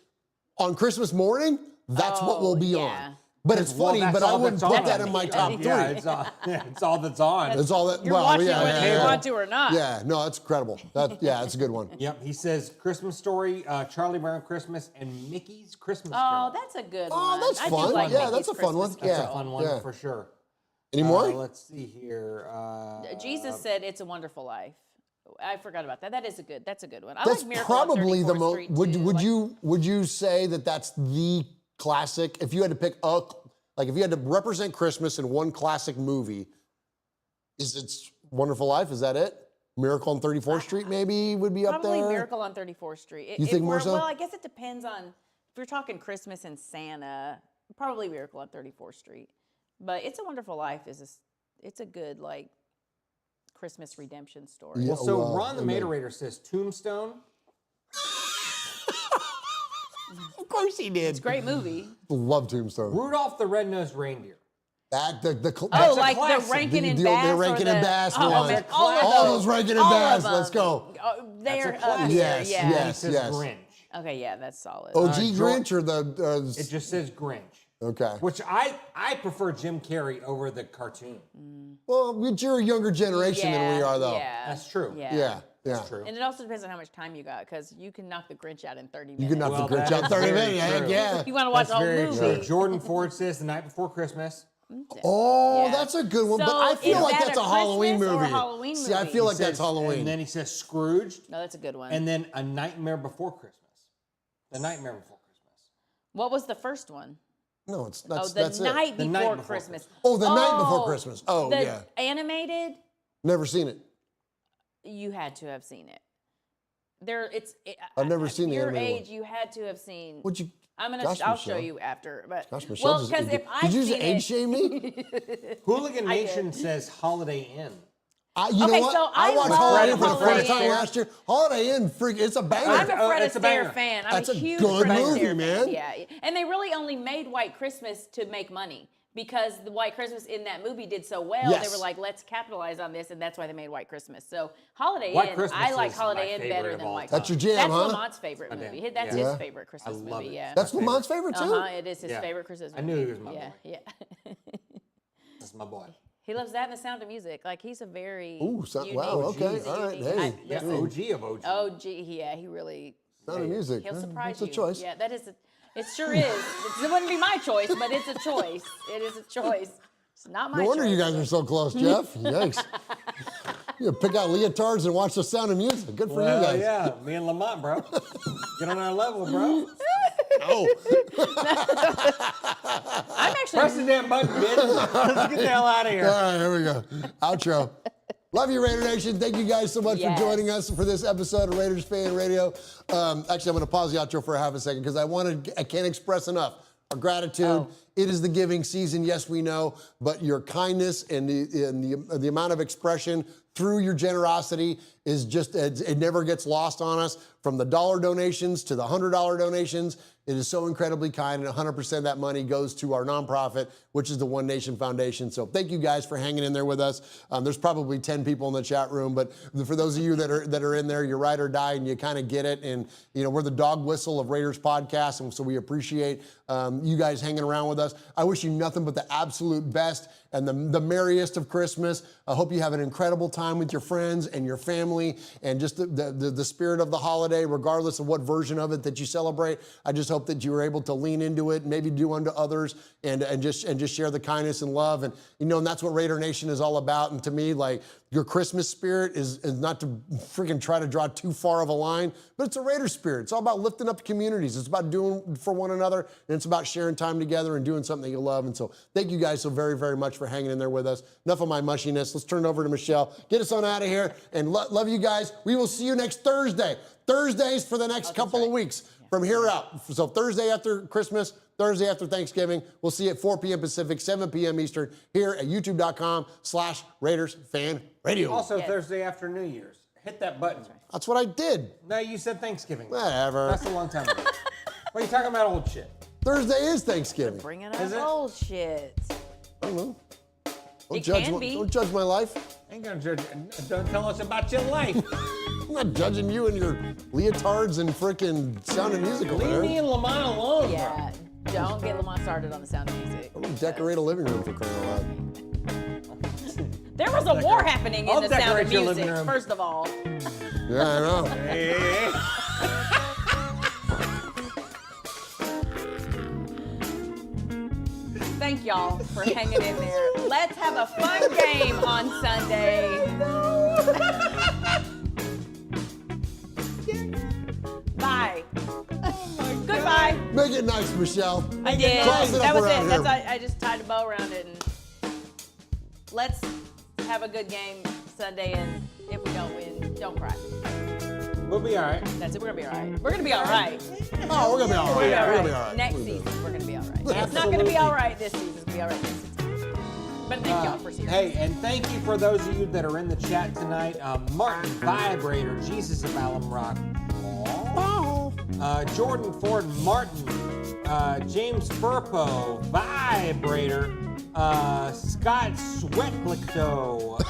on Christmas morning. That's what we'll be yeah. on. But it's Well, funny. that's but I all wouldn't that's put on. that in my top 3. Yeah, it's all that's on. It's all that. You're well, watching yeah, whether yeah, you yeah. want to or not. Yeah, no, that's incredible. Yeah, it's a good one. Yep, he says Christmas Story, Charlie Brown Christmas, and Mickey's Christmas Oh, Carol. that's a good Oh, one. that's I fun. Do like Yeah, Mickey's that's a fun one. Christmas That's Yeah. a fun one yeah. for sure. Any more? Let's see here. Jesus said It's a Wonderful Life. I forgot about that. That's a good one. I That's like Miracle on probably the 34th most. Street, Would too. would Like, you say that that's the classic? If you had to pick if you had to represent Christmas in one classic movie, is it Wonderful Life? Is that it? Miracle on 34th Street maybe would be up there. Probably Miracle on 34th Street. You think more so? Well, I guess it depends on if you're talking Christmas and Santa. Probably Miracle on 34th Street. But It's a Wonderful Life it's a good like Christmas redemption story. Yeah. Well, so well, Ron the and then- Materator says Tombstone. Of course he did. It's a great movie. Love Tombstone. Rudolph the Red-Nosed Reindeer. That Oh, a like classic. the Rankin and the Bass. Rankin or and the, Bass oh, ones. man, all of All those. those Rankin and All Bass. of them. Let's go. That's They're a up classic. there, Yes, yeah. yes. He says Grinch. Okay, yeah, that's solid. OG George- Grinch or the? It just says Grinch. Okay. Which I prefer Jim Carrey over the cartoon. Well, you're a younger generation than we are, though. Yeah, That's true. Yeah. Yeah. That's true. And it also depends on how much time you got, because you can knock the Grinch out in 30 minutes. You can knock the Grinch out in 30 minutes. true. Yeah. You want to watch the whole movie. True. Jordan Ford says The Night Before Christmas. Oh, Yeah. that's a good one. So but I feel is like that that's a Christmas Halloween or a movie. Halloween See, I movie? feel like He that's says- Halloween. And then he says Scrooge. No, that's a good one. And then A Nightmare Before Christmas. The Nightmare Before Christmas. What was the first one? No, it's Oh, that's the it. night The before Night Before Christmas. Oh, The Night Before Christmas. Oh, the yeah. Animated. Never seen it. You had to have seen it. I've never seen the your animated one. age, you had to have seen. Would you? I'll Michelle. show you after. But Gosh, Michelle, well, because if I did you just seen age it, shame me? Hooligan Nation says Holiday Inn. You Okay, know what? so I I watched love Holiday Inn for the Holiday first time Inn. last year. Holiday Inn, it's a banger. I'm a Fred it's a Astaire banger. fan. I'm That's a a huge good Fred movie, Astaire man. fan. Yeah, and they really only made White Christmas to make money. Because the White Christmas in that movie did so well, Yes. they were like, let's capitalize on this, and that's why they made White Christmas. So Holiday White Inn, Christmas I like is Holiday my Inn favorite better of than all White That's your Christmas. jam, That's huh? Lamont's favorite movie. That's Yeah. his favorite Christmas love movie. it. Yeah. That's Lamont's favorite too? It is his Yeah. favorite Christmas movie. I knew he was my yeah, boy. Yeah. That's my boy. He loves that and The Sound of Music. Like, he's a very unique, wow, okay, he's a all right, unique- hey. Yeah, listen, OG of OG. OG, yeah, he really. Sound of Music. He'll huh? surprise That's you. a choice. Yeah, that is. It sure is. It wouldn't be my choice, but it's a choice. It is a choice. It's not my No wonder choice. you guys are so close, Jeff. Yikes. You pick out leotards and watch The Sound of Music. Good for you guys. Yeah, me and Lamont, bro. Get on our level, bro. Oh. I'm actually. Press the damn button, bitch. Let's get the hell out of here. All right, here we go. Outro. Love you, Raider Nation. Thank you guys so much for joining us for this episode of Raiders Fan Radio. Actually, I'm going to pause the outro for a half a second because I can't express enough our gratitude. It is the giving season, yes, we know, but your kindness and the amount of expression through your generosity is just, it never gets lost on us. From the dollar donations to the $100 donations, it is so incredibly kind, and 100% of that money goes to our nonprofit, which is the One Nation Foundation. So thank you guys for hanging in there with us. There's probably 10 people in the chat room, but for those of you that are in there, you're ride or die, and you kind of get it. And you know, we're the dog whistle of Raiders podcast, and so we appreciate you guys hanging around with us. I wish you nothing but the absolute best and the merriest of Christmas. I hope you have an incredible time with your friends and your family, and just the spirit of the holiday, regardless of what version of it that you celebrate. I just hope that you were able to lean into it, maybe do unto others, and just share the kindness and love. And you know, and that's what Raider Nation is all about. And to me, like, your Christmas spirit is not to freaking try to draw too far of a line, but it's a Raider spirit. It's all about lifting up communities. It's about doing for one another, and it's about sharing time together and doing something you love. And so thank you guys so very, very much for hanging in there with us. Enough of my mushiness. Let's turn it over to Michelle. Get us on out of here, and love you guys. We will see you next Thursday. Thursdays for the next couple of weeks from here out. So Thursday after Christmas, Thursday after Thanksgiving. We'll see you at 4 p.m. Pacific, 7 p.m. Eastern here at youtube.com/Raiders Fan Radio. Also, Thursday after New Year's. Hit that button. That's what I did. No, you said Thanksgiving. Whatever. That's a long time ago. What are you talking about, old shit? Thursday is Thanksgiving. Bringing up Is it? old shit. I don't know. It can be. Don't judge my life. Ain't gonna judge. Don't tell us about your life. I'm not judging you and your leotards and frickin' Sound of Music over Leave there. me and Lamont alone. Yeah. Don't get Lamont started on The Sound of Music. I'm gonna decorate a living room for crying out loud. There was a war happening in I'll The Sound of decorate your Music, living room. first of all. Yeah, I know. Hey. Thank y'all for hanging in there. Let's have a fun game on Sunday. Bye. Goodbye. Make it nice, Michelle. I did. Close it That up was around it. here. I just tied a bow around it. And let's have a good game Sunday. And if we don't win, don't cry. We'll be all right. That's it. We're gonna be all right. We're gonna be all right. Oh, we're gonna be all right. We're We're gonna be all right. Next season, we're gonna be all right. It's not gonna be all right this season. It's gonna be all right next season. But thank y'all for seeing. Hey, and thank you for those of you that are in the chat tonight. Martin Vibrator, Jesus of Alum Rock, Jordan Ford Martin, James Furpo, Vibrator, Scott Sweatlicto.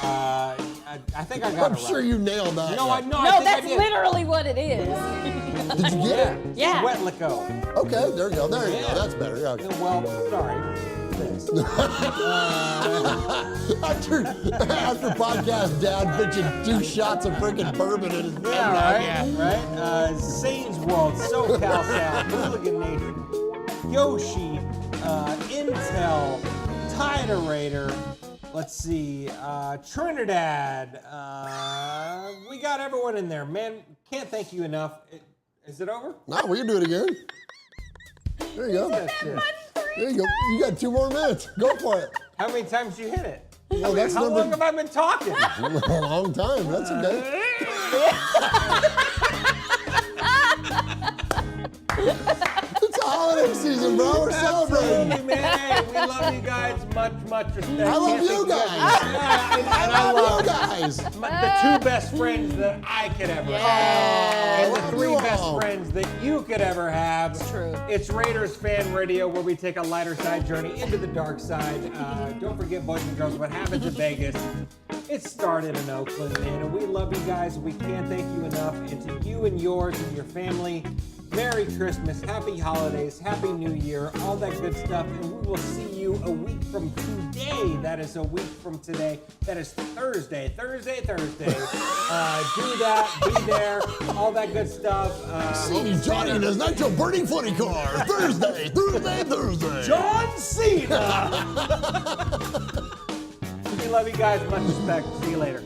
I think I got I'm it right. sure you nailed that. No, I No, think I that's did. literally what it is. Did you get it? Yeah. Sweatlico. Okay, there you go. There you go. That's better. Yeah, okay. Well, sorry. this. After podcast, Dad bitching 2 shots of freaking bourbon in his hand. Right? Saints World, SoCal Sound, Hooligan Nation, Yoshi, Intel, Tiderator. Let's see, Trinidad. We got everyone in there. Man, can't thank you enough. Is it over? No, we can do it again. There you go. There you go. You got 2 more minutes. Go for it. How many times you hit it? Well, that's How long have I been talking? A long time. That's okay. It's a holiday season, bro. We're celebrating. Absolutely, man. Hey, we love you guys. Much respect. I love you guys. I love you guys. The 2 best friends that I could ever have. And the 3 best friends that you could ever have. It's true. It's Raiders Fan Radio, where we take a lighter side journey into the dark side. Don't forget, boys and girls, what happens in Vegas. It started in Oakland, man, and we love you guys. We can't thank you enough. And to you and yours and your family, Merry Christmas, Happy Holidays, Happy New Year, all that good stuff. And we will see you a week from today. That is a week from today. That is Thursday. Thursday. Do that, be there, all that good stuff. See Johnny in his Nitro burning footy car. Thursday. John Cena. We love you guys. Much respect. See you later.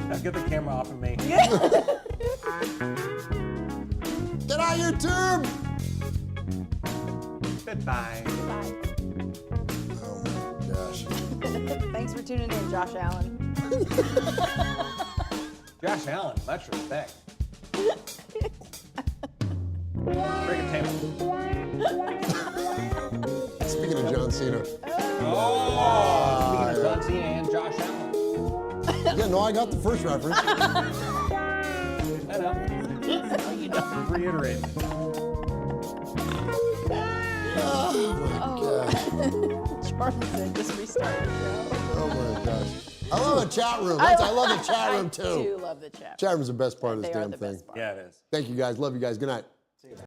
Now get the camera off of me. Get out YouTube! Goodbye. Oh my gosh. Thanks for tuning in, Josh Allen. Josh Allen, much respect. Break a table. Speaking of John Cena. Speaking of John Cena and Josh Allen. Yeah, no, I got the first reference. I know. You don't reiterate. Oh my gosh. Charlie said just restart the show. Oh my gosh. I love a chat room. I love the chat room too. I do love the chat room. Chat room's the best part of this They are damn the thing. best part. Yeah, it is. Thank you guys. Love you guys. Good night.